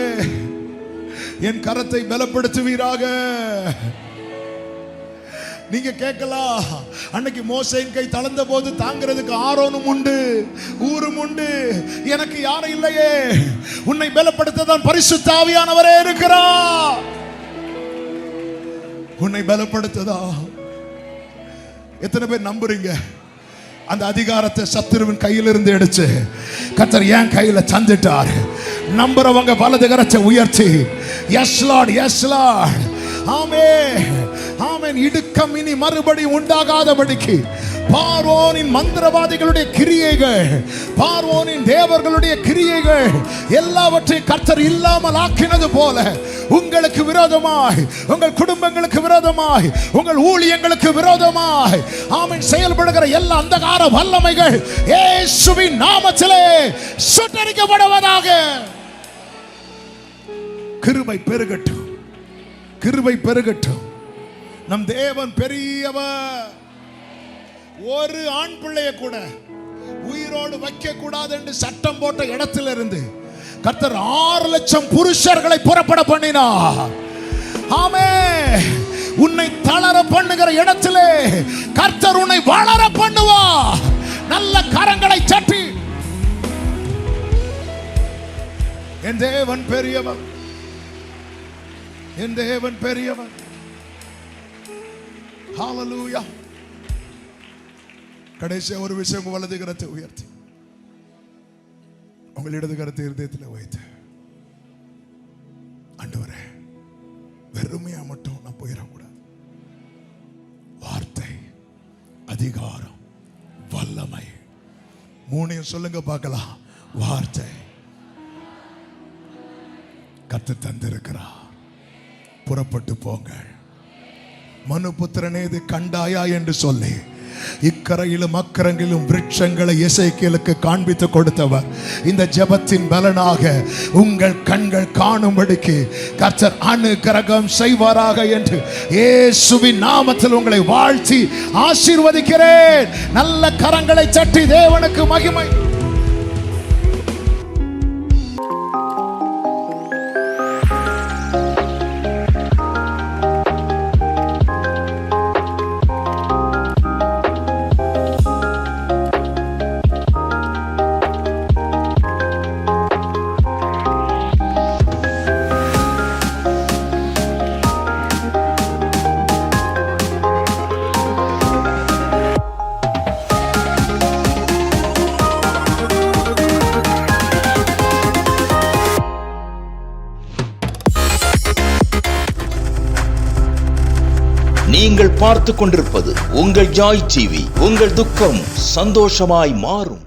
என் கரத்தை பலப்படுத்துவீராக. நீங்க கேட்கலாம், அன்னைக்கு மோசேயின் கை தளர்ந்த போது தாங்கிறதுக்கு ஆரோனும் உண்டு, ஊரும் உண்டு, எனக்கு யாரும் இல்லையே. உன்னை பலப்படுத்த தான் பரிசுத்த ஆவியானவரே இருக்கிறார். உன்னை பலப்படுத்ததா எத்தனை பேர் நம்புறீங்க? அந்த அதிகாரத்தை சத்துருவின் கையிலிருந்து எடுத்து கர்த்தர் என் கையில தந்துட்டார். நம்புறவங்க வலது கரத்தை உயர்த்தி எஸ் லார்ட், எஸ் லார்ட். ஆமென், ஆமென். இடுக்கம் இனி மறுபடி உண்டாகாதபடிக்கு பார்வோனின் மந்திரவாதிகளுடைய கிரியைகள், பார்வோனின் தேவர்களுடைய கிரியைகள் எல்லாவற்றையும் கர்த்தர் இல்லாமல் ஆக்கினது போல உங்களுக்கு விரோதமாய், உங்கள் குடும்பங்களுக்கு விரோதமாய், உங்கள் ஊழியங்களுக்கு விரோதமாய் ஆமென் செயல்படுகிற எல்லா அந்தகார வல்லமைகள் இயேசுவின் நாமத்திலே சுட்டரிக்கப்படுவதாக. கிருபை பெருகட்டும், கிருபை பெருகட்டும். நம் தேவன் பெரியவர். ஒரு ஆண் பிள்ளையை கூட உயிரோடு வைக்க கூடாது என்று சட்டம் போட்ட இடத்துல இருந்து கர்த்தர் 6 லட்சம் புருஷர்களை புறப்பட பண்ணினார். ஆமென். உன்னை தளர பண்ணுகிற இடத்திலே கர்த்தர் உன்னை வளர பண்ணுவா. நல்ல கரங்களை தட்டி, என் தேவன் பெரியவன், என் தேவன் பெரியவன். ஹalleluya. கடைசியா ஒரு விஷயம், உங்கள் வலது கரத்தை உயர்த்தி உங்கள் இடது கரத்தை இருதயத்தில் வைத்து, ஆண்டவரே வெறுமையா மட்டும் நான் போயிடக்கூடாது. வார்த்தை, அதிகாரம், வல்லமை, மூணையும் சொல்லுங்க பார்க்கலாம். வார்த்தை கர்த்தர் தந்திருக்கிறார். புறப்பட்டு போங்கள். மனுபுத்திரனே, இது கண்டாயா என்று சொல்லி இக்கரையிலும் அக்கரங்களிலும் விருட்சங்களை எசேக்கியேலுக்கு காண்பித்து கொடுத்தவர். இந்த ஜெபத்தின் பலனாக உங்கள் கண்கள் காணும்படிக்கு கர்த்தர் அனுக்கிரகம் செய்வாராக என்று இயேசுவின் நாமத்தில் உங்களை வாழ்த்தி ஆசீர்வதிக்கிறேன். நல்ல கரங்களை தட்டி தேவனுக்கு மகிமை. நீங்கள் பார்த்துக் கொண்டிருப்பது உங்கள் ஜாய் டிவி. உங்கள் துக்கம் சந்தோஷமாய் மாறும்.